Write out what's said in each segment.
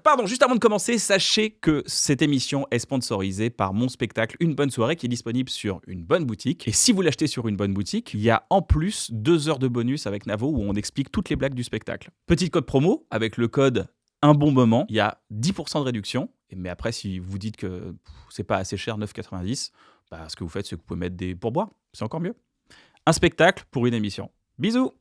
Pardon, juste avant de commencer, sachez que cette émission est sponsorisée par mon spectacle Une Bonne Soirée qui est disponible sur une bonne boutique. Et si vous l'achetez sur une bonne boutique, il y a en plus 2 heures de bonus avec Navo où on explique toutes les blagues du spectacle. Petit code promo, avec le code Un Bon Moment, il y a 10% de réduction. Mais après, si vous dites que c'est pas assez cher, 9,90, ce que vous faites, c'est que vous pouvez mettre des pourboires. C'est encore mieux. Un spectacle pour une émission. Bisous!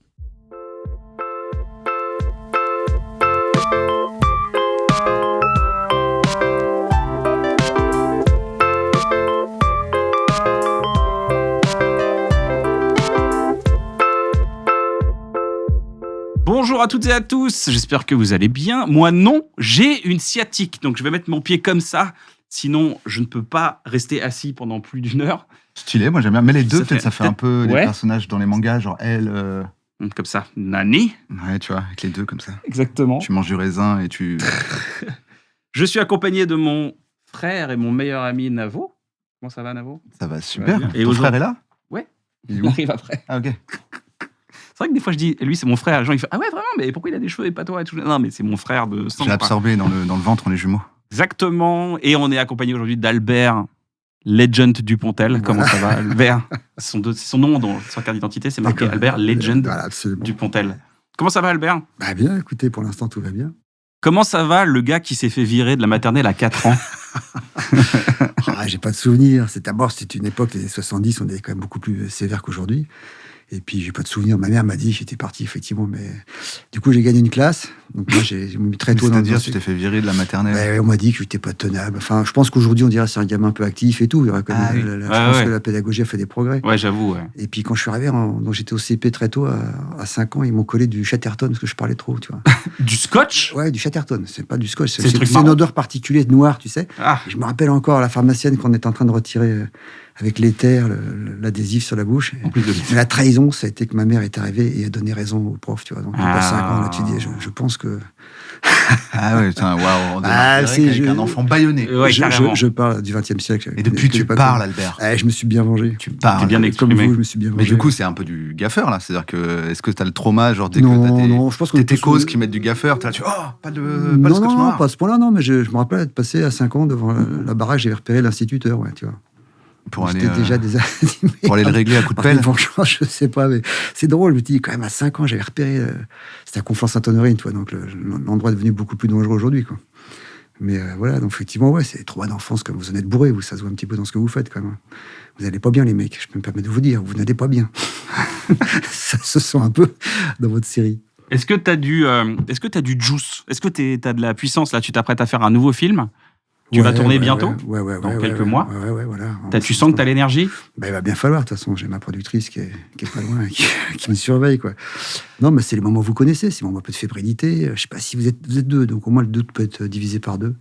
Bonjour à toutes et à tous, j'espère que vous allez bien. Moi non, j'ai une sciatique, donc je vais mettre mon pied comme ça, sinon je ne peux pas rester assis pendant plus d'une heure. Stylé, moi j'aime bien. Mais les deux, peut-être ça fait un peu les personnages dans les mangas, genre elle... Comme ça, Nani. Ouais, tu vois, avec les deux comme ça. Exactement. Tu manges du raisin et tu... Je suis accompagné de mon frère et mon meilleur ami Navo. Comment ça va, Navo? Ça va super. Et ton frère est là? Ouais, il arrive après. Ah ok. C'est vrai que des fois je dis, lui c'est mon frère, les gens ils font, ah ouais vraiment, mais pourquoi il a des cheveux et pas toi et tout. Non mais c'est mon frère de sang. J'ai absorbé dans le ventre, on est jumeaux. Exactement, et on est accompagné aujourd'hui d'Albert, Legend Dupontel. Comment ça va, Albert? C'est son nom dans sa carte d'identité, c'est marqué Albert Legend Dupontel. Comment ça va, Albert? Bah bien, écoutez, pour l'instant tout va bien. Comment ça va le gars qui s'est fait virer de la maternelle à 4 ans? J'ai pas de souvenir. C'était une époque, les années 70, on était quand même beaucoup plus sévère qu'aujourd'hui. Et puis, j'ai pas de souvenir. Ma mère m'a dit que j'étais parti, effectivement. Mais du coup, j'ai gagné une classe. Donc, moi, j'ai mis très tôt dans... C'est-à-dire, tu t'es fait virer de la maternelle? Ouais, on m'a dit que j'étais pas tenable. Enfin, je pense qu'aujourd'hui, on dirait que c'est un gamin un peu actif et tout. Je pense que la pédagogie a fait des progrès. Ouais, j'avoue, ouais. Et puis, quand je suis arrivé, donc j'étais au CP très tôt, à 5 ans, ils m'ont collé du Chatterton parce que je parlais trop, tu vois. Du scotch? Ouais, du Chatterton. C'est pas du scotch. C'est une odeur particulière, noire, tu sais. Ah. Je me rappelle encore la pharmacienne qu'on était en train de retirer... avec l'éther, l'adhésif sur la bouche. Mais la trahison, ça a été que ma mère est arrivée et a donné raison au prof, tu vois. Donc, à 5 ans, là, tu dis, je pense que... Ah ouais, waouh, on avec un enfant bâillonné. Ouais, je parle du XXe siècle. Et depuis, tu parles, Albert. Je me suis bien vengé. Tu parles. T'es bien exprimé. Comme vous, je me suis bien vengé. Mais du coup, c'est un peu du gaffeur, là. C'est-à-dire que, est-ce que t'as le trauma, genre, dès non, que t'as non, je pense que tes causes qui mettent du gaffeur, t'as pas de scotch noir? Non, pas à ce point-là, non, mais je me rappelle être passé à 5 ans devant la baraque, j'avais repéré l'instituteur, ouais, tu vois. Pour aller, déjà pour aller le régler à coup de pelle. Franchement, je sais pas, mais c'est drôle. Je me dis, quand même, à 5 ans, j'avais repéré. C'était à Conflans-Sainte-Honorine, tu vois, donc l'endroit est devenu beaucoup plus dangereux aujourd'hui, quoi. Mais voilà, donc effectivement, ouais, c'est des traumas d'enfance, comme vous en êtes bourrés, ça se voit un petit peu dans ce que vous faites, quand même. Vous n'allez pas bien, les mecs, je peux me permettre de vous dire, vous n'allez pas bien. Ça se sent un peu dans votre série. Est-ce que t'as du juice? Est-ce que t'as de la puissance, là? Tu t'apprêtes à faire un nouveau film? Tu vas tourner bientôt? Dans quelques mois? Ouais, voilà. Tu sens que tu as l'énergie? Il va bien falloir, de toute façon. J'ai ma productrice qui est pas loin, qui me surveille, quoi. Non, mais c'est les moments que vous connaissez, c'est les moments un peu de fébrilité. Je sais pas si vous êtes deux, donc au moins le doute peut être divisé par 2.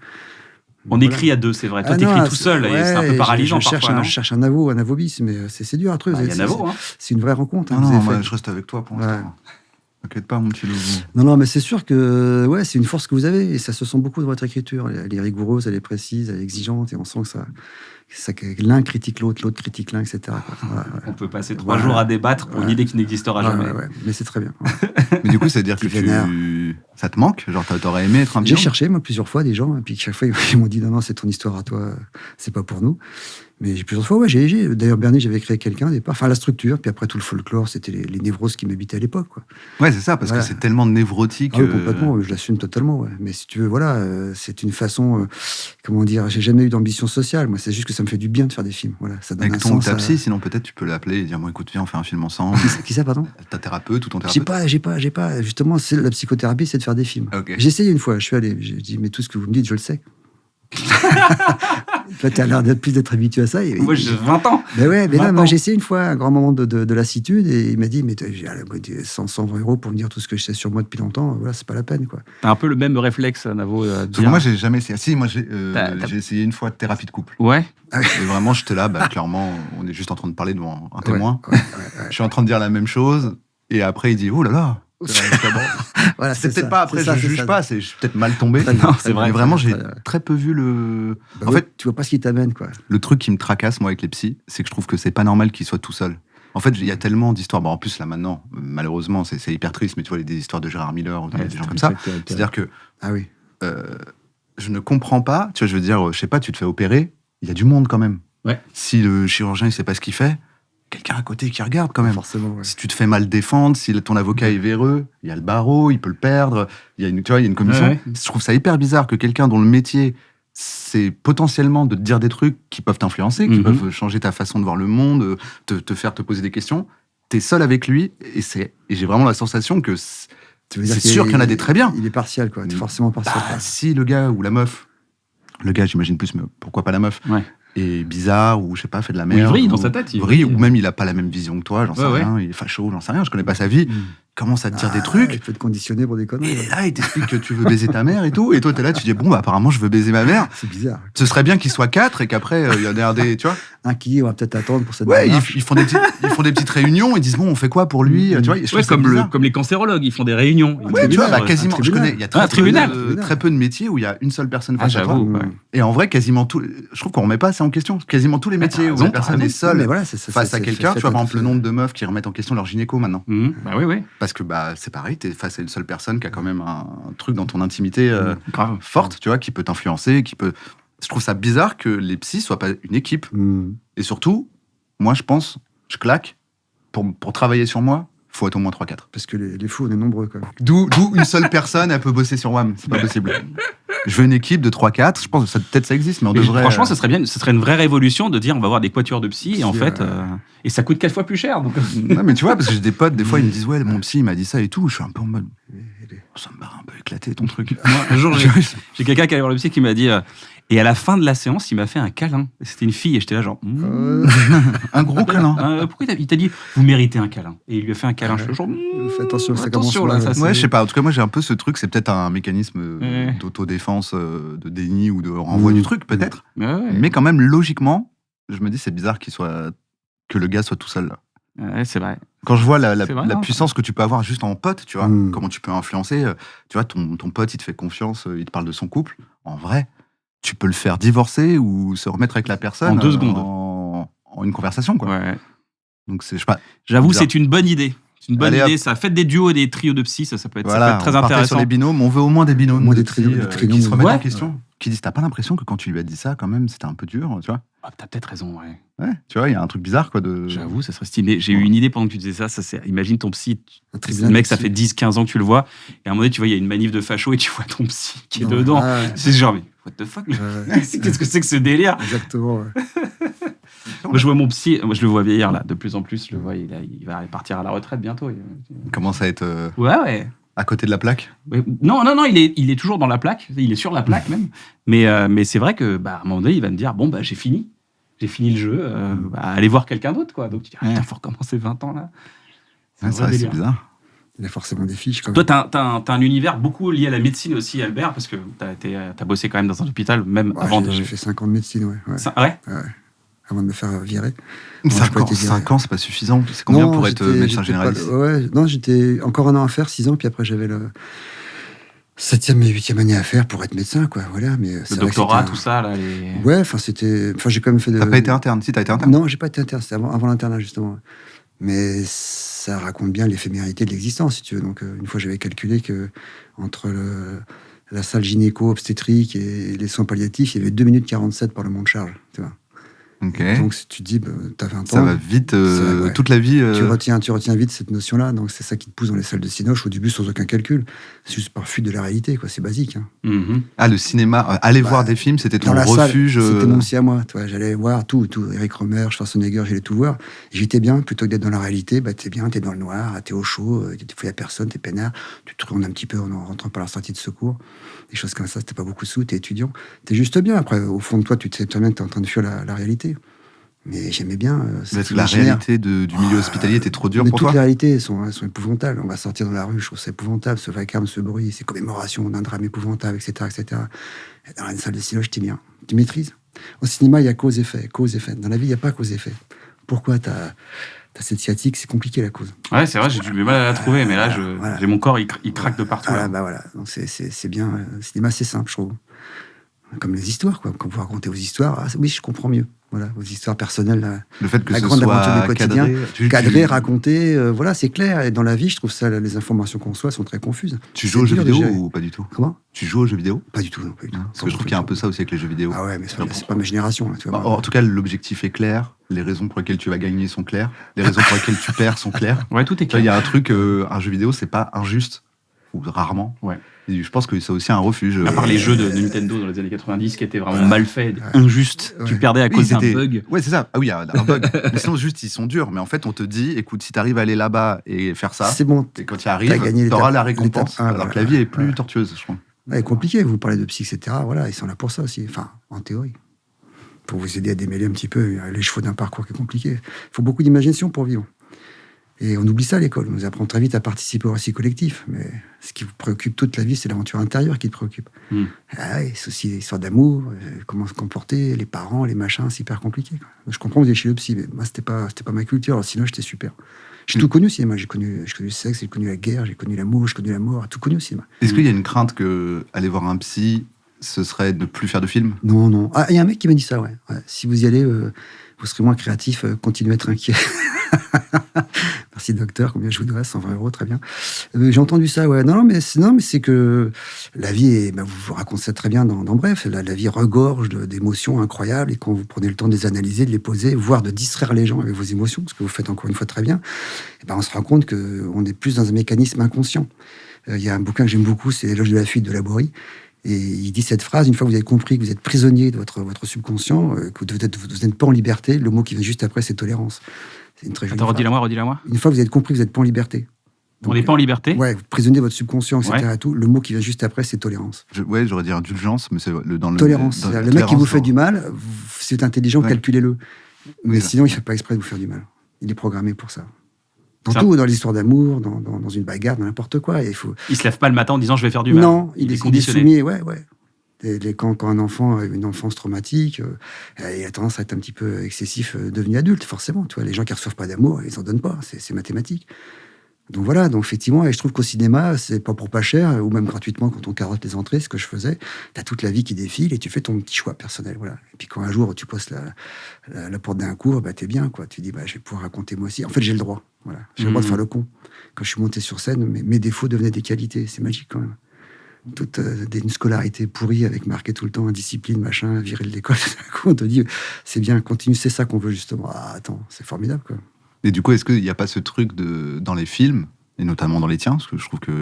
On écrit à 2, c'est vrai. Toi, t'écris tout seul, et c'est un peu paralysant parfois, je cherche un Navo bis, mais c'est dur à trouver. Il y a Navo, hein. C'est une vraie rencontre. Non, moi, je reste avec toi pour l'instant. T'inquiète pas, mon petit loulou. Non, mais c'est sûr que c'est une force que vous avez, et ça se sent beaucoup dans votre écriture. Elle est rigoureuse, elle est précise, elle est exigeante, et on sent que l'un critique l'autre critique l'un, etc. Voilà. On peut passer 3 jours à débattre pour une idée qui n'existera jamais. Ouais, mais c'est très bien. Mais du coup, ça veut dire que ça te manque? Genre, t'aurais aimé être un J'ai cherché, moi, plusieurs fois, des gens, et puis chaque fois, ils m'ont dit non, c'est ton histoire à toi, c'est pas pour nous. Mais plusieurs fois, d'ailleurs, Bernie, j'avais créé quelqu'un au départ, enfin la structure, puis après tout le folklore, c'était les névroses qui m'habitaient à l'époque, quoi. Ouais, c'est ça, parce que c'est tellement névrotique. Ah oui, complètement, je l'assume totalement, ouais. Mais si tu veux, c'est une façon, comment dire, j'ai jamais eu d'ambition sociale, moi, c'est juste que ça me fait du bien de faire des films, voilà. Ça donne avec ton psy, sinon peut-être tu peux l'appeler et dire, bon, écoute, viens, on fait un film ensemble. Qui ça, pardon? Ta thérapeute ou ton thérapeute? J'ai pas, justement, la psychothérapie, c'est de faire des films. Okay. J'ai essayé une fois, je suis allé, j'ai dit, mais tout ce que vous me dites, je le sais. Toi, tu as l'air d'être habitué à ça. Moi, j'ai 20 ans. Mais non, moi, j'ai essayé une fois un grand moment de lassitude, et il m'a dit, mais 120 € pour me dire tout ce que je sais sur moi depuis longtemps, voilà, c'est pas la peine, quoi. T'as un peu le même réflexe, Navo. Moi, j'ai jamais essayé. Si, moi, j'ai essayé une fois de thérapie de couple. Ouais. Et vraiment, j'étais là, clairement, on est juste en train de parler devant un témoin. Ouais. Je suis en train de dire la même chose, et après, il dit, oh là là. Voilà, c'est peut-être pas, après, je juge pas, je suis peut-être mal tombé. Non, c'est vrai. Mais vraiment, j'ai très peu vu le. En fait, tu vois pas ce qui t'amène, quoi. Le truc qui me tracasse, moi, avec les psys, c'est que je trouve que c'est pas normal qu'ils soient tout seuls. En fait, il y a tellement d'histoires. Bon, en plus, là, maintenant, malheureusement, c'est hyper triste, mais tu vois, des histoires de Gérard Miller ou des gens comme ça. C'est-à-dire que. Ah oui. je ne comprends pas. Tu vois, je veux dire, je sais pas, tu te fais opérer, il y a du monde quand même. Ouais. Si le chirurgien, il sait pas ce qu'il fait, quelqu'un à côté qui regarde quand même. Forcément, ouais. Si tu te fais mal défendre, si ton avocat est véreux, il y a le barreau, il peut le perdre. Il y a une commission. Ouais. Je trouve ça hyper bizarre que quelqu'un dont le métier, c'est potentiellement de te dire des trucs qui peuvent t'influencer, qui peuvent changer ta façon de voir le monde, te faire te poser des questions. T'es seul avec lui et j'ai vraiment la sensation que c'est sûr qu'il y en a des très bien. Il est partial, quoi. T'es forcément partial. Si le gars ou la meuf, le gars j'imagine plus, mais pourquoi pas la meuf, est bizarre ou je sais pas, fait de la merde. Il vrille dans sa tête. Ou même il a pas la même vision que toi, j'en sais rien, il est facho, j'en sais rien, je connais pas sa vie. Commence à te dire des trucs. Il peut te conditionner pour des conneries. Et là, il t'explique que tu veux baiser ta mère et tout. Et toi, t'es là, tu dis, bon, bah, apparemment, je veux baiser ma mère. C'est bizarre. Ce serait bien qu'il soit 4 et qu'après, il y en ait un des, tu vois. Un qui, on va peut-être attendre pour cette démarche. Ils font des petites réunions, ils disent, bon, on fait quoi pour lui, tu vois. Comme les cancérologues, ils font des réunions. Ouais, tu vois, quasiment, je connais, il y a très peu de métiers où il y a une seule personne face à toi. Et en vrai, quasiment tout, je trouve qu'on remet pas ça en question. Quasiment tous les métiers où la personne est seule face à quelqu'un, tu vois, par exemple, le nombre de meufs qui remettent en question leur gynéco maintenant. Bah oui. Parce que, bah, c'est pareil, t'es face à une seule personne qui a quand même un truc dans ton intimité forte, tu vois, qui peut t'influencer, Je trouve ça bizarre que les psys soient pas une équipe. Et surtout, moi, je pense, je claque, pour travailler sur moi, faut être au moins 3-4. Parce que les fous, on est nombreux, quand même. D'où une seule personne, elle peut bosser sur WAM. C'est pas possible. Je veux une équipe de 3-4. Je pense que peut-être ça existe, mais on devrait... Franchement, ça serait bien. Ce serait une vraie révolution de dire on va avoir des quatuors de psy, et en fait... et ça coûte 4 fois plus cher. Donc... non, mais tu vois, parce que j'ai des potes, des fois, ils me disent ouais, mon psy, il m'a dit ça et tout. Je suis un peu en mode... ça me barre un peu éclaté, ton truc. Moi, un jour, j'ai quelqu'un qui allait voir le psy qui m'a dit... et à la fin de la séance, il m'a fait un câlin. C'était une fille, et j'étais là genre... un gros câlin. Pourquoi il t'a dit vous méritez un câlin? Et il lui a fait un câlin. Je suis genre... fais attention, ça commence là. Ouais, je sais pas. En tout cas, moi, j'ai un peu ce truc. C'est peut-être un mécanisme d'autodéfense, de déni ou de renvoi du truc, peut-être. Mais quand même, logiquement, je me dis, c'est bizarre que le gars soit tout seul là. Ouais, c'est vrai. Quand je vois la puissance que tu peux avoir juste en pote, tu vois, comment tu peux influencer, tu vois, ton pote, il te fait confiance, il te parle de son couple. En vrai, tu peux le faire divorcer ou se remettre avec la personne en 2 secondes. En une conversation, quoi. Ouais. Donc, je sais pas. J'avoue, c'est une bonne idée. C'est une bonne idée, ça. Faites des duos et des trios de psy, ça peut être, ça peut être très intéressant. Sur les binômes, on veut au moins des binômes. Au moins des trios qui se remettent en question. Qui disent, t'as pas l'impression que quand tu lui as dit ça, quand même, c'était un peu dur, tu vois? Ah, t'as peut-être raison, ouais. Ouais, tu vois, il y a un truc bizarre, quoi. J'avoue, ça serait stylé. J'ai eu une idée pendant que tu disais ça. Imagine ton psy, le mec, ça fait 10-15 ans que tu le vois, et à un moment donné, tu vois, il y a une manif de facho et tu vois ton psy qui est dedans. C'est genre, mais what the fuck? Qu'est-ce que c'est que ce délire? Exactement, ouais. Moi, je vois mon psy, je le vois vieillir, là, de plus en plus. Je le vois, il va partir à la retraite bientôt. Il commence à être. Ouais. À côté de la plaque? Non, il est toujours dans la plaque. Il est sur la plaque même. Mais c'est vrai que, à un moment donné, il va me dire bon, j'ai fini. J'ai fini le jeu. Allez voir quelqu'un d'autre, quoi. Donc tu dis il faut recommencer 20 ans là. C'est bizarre. Il y a forcément des fiches. Toi, t'as un univers beaucoup lié à la médecine aussi, Albert, parce que t'as bossé quand même dans un hôpital, même avant de. J'ai fait 5 ans de médecine, ouais. Ouais. Avant de me faire virer. 5 ans, c'est pas suffisant. C'est combien pour être médecin généraliste? Non, j'étais encore 1 an à faire, 6 ans, puis après j'avais le 7e et 8e année à faire pour être médecin, quoi. Voilà, mais le doctorat, tout ça, là. Ouais, j'ai quand même fait. T'as pas été interne? Si, t'as été interne? Non, j'ai pas été interne, c'était avant l'internat, justement. Mais ça raconte bien l'éphémérité de l'existence, si tu veux. Donc, une fois, j'avais calculé que entre la salle gynéco-obstétrique et les soins palliatifs, il y avait 2 minutes 47 par le monde charge, tu vois. Okay. Donc, si tu te dis, t'as 20 ans. Ça va vite, toute la vie. Tu retiens vite cette notion-là. Donc, c'est ça qui te pousse dans les salles de cinoche au début sans aucun calcul. C'est juste par fuite de la réalité, quoi. C'est basique. Hein. Mm-hmm. Ah, le cinéma, aller voir des films, c'était ton refuge. C'était mon psy à moi. Toi, j'allais voir tout. Eric Romer, Schwarzenegger, j'allais tout voir. Et j'étais bien, plutôt que d'être dans la réalité, t'es bien, t'es dans le noir, t'es au chaud, des fois, il n'y a personne, t'es peinard. Tu te tournes un petit peu en rentrant par la sortie de secours. Des choses comme ça, c'était pas beaucoup sous, t'es étudiant. T'es juste bien. Après, au fond de toi, tu sais très bien que t'es en train de fuir la réalité. Mais j'aimais bien. Parce que la réalité du milieu hospitalier était trop dure pour toi? Toutes les réalités sont épouvantables. On va sortir dans la rue, je trouve ça épouvantable, ce vacarme, ce bruit, ces commémorations d'un drame épouvantable, etc. Et dans une salle de cinoche, t'es bien. Tu maîtrises. Au cinéma, il y a cause-effet. Dans la vie, il n'y a pas cause-effet. Pourquoi t'as cette sciatique? C'est compliqué, la cause. Ouais, c'est vrai, j'ai du mal à la trouver, mais là, j'ai mon corps, il craque de partout. Voilà. Donc c'est bien. Le cinéma, c'est simple, je trouve. Comme les histoires, quoi. Quand vous racontez vos histoires, oui, je comprends mieux. Voilà, vos histoires personnelles, le fait que la ce grande soit aventure du quotidien, cadré, raconté, voilà, c'est clair. Et dans la vie, je trouve ça, les informations qu'on reçoit sont très confuses. Tu joues aux jeux vidéo ou pas du tout? Comment? Tu joues aux jeux vidéo? Pas du tout, non, pas du tout. Parce que je trouve qu'il y a un peu ça aussi avec les jeux vidéo. Ah ouais, mais c'est pas ma génération. Là, tu vois, en tout cas, l'objectif est clair, les raisons pour lesquelles tu vas gagner sont claires, les raisons pour lesquelles tu perds sont claires. Ouais, tout est clair. Il y a un truc, un jeu vidéo, c'est pas injuste, ou rarement. Ouais. Et je pense que c'est aussi un refuge. À part les jeux de Nintendo dans les années 90 qui étaient vraiment mal faits, injustes. Tu perdais à cause d'un bug. Ouais, c'est ça. Ah oui, il y a un bug. Mais sinon, juste, ils sont durs. Mais en fait, on te dit, écoute, si t'arrives à aller là-bas et faire ça, c'est bon. Et quand tu y arrives, t'auras la récompense. Alors que la vie est plus tortueuse, je crois. Ouais, compliqué. Vous parlez de psy, etc. Voilà, ils sont là pour ça aussi. Enfin, en théorie. Pour vous aider à démêler un petit peu les chevaux d'un parcours qui est compliqué. Il faut beaucoup d'imagination pour vivre. Et on oublie ça à l'école. On nous apprend très vite à participer au récit collectif. Mais ce qui vous préoccupe toute la vie, c'est l'aventure intérieure qui te préoccupe. Ah ouais, c'est aussi l'histoire d'amour, comment se comporter, les parents, les machins, c'est hyper compliqué, quoi. Je comprends que vous êtes chez le psy, mais moi, c'était pas ma culture. Alors, sinon, j'étais super. J'ai tout connu au cinéma. J'ai connu le sexe, j'ai connu la guerre, j'ai connu l'amour, j'ai connu la mort. Tout connu au cinéma. Est-ce qu'il y a une crainte que aller voir un psy, ce serait de ne plus faire de films? Non. Ah, il y a un mec qui m'a dit ça, ouais. Si vous y allez, vous serez moins créatif, continuez à être inquiet. Merci docteur, combien je vous dois? 120 €, très bien. J'ai entendu ça, ouais. Non, mais c'est que la vie est, vous racontez ça très bien dans Bref, la vie regorge d'émotions incroyables, et quand vous prenez le temps de les analyser, de les poser, voire de distraire les gens avec vos émotions, ce que vous faites encore une fois très bien, on se rend compte qu'on est plus dans un mécanisme inconscient. Il y a un bouquin que j'aime beaucoup, c'est L'éloge de la fuite de Laborie. Et il dit cette phrase: une fois que vous avez compris que vous êtes prisonnier de votre subconscient, que vous n'êtes pas en liberté, le mot qui vient juste après, c'est tolérance. C'est une très jolie phrase. Redis-la moi. Une fois que vous avez compris que vous n'êtes pas en liberté. Donc, on n'est pas en liberté? Ouais, vous prisonnier de votre subconscient, etc. Ouais. Et tout, le mot qui vient juste après, c'est tolérance. J'aurais dit indulgence, mais c'est dans le... Tolérance. Le mec qui vous fait du mal, c'est intelligent, calculez-le. Mais sinon, il ne fait pas exprès de vous faire du mal. Il est programmé pour ça. Dans l'histoire d'amour, dans une bagarre, dans n'importe quoi. Il se lève pas le matin en disant je vais faire du mal. Non, il est conditionné. Soumis, ouais. Quand un enfant a une enfance traumatique, il a tendance à être un petit peu excessif devenu adulte, forcément. Tu vois, les gens qui ne reçoivent pas d'amour, ils n'en donnent pas. C'est mathématique. Donc voilà, effectivement, et je trouve qu'au cinéma, c'est pas pour pas cher, ou même gratuitement quand on carotte les entrées, ce que je faisais, t'as toute la vie qui défile et tu fais ton petit choix personnel, voilà. Et puis quand un jour tu passes la porte d'un cours, t'es bien, quoi. Tu dis, je vais pouvoir raconter moi aussi. En fait, j'ai le droit, voilà. J'ai le droit de faire le con. Quand je suis monté sur scène, mes défauts devenaient des qualités. C'est magique, quand même. Toute une scolarité pourrie avec marqué tout le temps indiscipline, machin, viré de l'école, tout d'un coup, on te dit, c'est bien, continue, c'est ça qu'on veut, justement. Ah, attends, c'est formidable, quoi. Et du coup, est-ce qu'il n'y a pas ce truc dans les films, et notamment dans les tiens, parce que je trouve que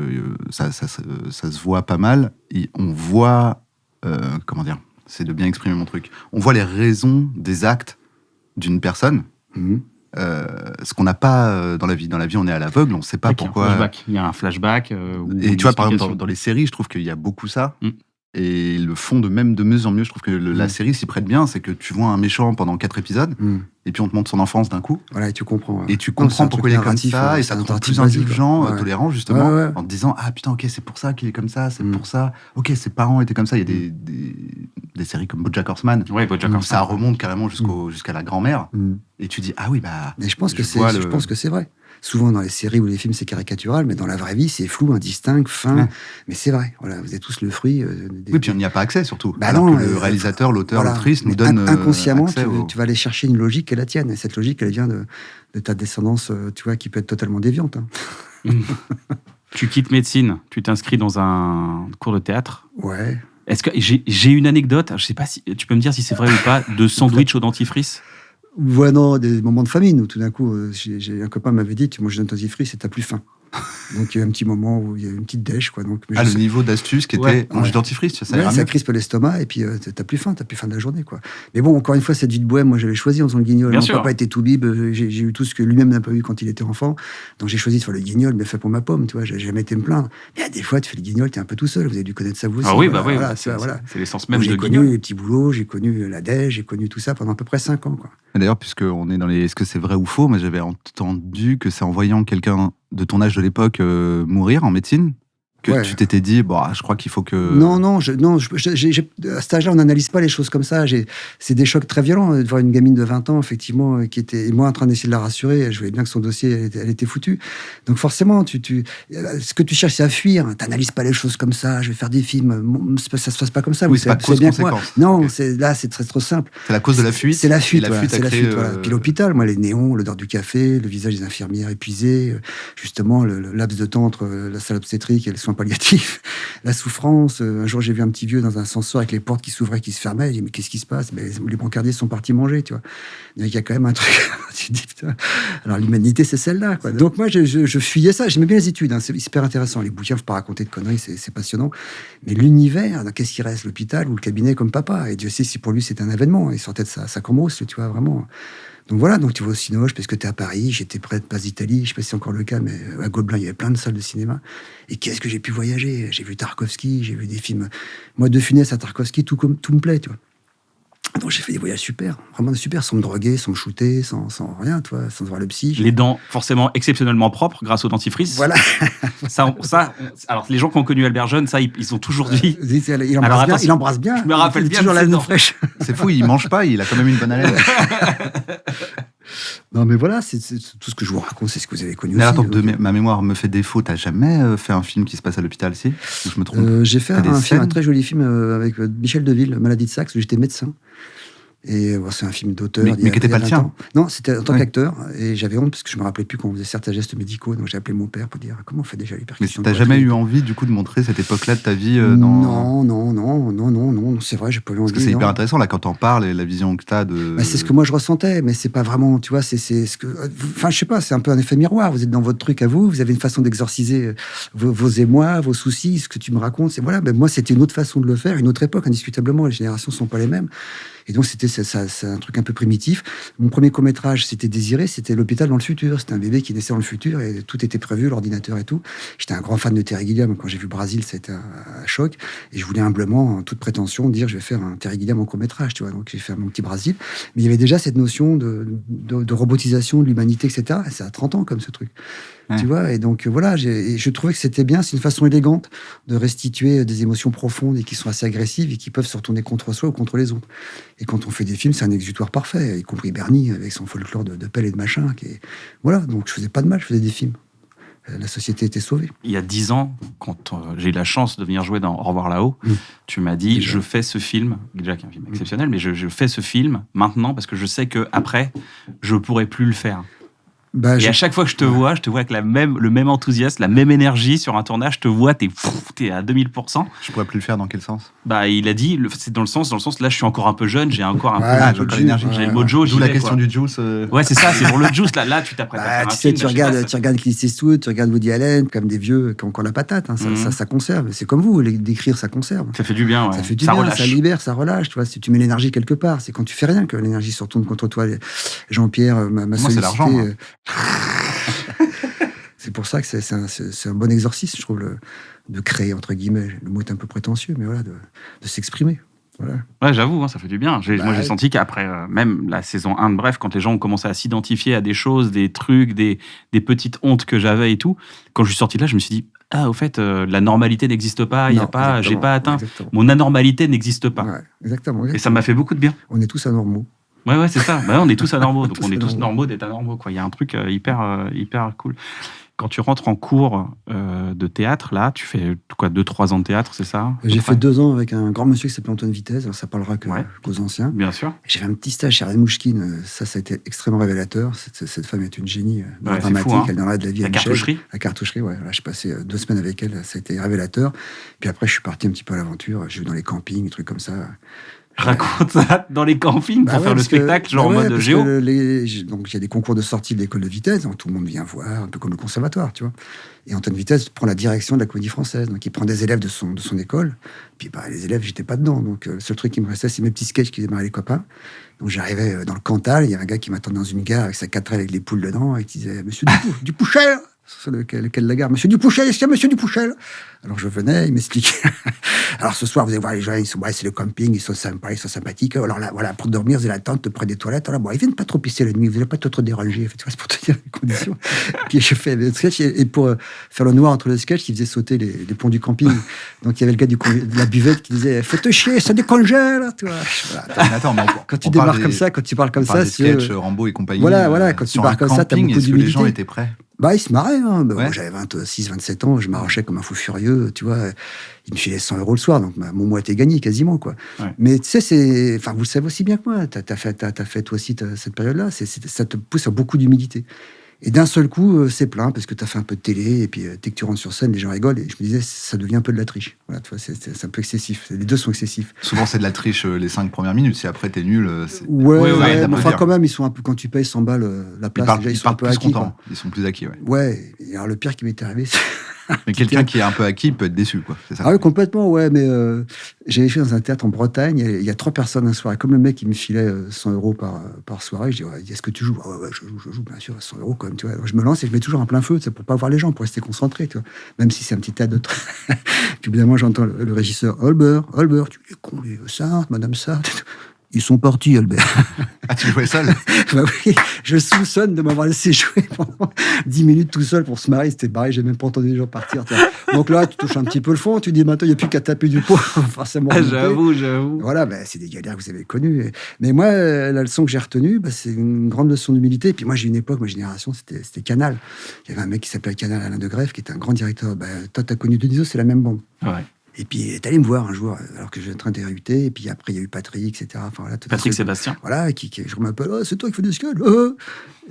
ça se voit pas mal, et on voit, comment dire, c'est de bien exprimer mon truc, on voit les raisons des actes d'une personne, ce qu'on n'a pas dans la vie. Dans la vie, on est à l'aveugle, on ne sait pas pourquoi. Il y a un flashback. Et tu vois, par exemple, dans les séries, je trouve qu'il y a beaucoup ça. Et le fond de mieux en mieux, je trouve que la série s'y prête bien, c'est que tu vois un méchant pendant 4 épisodes, et puis on te montre son enfance d'un coup. Voilà, et tu comprends. Et tu comprends pourquoi il est comme ça, et ça te rend plus indulgent, tolérant, justement, en te disant, ah putain, ok, c'est pour ça qu'il est comme ça, c'est pour ça, ok, ses parents étaient comme ça. Il y a des séries comme BoJack Horseman, ça remonte carrément jusqu'à la grand-mère, et tu dis, ah oui, Mais je pense que c'est vrai. Souvent, dans les séries ou les films, c'est caricatural, mais dans la vraie vie, c'est flou, indistinct, fin. Mais c'est vrai. Voilà, vous êtes tous le fruit. Oui, puis on n'y a pas accès, surtout. Alors que le réalisateur, l'auteur, l'autrice nous donne inconsciemment, tu vas aller chercher une logique qui est la tienne. Et cette logique, elle vient de ta descendance, tu vois, qui peut être totalement déviante. Tu quittes médecine, tu t'inscris dans un cours de théâtre. Ouais. Est-ce que j'ai une anecdote, je sais pas si tu peux me dire si c'est vrai ou pas, de sandwich au dentifrice? Ouais, non, des moments de famine où tout d'un coup, j'ai un copain m'avait dit, tu manges un dentifrice et t'as plus faim. Donc il y a eu un petit moment où il y a eu une petite dèche, quoi. Donc, le niveau d'astuce qui était manger dentifrice, tu sais, ça crispe l'estomac et puis t'as plus faim de la journée, quoi. Mais bon, encore une fois, cette vie de bohème, moi j'avais choisi en faisant le guignol. Mon papa était tout bib, j'ai eu tout ce que lui-même n'a pas eu quand il était enfant. Donc j'ai choisi de faire le guignol, mais fait pour ma pomme, tu vois, j'ai jamais été me plaindre. Mais des fois, tu fais le guignol, t'es un peu tout seul, vous avez dû connaître ça vous aussi. Ah oui, c'est l'essence même de guignol. J'ai connu les petits boulots, j'ai connu la dèche, j'ai connu tout ça pendant à peu près 5 ans, quoi. D'ailleurs, puisqu'on est dans les est-ce que c'est vrai ou faux, mais j'avais entendu que c'est en voyant quelqu'un de ton âge de l'époque mourir en médecine que tu t'étais dit, je crois qu'il faut que... Non, à cet âge-là, on n'analyse pas les choses comme ça. C'est des chocs très violents de voir une gamine de 20 ans, effectivement, qui était, et moi, en train d'essayer de la rassurer. Je voyais bien que son dossier, elle était foutue. Donc forcément, ce que tu cherches, c'est à fuir. Tu n'analyses pas les choses comme ça. Je vais faire des films. Ça se passe pas comme ça. Oui, c'est pas cause-conséquence. Non, là, c'est très, trop simple. C'est la cause de la fuite. C'est la fuite, voilà. Puis l'hôpital, moi, les néons, l'odeur du café, le visage des infirmières épuisées, justement, le laps de temps entre la salle obstétrique et le soin palliatif. La souffrance. Un jour, j'ai vu un petit vieux dans un ascenseur avec les portes qui s'ouvraient, qui se fermaient. J'ai dit, mais qu'est-ce qui se passe? Les brancardiers sont partis manger, tu vois. Il y a quand même un truc. Tu dis, putain. Alors, l'humanité, c'est celle-là, quoi. Donc, moi, je fuyais ça. J'aimais bien les études. C'est super intéressant. Les bouquins, faut pas raconter de conneries, c'est passionnant. Mais l'univers, qu'est-ce qui reste? L'hôpital ou le cabinet comme papa? Et Dieu sait si pour lui, c'est un événement. Il sortait de sa cambrousse, tu vois, vraiment. Donc voilà, donc tu vas au Cinoche parce que tu es à Paris, j'étais près de Place d'Italie, je ne sais pas si c'est encore le cas, mais à Gobelin, il y avait plein de salles de cinéma. Et qu'est-ce que j'ai pu voyager? J'ai vu Tarkovsky, j'ai vu des films. Moi, de Funès à Tarkovsky, tout me plaît, tu vois. Donc j'ai fait des voyages super, vraiment super, sans me droguer, sans me shooter, sans rien, tu vois, sans voir le psy. Les dents forcément exceptionnellement propres grâce au dentifrice. Voilà. Alors les gens qui ont connu Albert Jeune, ça, ils ont toujours dit. Il embrasse bien. Je me rappelle bien toujours de la ses dent dents. fraîche. C'est fou, il mange pas, il a quand même une bonne haleine. Non, mais voilà, c'est tout ce que je vous raconte, c'est ce que vous avez connu mais aussi. Attends, ma mémoire me fait défaut. T'as jamais fait un film qui se passe à l'hôpital, si? Ou je me trompe? J'ai fait un très joli film avec Michel Deville, Maladie de Saxe, où j'étais médecin. Et c'est un film d'auteur. Mais qui n'était pas le tien? Non, c'était en tant qu'acteur. Et j'avais honte parce que je ne me rappelais plus quand on faisait certains gestes médicaux. Donc j'ai appelé mon père pour dire comment on fait déjà les percussions. Mais tu n'as jamais eu envie, du coup, de montrer cette époque-là de ta vie Non, c'est vrai, j'ai pas eu envie. Parce que c'est hyper intéressant, là, quand t'en parles et la vision que t'as de... c'est ce que moi je ressentais, mais c'est pas vraiment, tu vois, c'est ce que... Enfin, je sais pas, c'est un peu un effet miroir. Vous êtes dans votre truc à vous avez une façon d'exorciser vos émois, vos soucis, ce que tu me racontes. C'est voilà, moi, c'était une autre façon de le faire, une autre époque, indiscutablement. Les générations sont pas les mêmes. Et donc, c'est un truc un peu primitif. Mon premier court-métrage, c'était Désiré, c'était l'hôpital dans le futur. C'était un bébé qui naissait dans le futur et tout était prévu, l'ordinateur et tout. J'étais un grand fan de Terry Gilliam. Quand j'ai vu Brésil, c'était un choc. Et je voulais humblement, en toute prétention, dire je vais faire un Terry Gilliam en court-métrage, tu vois. Donc, j'ai fait mon petit Brésil. Mais il y avait déjà cette notion de robotisation de l'humanité, etc. Et c'est à 30 ans, comme ce truc. Ouais. Tu vois, et donc voilà, je trouvais que c'était bien, c'est une façon élégante de restituer des émotions profondes et qui sont assez agressives et qui peuvent se retourner contre soi ou contre les autres. Et quand on fait des films, c'est un exutoire parfait, y compris Bernie avec son folklore de pelle et de machin. Voilà, donc je faisais pas de mal, je faisais des films. La société était sauvée. Il y a 10 ans, quand j'ai eu la chance de venir jouer dans Au revoir là-haut, tu m'as dit, je fais ce film, déjà qui est un film exceptionnel, mais je fais ce film maintenant parce que je sais qu'après, je pourrai plus le faire. Et à chaque fois que je te vois avec le même enthousiasme, la même énergie sur un tournage. Je te vois, t'es à 2000%. Je pourrais plus le faire dans quel sens? Il a dit, c'est dans le sens, là, je suis encore un peu jeune, j'ai encore peu l'énergie. J'ai le mojo. D'où la question du juice. Ouais, c'est ça, c'est pour le juice. Là, tu t'apprêtes à faire un film. Tu regardes Clint Eastwood, tu regardes Woody Allen, comme des vieux qui ont encore la patate. Hein, ça conserve. C'est comme vous, d'écrire, ça conserve. Ça fait du bien, ouais. Ça fait du bien, ça libère, ça relâche. Tu vois, si tu mets l'énergie quelque part, c'est quand tu fais rien que l'énergie se retourne contre toi. Jean-Pierre m'a sollicité. Moi, c'est l'argent. C'est pour ça que c'est un bon exorcisme, je trouve, de créer, entre guillemets. Le mot est un peu prétentieux, mais voilà, de s'exprimer. Voilà. Ouais, j'avoue, ça fait du bien. Moi, j'ai senti qu'après, même la saison 1 de Bref, quand les gens ont commencé à s'identifier à des choses, des trucs, des petites hontes que j'avais et tout, quand je suis sorti de là, je me suis dit, au fait, la normalité n'existe pas, j'ai pas atteint. Exactement. Mon anormalité n'existe pas. Ouais, exactement. Et ça m'a fait beaucoup de bien. On est tous anormaux. Ouais, c'est ça. On est tous anormaux. Donc, on est tous normaux d'être anormaux, quoi. Il y a un truc hyper cool. Quand tu rentres en cours de théâtre, là, tu fais quoi, 2-3 ans de théâtre, c'est ça? J'ai fait 2 ans avec un grand monsieur qui s'appelait Antoine Vitesse. Alors ça parlera qu'aux anciens. Bien sûr. J'ai fait un petit stage chez Ariane Mouchkine. Ça a été extrêmement révélateur. Cette femme est une génie dramatique. Fou, hein. Elle donnera de la vie à cartoucherie. La cartoucherie, ouais. J'ai passé 2 semaines avec elle. Ça a été révélateur. Puis après, je suis parti un petit peu à l'aventure. J'ai vu dans les campings, des trucs comme ça. Raconte ça dans les campings pour faire le spectacle, genre en mode géo. Donc il y a des concours de sortie de l'école de Vitesse, donc tout le monde vient voir, un peu comme le conservatoire, tu vois. Et Antoine Vitesse prend la direction de la Comédie Française, donc il prend des élèves de son école. Puis les élèves, j'étais pas dedans, donc le seul truc qui me restait, c'est mes petits sketchs qui démarraient les copains. Donc j'arrivais dans le Cantal, il y avait un gars qui m'attendait dans une gare avec sa 4L avec les poules dedans, et qui disait Monsieur Dupoucher, sur lequel de la gare. Monsieur Dupouchel, est-ce qu'il y a Monsieur Dupouchel? Alors je venais, il m'expliquait. Alors ce soir, vous allez voir les gens, c'est le camping, ils sont sympas, ils sont sympathiques. Alors là, voilà, pour dormir, vous avez la tente près des toilettes. Alors bon, ils viennent pas trop pisser la nuit, vous n'allez pas trop déranger. Tu vois, c'est pour te dire les conditions. Puis je fais le sketch, et pour faire le noir entre le sketch, il faisait sauter les ponts du camping. Donc il y avait le gars de la buvette qui disait faites chier, ça décongèle. Tu vois. Voilà. Attends, quand tu démarres comme ça, quand tu parles comme ça, c'est Rambo et compagnie. Voilà, quand tu parles comme ça, t'as beaucoup d'humilité. Les gens étaient prêts. Bah, ils se marraient. Hein. Moi, j'avais 26, 27 ans, je m'arrachais comme un fou furieux, tu vois. Ils me filaient 100 € le soir, donc mon mois était gagné quasiment, quoi. Ouais. Mais tu sais, vous le savez aussi bien que moi. T'as fait toi aussi cette période-là. Ça te pousse à beaucoup d'humilité. Et d'un seul coup, c'est plein parce que tu as fait un peu de télé et puis dès que tu rentres sur scène, les gens rigolent. Et je me disais, ça devient un peu de la triche. Voilà, tu vois, c'est un peu excessif. Les deux sont excessifs. Souvent, c'est de la triche les 5 premières minutes. Si après, t'es nul. Ouais, mais enfin, quand même, ils sont un peu, quand tu payes 100 balles la place, ils sont un peu acquis. Ils sont plus acquis, ouais. Ouais. Et alors, le pire qui m'était arrivé, mais quelqu'un qui est un peu acquis peut être déçu, quoi. C'est ça. Ah oui, complètement, ouais. Mais j'avais fait dans un théâtre en Bretagne. Il y a 3 personnes un soir. Et comme le mec, il me filait 100 € par soirée, je dis est-ce que tu joues? Ouais, je joue, bien sûr, 100 € quand même. Tu vois. Alors, je me lance et je mets toujours en plein feu, pour pas voir les gens, pour rester concentré, tu vois. Même si c'est un petit théâtre de Puis évidemment, j'entends le régisseur Albert, tu es con, Sartre, Madame Sartre. Ils sont partis, Albert. Ah, tu jouais seul? Bah oui, je soupçonne de m'avoir laissé jouer pendant 10 minutes tout seul pour se marrer. C'était pareil, j'ai même pas entendu les gens partir. Donc là, tu touches un petit peu le fond, tu dis maintenant, il n'y a plus qu'à taper du pot. Forcément. J'avoue. Voilà, c'est des galères que vous avez connues. Mais moi, la leçon que j'ai retenue, c'est une grande leçon d'humilité. Et puis moi, j'ai une époque, ma génération, c'était Canal. Il y avait un mec qui s'appelait Canal, Alain de Greff, qui était un grand directeur. Toi, t'as connu Denisot, c'est la même bande. Ouais. Et puis, il est allé me voir un jour, alors que j'étais en train de débuter. Et puis après, il y a eu Patrick, etc. Enfin, voilà, Patrick Sébastien. Voilà, je m'appelle, c'est toi qui fais des sketchs.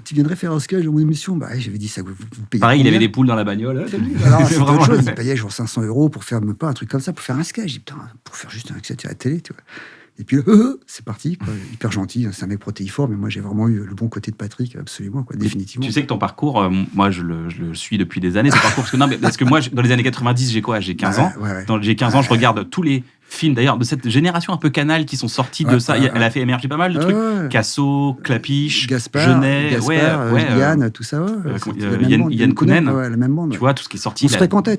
Tu viendrais faire un sketch dans mon émission. J'avais dit ça, vous payez. Pareil, il avait des poules dans la bagnole. Alors, c'est autre chose. Il payait genre 500 € pour faire pas un truc comme ça, pour faire un sketch. J'ai dit, putain, pour faire juste un sketch à la télé, tu vois. Et puis, c'est parti, quoi. Hyper gentil. C'est un mec protéiforme, mais moi, j'ai vraiment eu le bon côté de Patrick, absolument, quoi, définitivement. Tu sais que ton parcours, moi, je le suis depuis des années, ce parcours. Parce que moi, dans les années 90, j'ai 15 ans. Ouais. J'ai 15 ans, je regarde tous les films, d'ailleurs, de cette génération un peu Canal qui sont sortis de ça. Elle a fait émerger pas mal de trucs. Casso, Clapiche, Genet, Yann, tout ça. Yann Kounen. La même bande. Tu vois, tout ce qui est sorti. On se fréquentait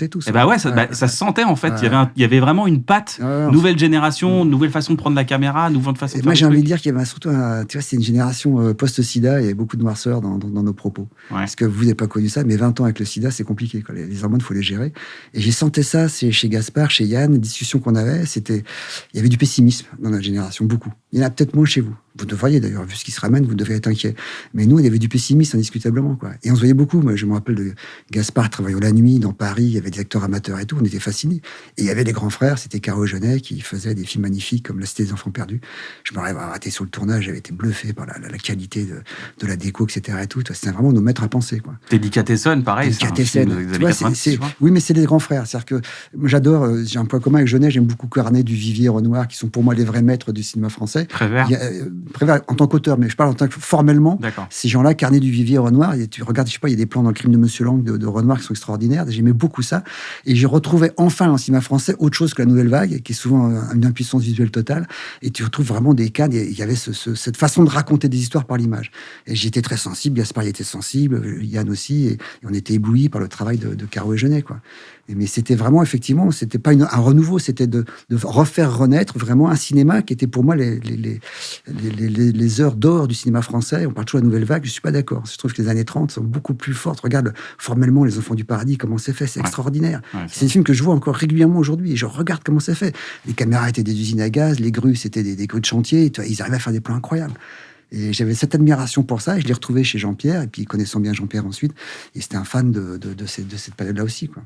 tous. Et bah ouais, ça se sentait, en fait. Il y avait vraiment une patte, nouvelle génération, nouvelle façon de prendre la caméra, nouvelle façon de faire. Moi, j'ai envie de dire qu'il y avait surtout tu vois, c'est une génération post-sida, il y avait beaucoup de noirceur dans nos propos. Parce que vous n'avez pas connu ça, mais 20 ans avec le sida, c'est compliqué, quoi. Les hormones, il faut les gérer. Et j'ai senti ça, c'est chez Gaspard, chez Yann, discussion qu'on avait, il y avait du pessimisme dans notre génération, beaucoup. Il y en a peut-être moins chez vous. Vous devriez d'ailleurs, vu ce qui se ramène, vous devriez être inquiet. Mais nous, il y avait du pessimisme indiscutablement, quoi. Et on se voyait beaucoup. Moi, je me rappelle de Gaspard travaillant la nuit dans Paris, il y avait des acteurs amateurs et tout, on était fascinés. Et il y avait les grands frères, c'était Caro Genet qui faisait des films magnifiques comme La Cité des Enfants Perdus. Je me rappelle avoir été sur le tournage, j'avais été bluffé par la qualité de la déco, etc. Et tout. C'était vraiment nous mettre à penser, quoi. Délicatessen, pareil. Oui, mais c'est les grands frères. C'est-à-dire que j'adore, j'ai un point commun avec Genet, j'aime beaucoup Carnet, Duvivier, Renoir, qui sont pour moi les vrais maîtres du cinéma français. Prévert en tant qu'auteur, mais je parle en tant que formellement. D'accord. Ces gens-là, Carnet, Duvivier, Renoir, et tu regardes, je sais pas, il y a des plans dans Le Crime de Monsieur Lang de Renoir qui sont extraordinaires. J'aimais beaucoup ça. Et j'ai retrouvé enfin dans le cinéma français autre chose que la nouvelle vague, qui est souvent une impuissance visuelle totale. Et tu retrouves vraiment des cadres. Il y avait cette façon de raconter des histoires par l'image. Et j'étais très sensible. Gaspard y était sensible, Yann aussi. Et on était éblouis par le travail de Caro et Genet, quoi. Mais c'était vraiment, effectivement, c'était pas un renouveau, c'était de refaire renaître vraiment un cinéma qui était pour moi les heures d'or du cinéma français. On parle toujours de la nouvelle vague, je suis pas d'accord. Je trouve que les années 30 sont beaucoup plus fortes. Regarde formellement Les Enfants du Paradis, comment c'est fait, c'est extraordinaire. C'est des films que je vois encore régulièrement aujourd'hui et je regarde comment c'est fait. Les caméras étaient des usines à gaz, les grues c'était des grues de chantier, ils arrivaient à faire des plans incroyables. Et j'avais cette admiration pour ça, et je l'ai retrouvé chez Jean-Pierre, et puis connaissant bien Jean-Pierre ensuite, et c'était un fan de cette période-là aussi, quoi.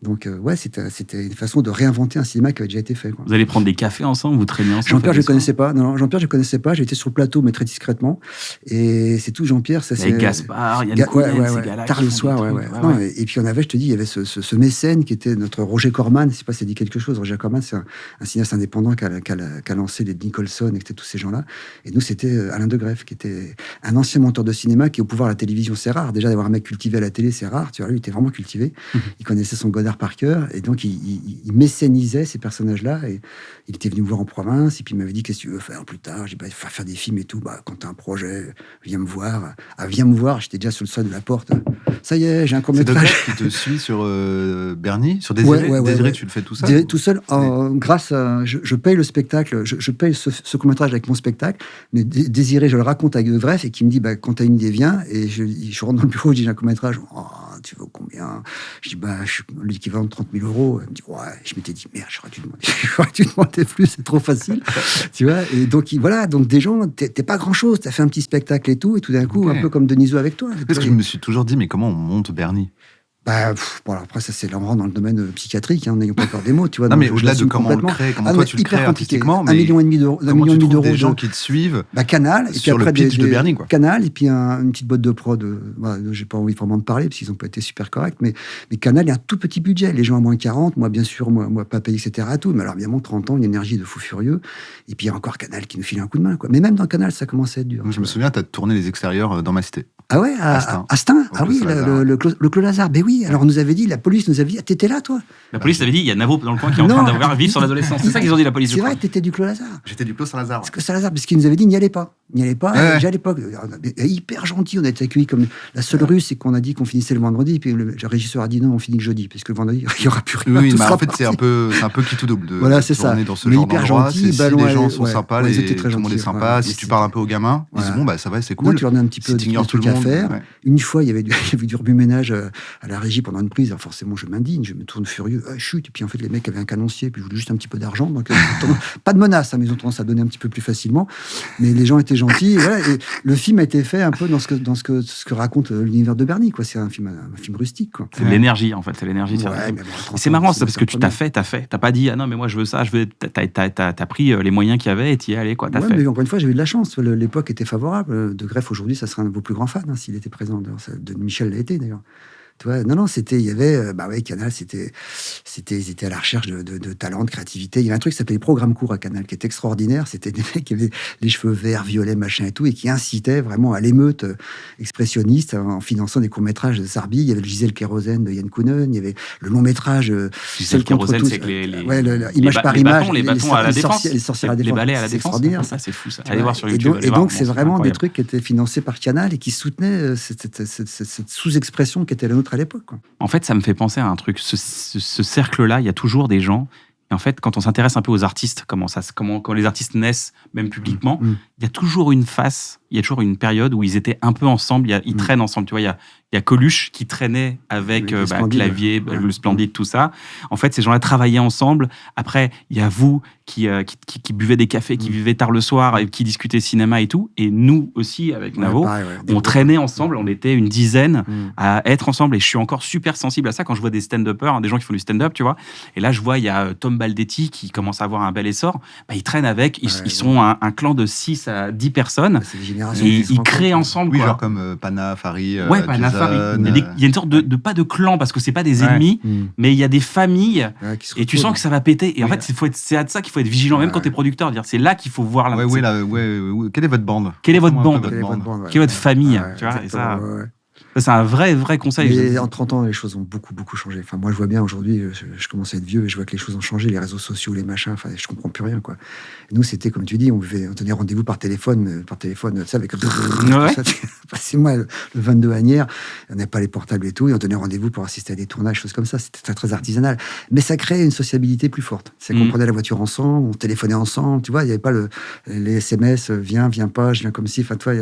Donc, c'était une façon de réinventer un cinéma qui avait déjà été fait, quoi. Vous allez prendre des cafés ensemble, vous traînez ensemble? Jean-Pierre, je ne connaissais pas. Non, Jean-Pierre, je ne connaissais pas. J'étais sur le plateau, mais très discrètement. Et c'est tout, Jean-Pierre. Ça, c'est Gaspard, Yann Kounen, ces gars-là. Tard le soir, Non, et puis, on avait, je te dis, il y avait ce mécène qui était notre Roger Corman. Je ne sais pas si ça dit quelque chose. Roger Corman, c'est un cinéaste indépendant qui a lancé les Nicholson, et tous ces gens-là. Et nous, c'était Alain de Greff. Greff, qui était un ancien monteur de cinéma qui est au pouvoir à la télévision. C'est rare. Déjà, d'avoir un mec cultivé à la télé, c'est rare. Tu vois, lui, il était vraiment cultivé. Il connaissait son Godard par cœur. Et donc, il mécénisait ces personnages-là. Et il était venu me voir en province. Et puis, il m'avait dit, qu'est-ce que tu veux faire plus tard? J'ai dit, il faut faire des films et tout. Quand t'as un projet, viens me voir. Viens me voir. J'étais déjà sur le seuil de la porte. Ça y est, j'ai un court-métrage. C'est qui te suit sur Bernie, sur Désiré. Désiré, tu le fais tout seul? Désiré, tout seul. Grâce à... Je paye le spectacle. Je paye ce court-métrage avec mon spectacle. Mais Désiré, je le raconte avec De Greff et qui me dit, quand t'as une idée, viens. Et je rentre dans le bureau, je dis, j'ai un court-métrage. Oh, tu veux combien? Je dis, l'équivalent de 30 000 euros. Elle me dit, ouais. Je m'étais dit, merde, j'aurais dû demander plus, c'est trop facile. Tu vois? Et donc, voilà. Donc, des gens, t'es pas grand-chose. T'as fait un petit spectacle et tout d'un coup, un peu comme Denisot avec toi. Parce que je me suis toujours dit, mais comment on monte Bernie? Alors après, ça, c'est là, on rentre dans le domaine psychiatrique, en n'ayant pas peur des mots, tu vois. Non, mais au-delà de comment on le crée, comment toi tu le crées artistiquement, mais 1,5 million d'euros. Comment tu trouves des gens qui te suivent Canal, et puis sur après le pitch de Bernie, quoi. Canal, et puis une petite boîte de prod. J'ai pas envie vraiment de parler, parce qu'ils n'ont pas été super corrects, mais Canal, il y a un tout petit budget. Les gens à moins 40, moi, bien sûr, moi pas payé, etc. Tout. Mais alors, évidemment, 30 ans, une énergie de fou furieux. Et puis, il y a encore Canal qui nous file un coup de main, quoi. Mais même dans Canal, ça commence à être dur. Je me souviens, tu as tourné les extérieurs dans ma cité. Ah ouais, Astin. Ah oui, le Clos Lazare. Ben oui, alors on nous avait dit, la police nous avait dit, t'étais là, toi? La police avait dit, il y a Navo dans le coin qui est en train d'avoir vivre sur l'adolescence. C'est ça qu'ils ont dit, la police. C'est vrai, t'étais du Clos Lazare. J'étais du Clos Saint-Lazare. Parce qu'ils nous avaient dit, n'y allez pas. Déjà à l'époque, hyper gentil, on a été accueillis comme la seule rue, c'est qu'on a dit qu'on finissait le vendredi, et puis le régisseur a dit non, on finit le jeudi, parce que le vendredi, il n'y aura plus rien. Oui, mais en fait, c'est un peu qui tout double. Voilà, c'est ça. Dans ce genre d'endroit, si les gens sont sympas, tout le monde est sympa. Si tu parles un peu aux gamins, ils disent bon, ça va, c'est cool. Tu leur donnes un petit peu de trucs à faire. Une fois, il y avait du remue-ménage à la régie pendant une prise. Alors forcément, je m'indigne, je me tourne furieux. Chut. Et puis en fait, les mecs avaient un canoncier, puis je voulais juste un petit peu d'argent. Donc, pas de menace, mais ils ont tendance à donner un petit peu plus facilement. Mais les gens étaient gentils. Et le film a été fait un peu dans ce que raconte l'univers de Bernie, quoi. C'est un film rustique, quoi. C'est l'énergie, en fait. C'est l'énergie. C'est marrant, c'est parce que tu t'as fait. T'as pas dit, ah non, mais moi je veux ça, t'as pris les moyens qu'il y avait et t'y es allé, quoi. Mais encore une fois, j'ai eu de la chance. L'époque était favorable. De Greff, aujourd'hui, ça serait un de vos plus grands fans, s'il était présent. De Michel l'a été, d'ailleurs. Tu vois, non, il y avait, Canal, ils étaient à la recherche de talent, de créativité. Il y avait un truc qui s'appelait les programmes courts à Canal, qui était extraordinaire. C'était des mecs qui avaient les cheveux verts, violets, machin et tout, et qui incitaient vraiment à l'émeute expressionniste en finançant des courts-métrages de Sarbi. Il y avait le Gisèle Kérosène de Yann Kounen, il y avait le long-métrage Gisèle Kérosène, c'est que image par image, les bâtons à la défense, les sorcières à la défense. Les balais à la défense. C'est extraordinaire. Ça, c'est fou, ça. Allez voir sur YouTube. Et donc, c'est vraiment des trucs qui étaient financés par Canal et qui soutenaient cette sous-expression qui était la nôtre à l'époque, quoi. En fait, ça me fait penser à un truc. Ce cercle-là, il y a toujours des gens. Et en fait, quand on s'intéresse un peu aux artistes, comment les artistes naissent, même publiquement, il y a toujours une phase, il y a toujours une période où ils étaient un peu ensemble, ils traînent ensemble. Tu vois, il y a Coluche qui traînait avec Clavier, le Splendide, tout ça. En fait, ces gens-là travaillaient ensemble. Après, il y a vous qui buvez des cafés, qui vivaient tard le soir, et qui discutaient cinéma et tout. Et nous aussi, avec Navo, on traînait ensemble. On était une dizaine à être ensemble. Et je suis encore super sensible à ça quand je vois des stand-uppers, des gens qui font du stand-up, tu vois. Et là, je vois, il y a Tom Baldetti qui commence à avoir un bel essor. Ils traînent avec, ils sont un clan de 6 à 10 personnes. Et ils créent ensemble. Oui, quoi. genre comme Pana, Fari, Pana, Fari. Il y a une sorte de pas de clan, parce que c'est pas des ennemis, mais il y a des familles, et tu sens que ça va péter. Et en fait, c'est à ça qu'il faut être vigilant, même quand t'es producteur. Dire, c'est là qu'il faut voir la. Quelle est votre bande? Quelle est votre bande? Quelle est votre famille? Tu vois, et ça. C'est un vrai conseil. Mais en 30 ans, les choses ont beaucoup changé. Enfin, moi, je vois bien aujourd'hui, je commence à être vieux et je vois que les choses ont changé, les réseaux sociaux, les machins, enfin, je comprends plus rien, quoi. Et nous, c'était, comme tu dis, on tenait rendez-vous par téléphone, tu sais, avec... Passez-moi le 22 Agnières, on n'avait pas les portables et tout, et on tenait rendez-vous pour assister à des tournages, choses comme ça. C'était très artisanal. Mais ça créait une sociabilité plus forte. C'est qu'on prenait la voiture ensemble, on téléphonait ensemble, tu vois, il n'y avait pas les SMS, viens pas, je viens comme si, enfin, tu vois,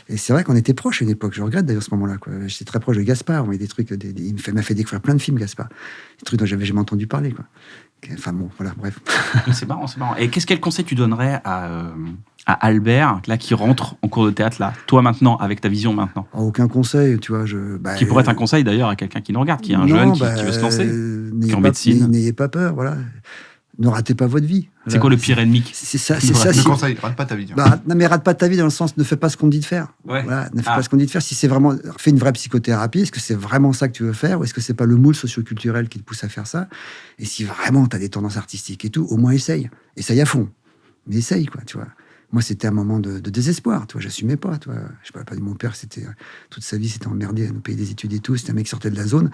et c'est vrai qu'on était proches à une époque. Je regrette d'ailleurs ce moment-là, quoi. J'étais très proche de Gaspard. On avait des trucs, il m'a fait découvrir plein de films, Gaspard. Des trucs dont j'avais jamais entendu parler, quoi. Enfin bon, voilà, bref. C'est marrant. Et quel conseil tu donnerais à Albert, là, qui rentre en cours de théâtre, là, toi maintenant, avec ta vision maintenant? Aucun conseil, tu vois. Qui pourrait être un conseil d'ailleurs à quelqu'un qui nous regarde, qui est un jeune qui veut se lancer, qui est en médecine. N'ayez pas peur, voilà. Ne ratez pas votre vie. C'est quoi le pire ennemi? C'est ça. Le conseil, rate pas ta vie. Non, mais rate pas ta vie dans le sens, ne fais pas ce qu'on te dit de faire. Ouais. Voilà, ne fais pas ce qu'on te dit de faire. Si c'est vraiment, fais une vraie psychothérapie. Est-ce que c'est vraiment ça que tu veux faire, ou est-ce que c'est pas le moule socioculturel qui te pousse à faire ça? Et si vraiment tu as des tendances artistiques et tout, au moins essaye. Essaye à fond. Mais essaye, quoi, tu vois. Moi, c'était un moment de désespoir, tu vois, j'assumais pas, tu vois. Je parlais pas de mon père, toute sa vie, c'était emmerdé à nous payer des études et tout. C'était un mec qui sortait de la zone.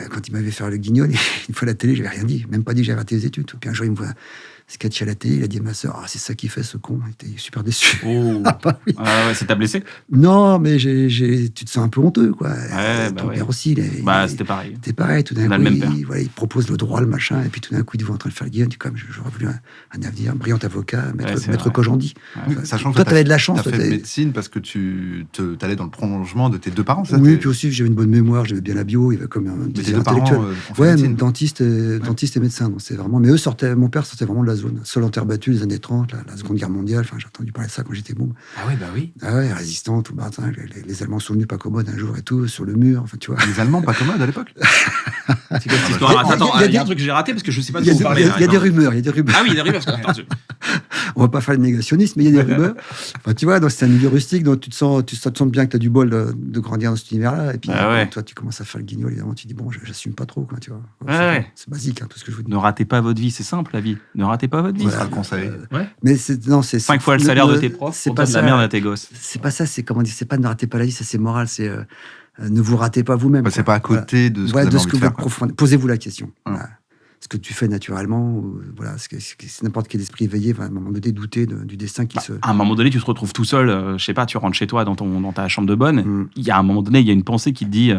Quand il m'avait fait le guignol, une fois à la télé, j'avais rien dit, même pas dit que j'avais raté les études. Puis un jour, il me voit sketch à la télé, il a dit à ma sœur, c'est ça qu'il fait, ce con. Il était super déçu. Oh. Oui. Ouais, ça t'a blessé? Non, mais tu te sens un peu honteux, quoi. Ton père aussi, c'était pareil. C'était pareil, tout d'un coup, le même père. Il propose le droit, le machin, et puis tout d'un coup, il te voit en train de faire le guignol, tu dis, comme j'aurais voulu un avenir, un brillant avocat, maître Kojandi. Sachant que toi, t'avais de la chance. T'as fait médecine parce que tu allais dans le prolongement de tes deux parents, ça? Oui, puis aussi, j'avais une bonne mémoire, j'aimais bien la bio, il y avait comme un désir intellectuel. Ouais, dentiste et médecin. Donc c'est vraiment... Mais mon père sortait vraiment de la zone. Seul en terre battue, les années 30, la Seconde Guerre mondiale, j'ai entendu parler de ça quand j'étais môme. Ah ouais, bah oui. Ah ouais, résistant, tout bâtard. Les Allemands sont venus pas commodes un jour et tout, sur le mur, enfin, tu vois. Les Allemands pas commodes à l'époque? C'est quoi cette histoire? Attends, il y a un truc que j'ai raté parce que je sais pas de quoi vous parlez. Il y a des rumeurs. Ah oui, il y a des rumeurs. On va pas faire le négationnisme, mais il y a des rumeurs. Enfin, tu vois, c'est un milieu rustique, donc tu te sens bien que tu as du bol de grandir dans cet univers-là. Et puis, toi, tu commences à faire le guignol, évidemment, tu dis, bon, j'assume pas trop, quoi, tu vois. C'est basique, tout ce que je vous dis. Ne ratez pas votre vie, c'est simple, la vie. Ne ratez pas votre vie. Ça sera le conseil. Mais c'est 5 fois le salaire de tes profs, c'est pas de la merde à tes gosses. C'est pas ça, c'est comment dire, c'est pas ne ratez pas la vie, ça c'est moral, c'est ne vous ratez pas vous-même. C'est pas à côté de ce que vous avez envie de faire. Posez-vous la question. Voilà. Ce que tu fais naturellement, voilà, c'est n'importe quel esprit éveillé va à un moment donné douter du destin qui se... À un moment donné, tu te retrouves tout seul, je sais pas, tu rentres chez toi dans ta chambre de bonne, il y a un moment donné, il y a une pensée qui te dit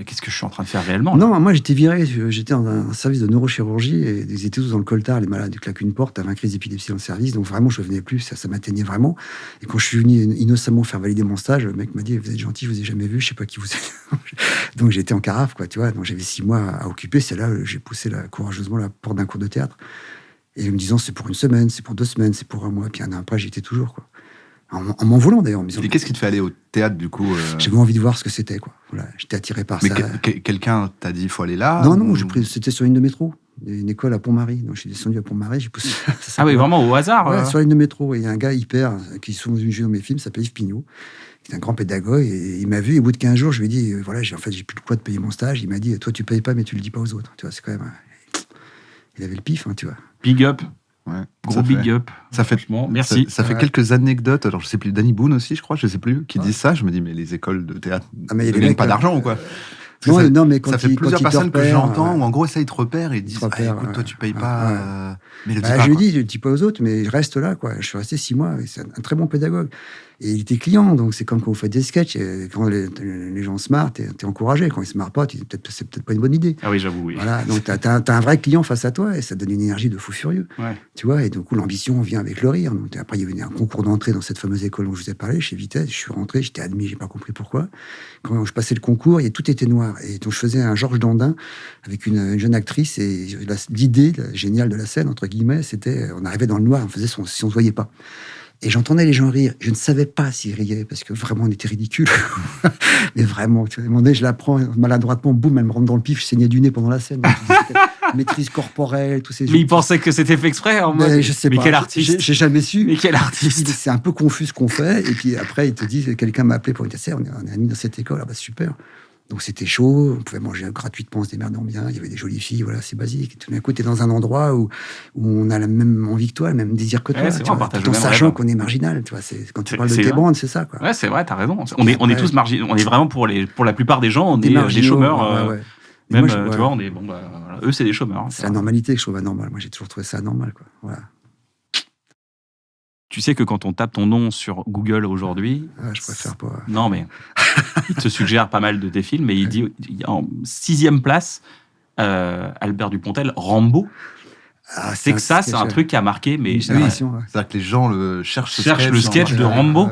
qu'est-ce que je suis en train de faire réellement? Non, moi j'étais viré, j'étais dans un service de neurochirurgie et ils étaient tous dans le coltard, les malades, ils claquent une porte, t'avais un crise d'épilepsie dans le service, donc vraiment je venais plus, ça m'atteignait vraiment. Et quand je suis venu innocemment faire valider mon stage, le mec m'a dit, vous êtes gentil, je vous ai jamais vu, je sais pas qui vous êtes. Donc j'étais en carafe, quoi, tu vois, donc j'avais 6 mois à occuper, c'est là j'ai poussé courageusement la porte d'un cours de théâtre. Et en me disant, c'est pour 1 semaine, c'est pour 2 semaines, c'est pour 1 mois, puis un an après j'y étais toujours, quoi. En m'en voulant d'ailleurs. Et qu'est-ce qui te fait aller au théâtre du coup J'avais envie de voir ce que c'était, quoi. Voilà, j'étais attiré par ça. Mais quelqu'un t'a dit il faut aller là? Non, c'était sur une ligne de métro, une école à Pont-Marie. Donc je suis descendu à Pont-Marie, j'ai poussé. Ah oui, vraiment au hasard. Ouais, sur la ligne de métro. Et il y a un gars hyper qui est souvent venu jouer dans mes films, s'appelle Yves Pignot, qui est un grand pédagogue. Et il m'a vu. Et au bout de 15 jours, je lui ai dit voilà, j'ai plus de quoi de payer mon stage. Il m'a dit toi, tu payes pas, mais tu le dis pas aux autres. Tu vois, c'est quand même. Il avait le pif, hein, tu vois. Big up. Ouais, gros big up. Ça fait, merci. Ça fait quelques anecdotes. Alors, je sais plus, Danny Boone aussi, je crois, je sais plus, qui disent ça. Je me dis, mais les écoles de théâtre, mais ils gagnent pas d'argent ou quoi? Non, mais quand ça fait plusieurs personnes que j'entends où en gros ça ils te repèrent et ils disent écoute, toi tu payes pas mais le dis pas, je lui dis je le dis pas aux autres mais je reste là quoi. Je suis resté 6 mois et c'est un très bon pédagogue et il était client donc c'est comme quand vous faites des sketchs et quand les gens se marrent t'es encouragé, quand ils se marrent pas c'est peut-être pas une bonne idée. Ah oui, j'avoue, oui. Voilà, donc t'as un vrai client face à toi et ça donne une énergie de fou furieux. Ouais. Tu vois, et du coup l'ambition vient avec le rire. Donc après il y avait un concours d'entrée dans cette fameuse école dont je vous ai parlé chez Vitesse, je suis rentré, j'étais admis, j'ai pas compris pourquoi. Quand je passais le concours, tout était noir et donc je faisais un Georges Dandin avec une jeune actrice et l'idée géniale de la scène entre guillemets, c'était on arrivait dans le noir, on faisait si on se voyait pas. Et j'entendais les gens rire. Je ne savais pas s'ils riaient, parce que vraiment, on était ridicules. Mais vraiment, tu vois, je la prends maladroitement, boum, elle me rentre dans le pif, je saignais du nez pendant la scène. Maîtrise corporelle, tous ces Mais ils pensaient que c'était fait exprès, en mode. Je sais pas. Quel artiste? J'ai jamais su. Mais quel artiste? C'est un peu confus ce qu'on fait. Et puis après, ils te disent, quelqu'un m'a appelé pour une on est amis dans cette école. Ah bah super. Donc c'était chaud, on pouvait manger gratuitement, on se démerdant bien, il y avait des jolies filles, voilà, c'est basique. Et tout d'un coup, t'es dans un endroit où on a la même envie que toi, le même désir que toi, ouais, tout en sachant qu'on est marginal. Tu vois, quand tu parles de tes bandes, c'est ça. Quoi. Ouais, c'est vrai, t'as raison. On est tous marginaux. On est vraiment, pour la plupart des gens, on est des chômeurs. Ouais. Même, moi, tu vois, on est, voilà. Eux, c'est des chômeurs. C'est la normalité que je trouve anormale. Moi, j'ai toujours trouvé ça anormal, quoi. Voilà. Tu sais que quand on tape ton nom sur Google aujourd'hui... je préfère pas... Non, mais il te suggère pas mal de tes films, mais il dit en 6e place, Albert Dupontel, Rambo. C'est un truc qui a marqué, mais... C'est-à-dire que les gens cherchent le sketch de Rambo.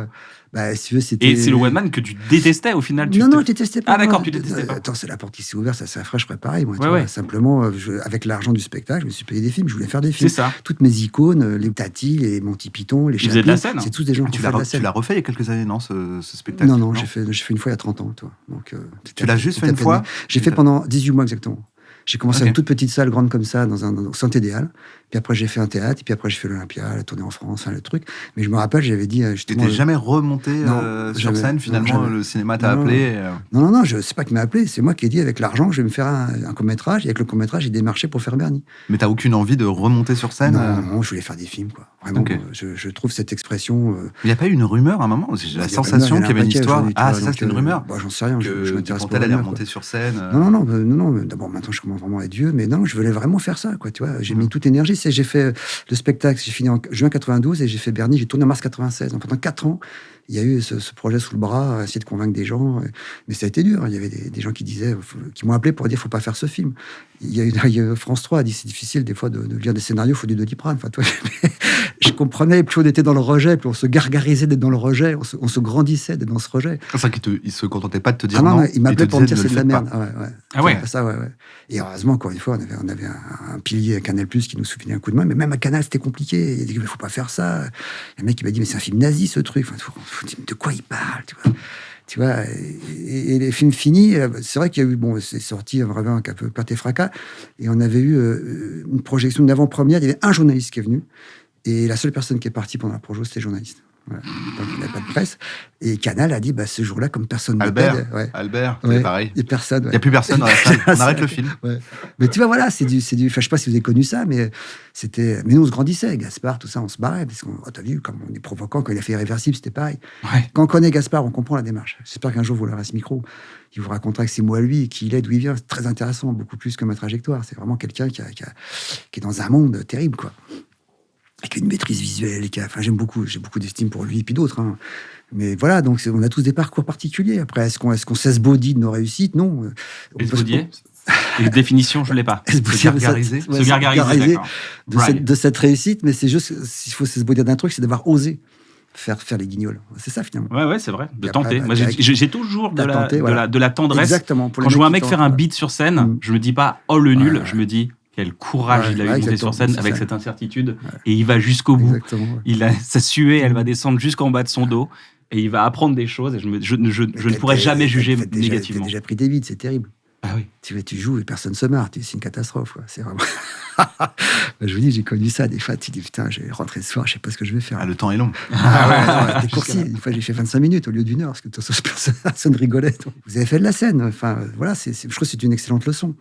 Si tu veux, et c'est le one man que tu détestais au final. Non, je détestais pas. Ah d'accord, tu détestais pas. Attends, c'est la porte qui s'est ouverte, ça s'est je ferais pareil. Moi, ouais. Simplement, avec l'argent du spectacle, je me suis payé des films, je voulais faire des films. C'est ça. Toutes mes icônes, les Tati, les Monty Python, les Chaplin, de la scène, c'est tous des gens qui font de la scène. Tu l'as refait il y a quelques années, non, ce spectacle? Non, j'ai fait une fois il y a 30 ans, toi. Donc, tu l'as juste fait une fois? J'ai fait pendant 18 mois exactement. J'ai commencé à une toute petite salle grande comme ça, au Centre Idéal. Puis après, j'ai fait un théâtre, et puis après, j'ai fait l'Olympia, la tournée en France, le truc. Mais je me rappelle, j'avais dit justement... Tu n'étais jamais remonté sur scène, finalement, le cinéma t'a appelé Non, c'est pas qu'il m'a appelé, c'est moi qui ai dit, avec l'argent, je vais me faire un court-métrage, et avec le court-métrage, j'ai démarché pour faire Bernie. Mais t'as aucune envie de remonter sur scène? Non, je voulais faire des films, quoi. Vraiment, je trouve cette expression... Il n'y a pas eu une rumeur à un moment? J'ai la sensation qu'il y avait une histoire. Ah, ça, c'était une rumeur? J'en sais rien, je m'intéresse pas. Elle allait remonter sur scène. Non, d'abord, maintenant, je commence vraiment à être vieux, mais non, je voulais vraiment faire ça, quoi, tu vois. J'ai mis toute énergie. J'ai fait le spectacle, j'ai fini en juin 92 et j'ai fait Bernie, j'ai tourné en mars 96. Donc pendant 4 ans, il y a eu ce projet sous le bras, essayer de convaincre des gens. Mais ça a été dur. Il y avait des gens qui disaient, qui m'ont appelé pour dire, faut pas faire ce film. Il y a eu France 3 a dit, c'est difficile des fois de lire des scénarios, faut du Doliprane. Enfin, toi, je comprenais, plus on était dans le rejet, plus on se gargarisait d'être dans le rejet, on se grandissait d'être dans ce rejet. C'est ça qu'il se contentait pas de te dire non. Non, il m'appelait pour me dire c'est de la merde. Ah ouais. Ça, ouais. Et heureusement, encore une fois, on avait un pilier à Canal+, qui nous soutenait un coup de main, mais même à Canal, c'était compliqué. Il a dit, mais faut pas faire ça. Il y a un mec qui m'a dit, mais c'est un film nazi, ce truc. Enfin, de quoi il parle, tu vois, et les films finis, c'est vrai qu'il y a eu, c'est sorti vraiment un peu pâté fracas, et on avait eu une projection, une avant-première, il y avait un journaliste qui est venu, et la seule personne qui est partie pendant la projo, c'était le journaliste. Voilà. Donc il n'y avait pas de presse. Et Canal a dit, ce jour-là, comme personne ne Albert, c'est pareil. Et personne. Il n'y a plus personne dans la salle. On arrête le film. Ouais. Mais tu vois, voilà, c'est du. Enfin, je ne sais pas si vous avez connu ça, mais c'était. Mais nous, on se grandissait. Gaspard, tout ça, on se barrait. Parce qu'on, t'as vu, comme on est provocant, quand il a fait Irréversible, c'était pareil. Ouais. Quand on connaît Gaspard, on comprend la démarche. J'espère qu'un jour, vous l'aurez à ce micro. Il vous racontera que c'est moi, lui, qui il est, d'où il vient. C'est très intéressant, beaucoup plus que ma trajectoire. C'est vraiment quelqu'un qui est dans un monde terrible, quoi. Avec une maîtrise visuelle, enfin, j'ai beaucoup d'estime pour lui et puis d'autres. Hein. Mais voilà, donc on a tous des parcours particuliers. Après, est-ce qu'on s'esbaudit de nos réussites? Non. Esbaudier Une définition, je ne l'ai pas. Se gargariser. Se gargariser, de cette réussite, mais c'est juste, s'il faut s'esbaudir d'un truc, c'est d'avoir osé faire les guignols. C'est ça, finalement. Ouais, c'est vrai, de tenter. Moi, j'ai toujours de la tendresse. Exactement. Quand je vois un mec faire un beat sur scène, je me dis pas, oh le nul, je me dis, quel courage il a eu de monter sur scène avec cette incertitude. Et il va jusqu'au bout. Sa suée, elle va descendre jusqu'en bas de son dos. Et il va apprendre des choses. Et je ne pourrais jamais juger négativement. T'as déjà pris des vides, c'est terrible. Ah oui. Tu joues et personne ne se marre. C'est une catastrophe. Quoi. C'est vraiment... je vous dis, j'ai connu ça. Des fois, tu dis, putain, je vais rentrer ce soir, je ne sais pas ce que je vais faire. Ah, le temps est long. Des coursiers. Une fois, j'ai fait 25 minutes au lieu d'1 heure, parce que de toute façon, personne rigolait. Vous avez fait de la scène. Enfin, voilà, je trouve que c'est une excellente leçon.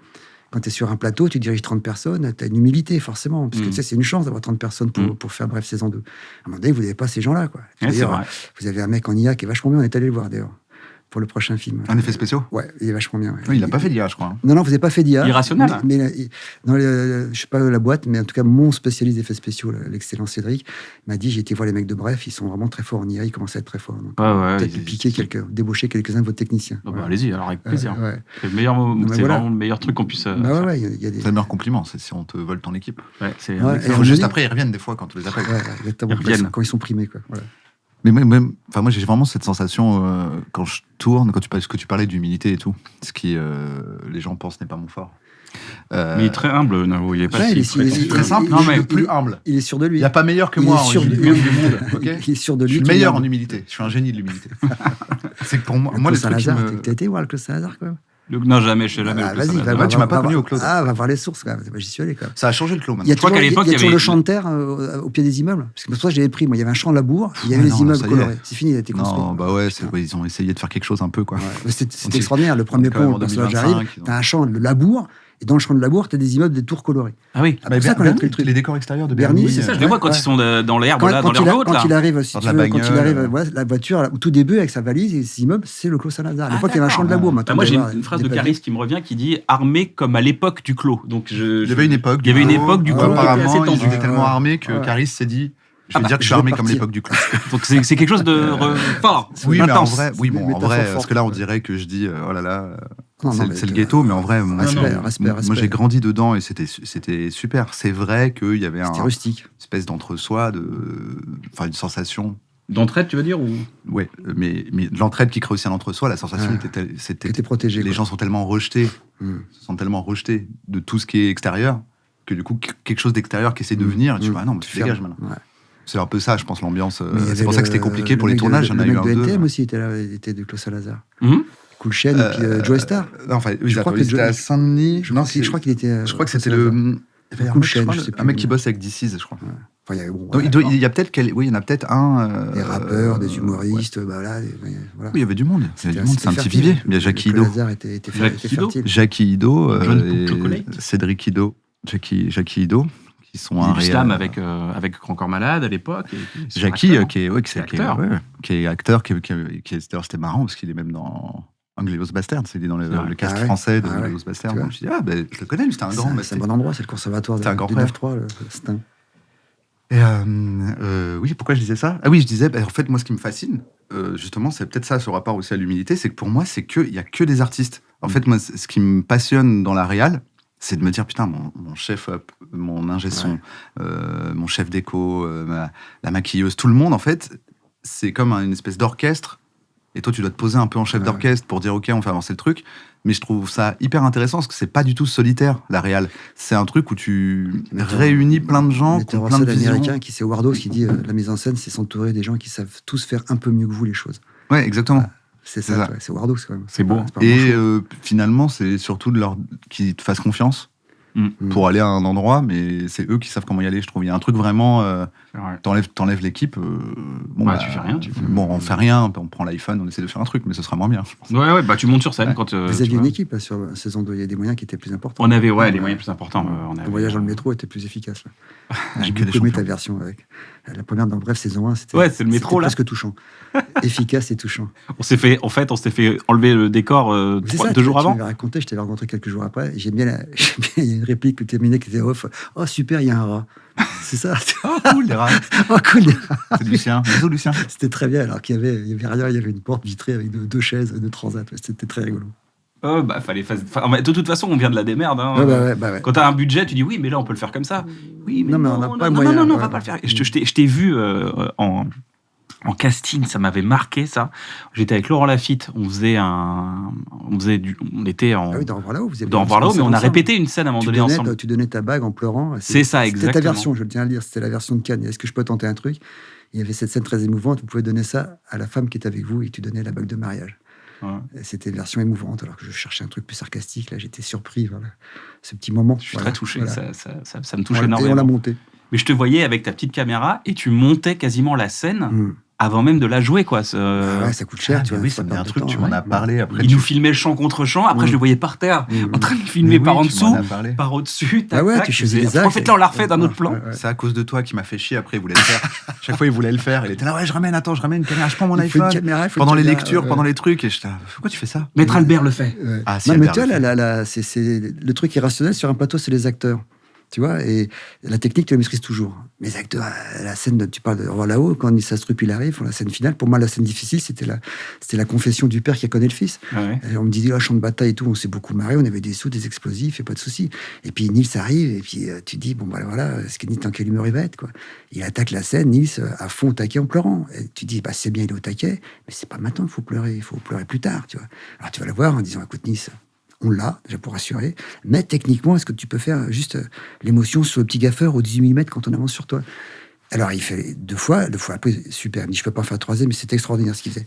Quand tu es sur un plateau, tu diriges 30 personnes, tu as une humilité, forcément. Parce que tu sais, c'est une chance d'avoir 30 personnes pour faire Bref saison 2. À un moment donné, vous n'avez pas ces gens-là. Quoi. D'ailleurs, vous avez un mec en IA qui est vachement bien. On est allé le voir, d'ailleurs, pour le prochain film. Un effet spéciaux? Ouais, il est vachement bien. Ouais. Oui, il n'a pas fait d'IA, je crois. Hein. Non, vous n'avez pas fait d'IA. Irrationnel. Mais je ne sais pas la boîte, mais en tout cas, mon spécialiste d'effets spéciaux, l'excellent Cédric, m'a dit, j'ai été voir les mecs de Bref, ils sont vraiment très forts en IA, ils commencent à être très forts. Donc, peut-être débaucher quelques-uns de vos techniciens. Oh, bah, allez-y, alors avec plaisir. C'est vraiment le meilleur truc qu'on puisse faire. C'est le meilleur compliment, c'est si on te vole ton équipe. Juste après, ils reviennent des fois quand on les appelle. Quand ils sont primés, quoi. Voilà. Mais moi, j'ai vraiment cette sensation quand je tourne, quand tu parlais d'humilité et tout, ce qui, les gens pensent n'est pas mon fort. Mais il est très humble, Navo. Il est pas très simple, mais le plus humble. Il est sûr de lui. Il n'y a pas meilleur que moi en humilité du monde. Okay, il est sûr de lui. Je suis le meilleur en humilité. Je suis un génie de l'humilité. C'est que pour moi, le truc qui me... T'as été voir le Claude Salazar, quand même? Non, jamais, je sais jamais. Vas-y, tu m'as pas connu au Claude. Va voir les sources, quand même. J'y suis allé, quand même. Ça a changé le Claude, maintenant. Je crois qu'à l'époque, il y a toujours le champ de terre au pied des immeubles. Parce que pour ça, je l'avais pris. Moi, il y avait un champ de labour, il y avait les immeubles colorés. C'est fini, il a été construit. Non, bah ouais, ils ont essayé de faire quelque chose un peu, quoi. C'était extraordinaire. Le premier pont, quand j'arrive, t'as un champ de labour. Et dans le champ de labour, tu as des immeubles, des tours colorés. Ah oui. C'est ça qu'on a pris le truc. Les décors extérieurs de Bernie. C'est ça, je les vois quand ils sont dans l'herbe, là, dans leur Quand il arrive, la voiture, au tout début, avec sa valise et ses immeubles, c'est le Clos Salazar. À l'époque, il y avait un champ de labour. Moi, j'ai une phrase de Caris qui me revient qui dit « armé comme à l'époque du Clos ». Il y avait une époque du Clos. Apparemment, ils étaient tellement armés que Caris s'est dit... Je vais dire que je suis armé comme l'époque du Clos. Donc c'est quelque chose de fort, intense. En vrai, parce que là, on dirait que je dis, oh là là, c'est le ghetto, mais en vrai, moi j'ai grandi dedans et c'était super. C'est vrai qu'il y avait une espèce d'entre-soi, une sensation. D'entraide, tu veux dire ou... Oui, mais de l'entraide qui crée aussi un entre-soi, la sensation c'était protégé. Les gens sont tellement rejetés, de tout ce qui est extérieur, que du coup, quelque chose d'extérieur qui essaie de venir, et tu vois, non, mais tu dégages maintenant. C'est un peu ça, je pense, l'ambiance. C'est pour ça que c'était compliqué pour les tournages. Il y en a eu un peu. Le deux. mec de NTM aussi était de Clos Salazar. Cool Chain et puis Joe Star. Non, enfin, il était à Saint-Denis. Je crois qu'il était. Je crois que c'était le. Un mec qui bosse avec DC's, je crois. Ouais. Enfin, il y a peut-être il y en a peut-être un. Des rappeurs, des humoristes, voilà. Oui, il y avait du monde. C'est un petit vivier. Il y a Jackie Ido. Jackie Ido, Cédric Ido, Jackie Ido, qui sont un Slam avec Encore Malade à l'époque. Jackie, qui est acteur, c'était marrant parce qu'il est même dans Inglourious Basterds, c'est dans le cast français de Inglourious Basterds. Je me suis dit, je le connais, lui, c'était un grand. C'est un bon endroit, c'est le conservatoire de 9-3, le Stein. Et oui, pourquoi je disais ça ? Ah oui, je disais, en fait, moi, ce qui me fascine, justement, c'est peut-être ça, ce rapport aussi à l'humilité, c'est que pour moi, il n'y a que des artistes. En fait, moi, ce qui me passionne dans la réal, c'est de me dire, putain, mon chef-op, mon ingé son, mon chef déco, la maquilleuse, tout le monde, en fait, c'est comme une espèce d'orchestre. Et toi, tu dois te poser un peu en chef d'orchestre pour dire, OK, on fait avancer le truc. Mais je trouve ça hyper intéressant parce que c'est pas du tout solitaire, la réal. C'est un truc où tu réunis plein de gens, qui ont plein de visions. Américain, c'est Wardos qui dit la mise en scène, c'est s'entourer des gens qui savent tous faire un peu mieux que vous les choses. Ouais, exactement. C'est ça. C'est Wardos quand même. C'est beau. Et finalement, c'est surtout qu'ils te fassent confiance pour aller à un endroit, mais c'est eux qui savent comment y aller, je trouve. Il y a un truc vraiment... t'enlèves l'équipe, tu fais rien. On fait rien, on prend l'iPhone, on essaie de faire un truc, mais ce sera moins bien, je pense. Ouais, tu montes sur scène quand... Vous aviez une équipe là, sur saison 2, il y a des moyens qui étaient plus importants. On avait les moyens plus importants. Le voyage dans le métro était plus efficace. J'ai beaucoup aimé ta version avec la première dans Bref saison 1, c'était c'est le métro là. Presque touchant. Efficace et touchant. On s'est fait enlever le décor 2 jours avant. Tu m'avais raconté, je t'avais rencontré quelques jours après. J'aime bien il y a une réplique que tu terminais qui était off. Oh super, il y a un rat. C'est ça. Oh cool les rats. C'est Lucien. Bisous Lucien. C'était très bien alors qu'il y avait rien, il y avait une porte vitrée avec deux chaises de transat. C'était très rigolo. De toute façon, on vient de la démerde. Ouais. Quand t'as un budget, tu dis oui, mais là on peut le faire comme ça. Oui, mais non, mais on n'a pas le moyen. Non, on va pas le faire. Je t'ai vu en casting, ça m'avait marqué ça. J'étais avec Laurent Lafitte, on était dans Voir là-haut, mais on a répété une scène à un moment donné ensemble. Tu donnais ta bague en pleurant. C'est ça, exactement. C'était ta version, je tiens à le dire, c'était la version de Cannes. Est-ce que je peux tenter un truc ? Il y avait cette scène très émouvante, vous pouvez donner ça à la femme qui est avec vous et tu donnais la bague de mariage. Ouais. C'était une version émouvante, alors que je cherchais un truc plus sarcastique. Là, j'étais surpris. Voilà. Ce petit moment. Je suis très touché. Voilà. Ça me touche énormément. Et on l'a monté. Mais je te voyais avec ta petite caméra et tu montais quasiment la scène avant même de la jouer, quoi. Ça coûte cher, tu vois. Oui, c'est un truc, tu m'en as parlé après. Il nous filmait le champ contre champ, après je le voyais par terre, en train de filmer par en dessous, par au-dessus. Tu faisais des actes. En fait, là, on l'a refait d'un autre plan. C'est à cause de toi qui m'a fait chier après, il voulait le faire. Chaque fois, il voulait le faire. Il était là, je ramène une caméra, je prends mon iPhone. Pendant les lectures, pendant les trucs, et je disais, pourquoi tu fais ça ? Maître Albert le fait. Non, mais tu vois, le truc irrationnel sur un plateau, c'est les acteurs. Tu vois, et la technique, tu la maîtrises toujours. Les acteurs, la scène, tu parles de Voir là-haut, quand Nils Astrup il arrive, la scène finale, pour moi, la scène difficile, c'était la confession du père qui connaît le fils. Et on me disait, champ de bataille et tout, on s'est beaucoup marré, on avait des sous, des explosifs, et pas de soucis. Et puis Nils arrive, et puis tu dis, ce qu'il dit, tant quelle humeur il va être, quoi. Il attaque la scène, Nils, à fond au taquet en pleurant. Et tu dis, c'est bien, il est au taquet, mais c'est pas maintenant qu'il faut pleurer, il faut pleurer plus tard, tu vois. Alors tu vas le voir en disant, écoute, Nils, on l'a, déjà pour rassurer. Mais techniquement, est-ce que tu peux faire juste l'émotion sur le petit gaffeur au 18 mm quand on avance sur toi ? Alors, il fait 2 fois après, super. Il me dit, je peux pas en faire 3e, mais c'était extraordinaire ce qu'il faisait.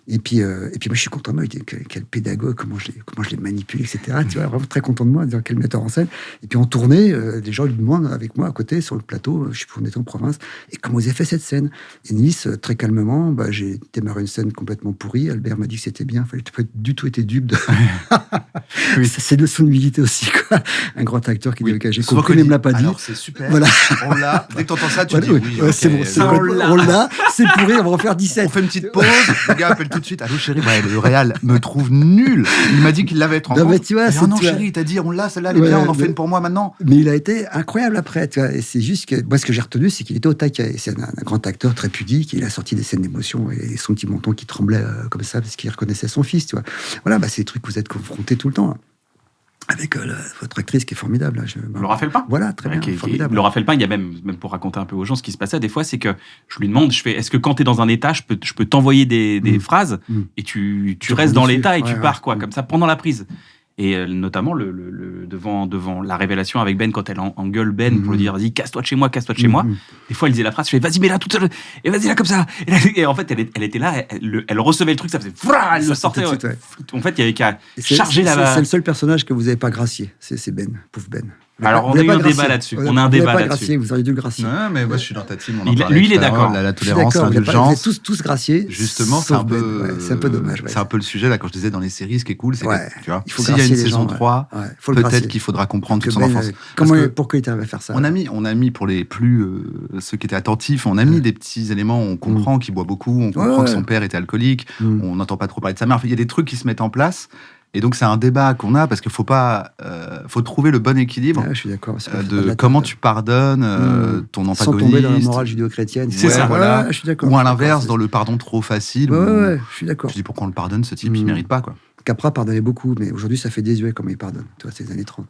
Et puis moi, je suis content de moi. Il dit, quel pédagogue, comment je les manipule, etc. Tu vois, vraiment très content de moi, quel metteur en scène. Et puis en tournée, les gens lui demandent avec moi à côté, sur le plateau, on était en province, et comment vous avez fait cette scène ? Et Nice, très calmement, j'ai démarré une scène complètement pourrie. Albert m'a dit que c'était bien. Il n'a pas du tout été dupe de. Oui. C'est de son humilité aussi, quoi. Un grand acteur qui j'ai compris, mais ne me l'a pas dit. Alors, c'est super. Voilà. On l'a. Dès que tu entends ça, tu dis oui. C'est bon, on l'a. C'est pourri, on va en faire 17. On fait une petite pause. Le gars appelle tout de suite. Allô, chérie. Le Réal me trouve nul. Il m'a dit qu'il l'avait en compte. Mais tu vois, non, chérie, il t'a dit, on l'a, celle-là, elle est bien, on en fait une pour moi maintenant. Mais il a été incroyable après, tu vois. Et c'est juste que, moi, ce que j'ai retenu, c'est qu'il était au taquet. C'est un grand acteur très pudique. Il a sorti des scènes d'émotion et son petit menton qui tremblait comme ça parce qu'il reconnaissait son fils, tu vois. Voilà, c'est des trucs que vous êtes confrontés tout le temps. Avec votre actrice qui est formidable. Laura Felpin. Voilà, très bien, formidable. Laura Felpin, il y a même pour raconter un peu aux gens ce qui se passait, des fois, c'est que je lui demande, est-ce que quand tu es dans un état, je peux t'envoyer des phrases et tu restes dans l'état et tu pars, quoi, comme ça, pendant la prise. Et notamment, devant la révélation avec Ben, quand elle engueule Ben pour lui dire, vas-y, casse-toi de chez moi. Des fois, elle disait la phrase, je fais, vas-y, mets-la toute seule, et vas-y, là, comme ça. Et en fait, elle était là, elle recevait le truc, ça faisait, elle le sortait. En fait, il y avait qu'à charger la... C'est le seul personnage que vous n'avez pas gracié, c'est Ben, pauvre Ben. Alors, on a eu un débat là-dessus. On a un débat là-dessus. Vous auriez dû le gracier. Ouais, mais moi, je suis dans ta team. Lui, il est d'accord. La tolérance, l'indulgence. Vous êtes tous graciés. Justement, c'est un peu dommage. C'est un peu le sujet, là, quand je disais dans les séries, ce qui est cool, c'est que, tu vois, s'il y a une saison 3, peut-être qu'il faudra comprendre toute son enfance. Pourquoi il t'arrive à faire ça? On a mis pour les plus, ceux qui étaient attentifs, on a mis des petits éléments, on comprend qu'il boit beaucoup, on comprend que son père était alcoolique, on n'entend pas trop parler de sa mère. Il y a des trucs qui se mettent en place. Et donc, c'est un débat qu'on a parce qu'il faut trouver le bon équilibre je suis d'accord, de comment tu pardonnes ton antagoniste. Sans tomber dans la morale judéo-chrétienne. C'est ça, voilà. Je suis d'accord. Ou à l'inverse, dans le pardon trop facile. Je suis d'accord. Je dis pourquoi on le pardonne, ce type, il ne mérite pas, quoi. Capra pardonnait beaucoup, mais aujourd'hui, ça fait désuet comment il pardonne. Tu vois, c'est les années 30.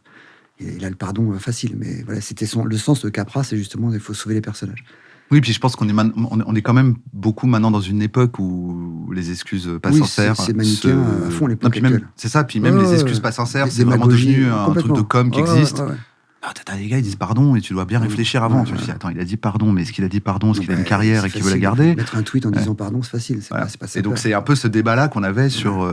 Il a le pardon facile, mais voilà, c'était le sens de Capra, c'est justement il faut sauver les personnages. Oui, puis je pense qu'on est quand même beaucoup maintenant dans une époque où les excuses pas sincères. C'est manichéen à fond l'époque actuelle. C'est ça, puis même les excuses pas sincères, c'est vraiment devenu un truc de com qui existe. T'as des gars, ils disent pardon et tu dois bien réfléchir avant. Tu te dis, attends, il a dit pardon, mais est-ce qu'il a dit pardon? Est-ce qu'il a une carrière et qu'il veut la garder? Mettre un tweet en disant pardon, c'est facile. Et donc, c'est un peu ce débat-là qu'on avait sur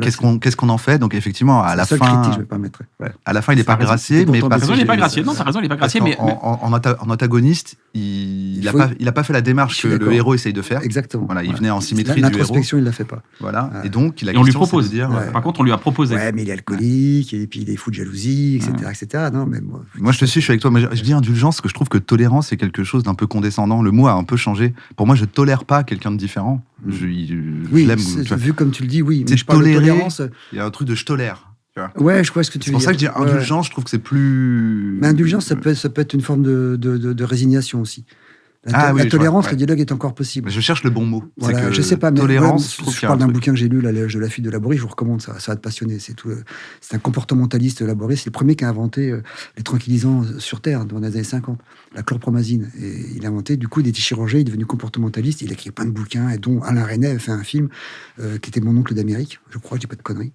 qu'est-ce qu'on en fait. Donc, effectivement, à la fin. Critique, je vais pas mettre. À la fin, il n'est pas gracié, mais parce qu'il n'est pas gracié. Non, t'as raison, il n'est pas gracié. Mais en antagoniste, il n'a pas fait la démarche que le héros essaye de faire. Exactement. Voilà, il venait en symétrie du héros. L'introspection, il ne la fait pas. Voilà. Et donc, on lui propose. Par contre, on lui a proposé. Ouais, mais il est alcoolique, et puis il est fou de jalousie, etc. Non, mais moi, je suis avec toi. Mais je dis indulgence parce que je trouve que tolérance, c'est quelque chose d'un peu condescendant. Le mot a un peu changé. Pour moi, je tolère pas quelqu'un de différent. Je l'aime. Vu comme tu le dis, oui. Mais je parle de tolérance. Il y a un truc de je tolère. Ouais, je vois ce que tu veux dire. C'est pour ça que je dis indulgence, je trouve que c'est plus. Mais indulgence, ça peut être une forme de résignation aussi. La tolérance, le dialogue est encore possible. Je cherche le bon mot. Voilà, je sais pas, mais tolérance, je parle d'un bouquin que j'ai lu, L'âge de la fuite de Laborie, je vous recommande, ça va te passionner. C'est un comportementaliste Laborie, c'est le premier qui a inventé les tranquillisants sur Terre dans les années 50, la chlorpromazine. Et il a inventé, du coup, des chirurgiens, il est devenu comportementaliste, il a écrit plein de bouquins, et dont Alain Resnais a fait un film qui était Mon oncle d'Amérique, je crois, je dis pas de conneries.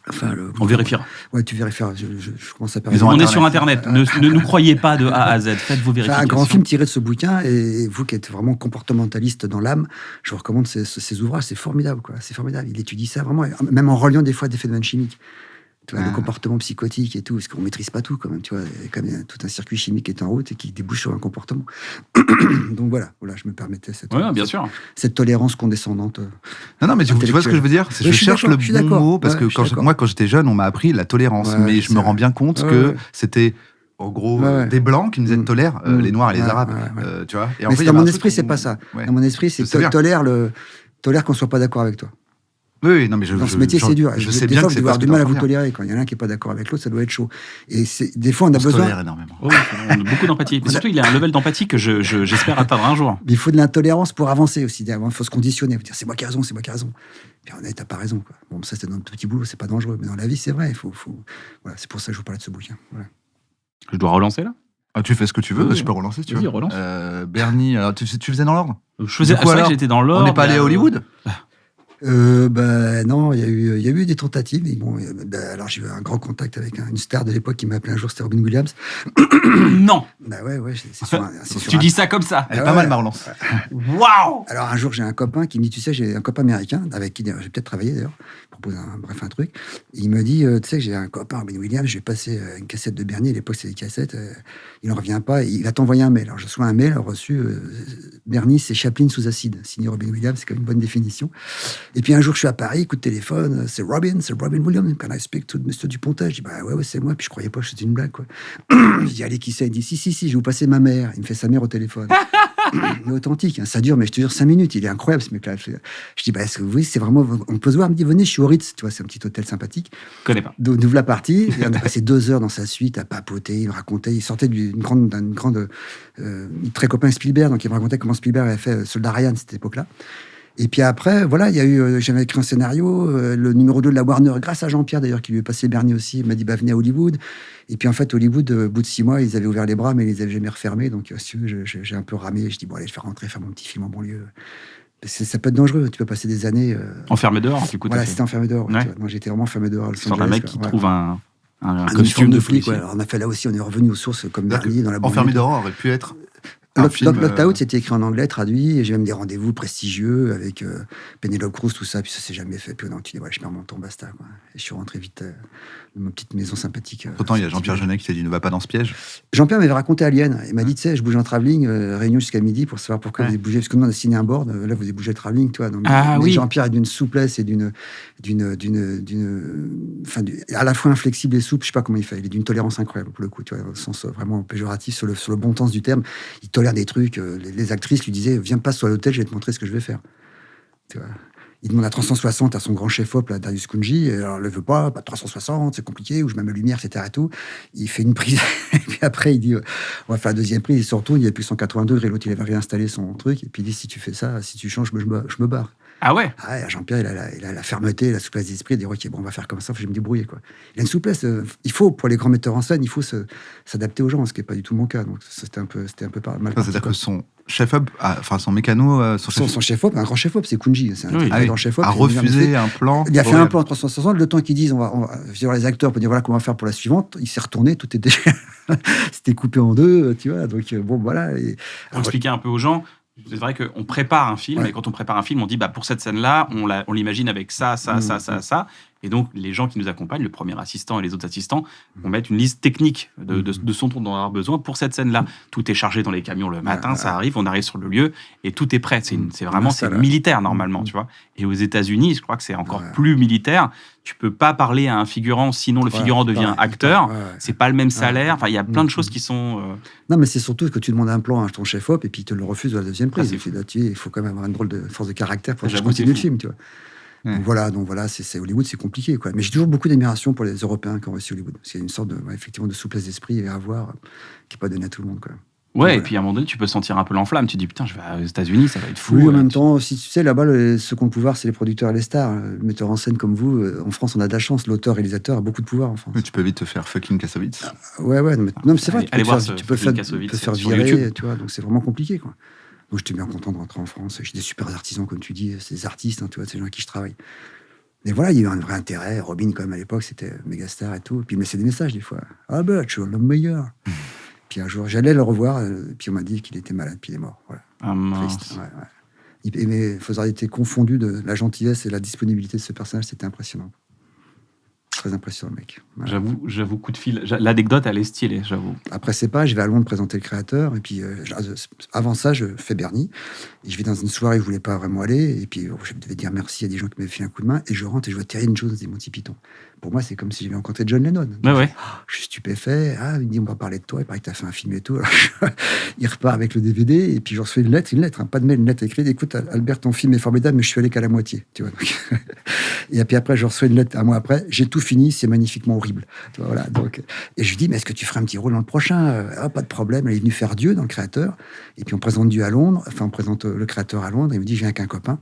Enfin, on vérifiera. Ouais, tu vérifieras. Je commence à perdre. On est sur Internet. Ne nous croyez pas de A à Z. Faites vos vérifications. Un grand film tiré de ce bouquin. Et vous qui êtes vraiment comportementaliste dans l'âme, je vous recommande ces ouvrages. C'est formidable, quoi. C'est formidable. Il étudie ça vraiment, même en reliant des fois des phénomènes chimiques. Tu vois, le comportement psychotique et tout, parce qu'on ne maîtrise pas tout quand même, tu vois, il y a quand même tout un circuit chimique qui est en route et qui débouche sur un comportement. Donc voilà, je me permettais bien sûr. Cette tolérance condescendante. Non, mais tu vois ce que je veux dire? Je cherche le bon mot, parce que quand j'étais jeune, on m'a appris la tolérance, mais je me rends bien compte que c'était en gros des blancs qui nous aident tolèrent les noirs et les arabes, tu vois. Et en fait, dans mon esprit, c'est pas ça. Dans mon esprit, c'est tolère qu'on soit pas d'accord avec toi. Oui, non, mais dans ce métier, c'est dur. Je sais bien que c'est avoir du mal à vous tolérer. Quand il y en a un qui n'est pas d'accord avec l'autre, ça doit être chaud. Et des fois, on a besoin. tolère énormément. On a beaucoup d'empathie. Mais surtout, il a un level d'empathie que j'espère atteindre un jour. Mais il faut de l'intolérance pour avancer aussi. Il faut se conditionner. Il faut dire c'est moi qui ai raison, c'est moi qui ai raison. Puis on t'as pas raison, quoi. Bon, ça, c'est dans notre petit boulot, c'est pas dangereux. Mais dans la vie, c'est vrai. Voilà, c'est pour ça que je vous parlais de ce bouquin. Voilà. Je dois relancer là? Tu fais ce que tu veux, je peux relancer si tu veux. Relance. Bernie, alors tu faisais dans l'ordre? Je faisais. C'est vrai que j'étais dans l'ordre. On n'est pas allé à Hollywood? Non, il y a eu des tentatives. Mais bon, alors j'ai eu un grand contact avec une star de l'époque qui m'a appelé un jour, c'était Robin Williams. Non. Ouais, c'est sûr. Tu dis ça comme ça. Elle est pas mal, ma relance. Waouh. Alors un jour, j'ai un copain qui me dit, tu sais, j'ai un copain américain avec qui j'ai peut-être travaillé d'ailleurs. Il propose un truc. Et il me dit, tu sais, j'ai un copain Robin Williams, je vais passer une cassette de Bernie. À l'époque, c'était des cassettes. Il n'en revient pas. Il va t'envoyer un mail. Alors je reçois un mail reçu. Bernie, c'est Chaplin sous acide. Signé Robin Williams, c'est quand même une bonne définition. Et puis un jour, je suis à Paris, coup de téléphone, c'est Robin Williams, can I speak to Mr. Dupontel? Je dis, ouais, c'est moi. Puis je croyais pas que c'était une blague, quoi. Je dis, allez, qui c'est? Il dit, si, je vais vous passer ma mère. Il me fait sa mère au téléphone. Mais authentique, hein, ça dure, mais je te jure, 5 minutes. Il est incroyable, ce mec-là. Je dis, est-ce que vous voyez, c'est vraiment. On peut se voir. Il me dit, venez, je suis au Ritz. Tu vois, c'est un petit hôtel sympathique. Je connais pas. On ouvre la partie. Et on a passé 2 heures dans sa suite à papoter. Il me racontait. Il sortait d'une grande. Très copain Spielberg. Donc, il me racontait comment Spielberg avait fait Soldat Ryan à cette époque-là. Et puis après, voilà, il y a eu, j'avais écrit un scénario, le numéro 2 de la Warner, grâce à Jean-Pierre d'ailleurs, qui lui est passé Bernie aussi, il m'a dit, venez à Hollywood. Et puis en fait, Hollywood, au bout de 6 mois, ils avaient ouvert les bras, mais ils les avaient jamais refermés. Donc, si tu veux, j'ai un peu ramé. Je dis, bon, allez, je vais rentrer, faire mon petit film en banlieue. Ça peut être dangereux, tu peux passer des années. Enfermé dehors, du coup. Voilà, c'était enfermé dehors. Ouais. Moi, j'étais vraiment enfermé dehors. Sur un mec qui trouve un costume de flic. Alors, on a fait là aussi, on est revenu aux sources comme Bernie dans la banlieue. Enfermé dehors aurait pu être Locked-Out, c'était écrit en anglais, traduit, et j'ai même des rendez-vous prestigieux avec Penelope Cruz, tout ça, puis ça s'est jamais fait. Puis tu dis, je perds mon temps, basta. Quoi. Et je suis rentré vite dans ma petite maison sympathique. Pourtant, il y a Jean-Pierre Jeunet qui t'a dit, ne va pas dans ce piège. Jean-Pierre m'avait raconté Alien. Il m'a dit, tu sais, je bouge en travelling, réunion jusqu'à midi pour savoir pourquoi vous avez bougé. Parce que nous, on a signé un board, là, vous avez bougé le travelling, toi. Mais Jean-Pierre est d'une souplesse et à la fois inflexible et souple, je sais pas comment il fait. Il est d'une tolérance incroyable, pour le coup, tu vois, au sens vraiment péjoratif, sur le bon sens du terme. Il tolère des trucs. Les actrices lui disaient, viens, passe à l'hôtel, je vais te montrer ce que je vais faire. Tu vois. Il demande à 360 à son grand chef-op, là, Darius Khondji, et alors, il ne le veut pas 360, c'est compliqué, ou je mets ma lumière, etc. Et tout. Il fait une prise, et puis après, il dit, on va faire la deuxième prise, il se retourne, il est plus 180 degrés, l'autre, il avait réinstallé son truc, et puis il dit, si tu fais ça, si tu changes, je me barre. Ah ouais. Jean-Pierre, il a la fermeté, la souplesse d'esprit, il dit, ok, bon, on va faire comme ça, je vais me débrouiller, quoi. Il a une souplesse, il faut, pour les grands metteurs en scène, il faut s'adapter aux gens, ce qui n'est pas du tout mon cas, donc c'était un peu mal. C'est-à-dire que son chef-op, son mécano, son chef-op, un grand chef-op, c'est Khondji, c'est un grand chef-op. A refusé un plan. Il a fait un plan 360, le temps qu'ils disent, on va voir les acteurs pour dire voilà comment on va faire pour la suivante, il s'est retourné, tout était c'était coupé en deux, tu vois, donc bon, voilà. Pour expliquer un peu aux gens, c'est vrai qu'on prépare un film, et quand on prépare un film, on dit, pour cette scène-là, on l'imagine avec ça. Et donc, les gens qui nous accompagnent, le premier assistant et les autres assistants, vont mettre une liste technique de son dont on aura besoin pour cette scène-là. Tout est chargé dans les camions le matin, ça arrive, on arrive sur le lieu, et tout est prêt. C'est vraiment militaire, normalement, tu vois. Et aux États-Unis, je crois que c'est encore plus militaire. Tu peux pas parler à un figurant, sinon le figurant devient acteur. C'est pas le même salaire. Enfin, il y a plein de choses qui sont... Non, mais c'est surtout que tu demandes un plan à ton chef-op, et puis il te le refuse à la deuxième prise. Il faut quand même avoir une drôle de force de caractère pour continuer le film, tu vois. Donc voilà, c'est Hollywood, c'est compliqué, quoi. Mais j'ai toujours beaucoup d'admiration pour les Européens qui ont réussi Hollywood. C'est une sorte effectivement de souplesse d'esprit à avoir qui n'est pas donnée à tout le monde, quoi. Ouais, et puis à un moment donné, tu peux sentir un peu l'enflamme. Tu te dis, putain, je vais aux États-Unis, ça va être fou. Oui, en même temps, si tu sais, là-bas, ceux qui ont le pouvoir, c'est les producteurs et les stars. Le metteur en scène comme vous, en France, on a de la chance. L'auteur-réalisateur a beaucoup de pouvoir en France. Mais tu peux vite te faire fucking Kassovitz. Ouais, mais c'est vrai, tu peux faire virer, YouTube. tu vois, donc c'est vraiment compliqué, quoi. Donc j'étais bien content de rentrer en France. J'ai des super artisans, comme tu dis, ces artistes, tu vois, ces gens avec qui je travaille. Mais voilà, il y a eu un vrai intérêt. Robin, quand même, à l'époque, c'était méga star et tout. Puis il me laissait des messages, des fois. Ah ben, tu es le meilleur. Puis un jour, j'allais le revoir, puis on m'a dit qu'il était malade, puis il est mort. Voilà. Ah mince. Triste. Ouais. Mais Fozard était confondu de la gentillesse et la disponibilité de ce personnage, c'était impressionnant. Très impressionnant, mec. Voilà. J'avoue, coup de fil. L'anecdote, elle est stylée, j'avoue. Après, c'est pas, je vais à Londres présenter le créateur, et puis avant ça, je fais Bernie, et je vais dans une soirée où je voulais pas vraiment aller, et puis je devais dire merci à des gens qui m'avaient fait un coup de main, et je rentre et je vois Terry Jones des Monty Python. Pour moi, c'est comme si j'avais rencontré John Lennon. Je suis stupéfait. Il me dit, on va parler de toi. Il paraît que tu as fait un film et tout. Alors, il repart avec le DVD. Et puis, je reçois une lettre, pas de mail, une lettre écrite. Écoute, Albert, ton film est formidable, mais je suis allé qu'à la moitié. Tu vois, et puis après, je reçois une lettre un mois après. J'ai tout fini, c'est magnifiquement horrible. Tu vois, voilà, donc, et je lui dis, mais est-ce que tu ferais un petit rôle dans le prochain? Pas de problème. Elle est venue faire Dieu dans le créateur. Et puis, on présente Dieu à Londres. Enfin, on présente le créateur à Londres. Il me dit, je viens avec un copain.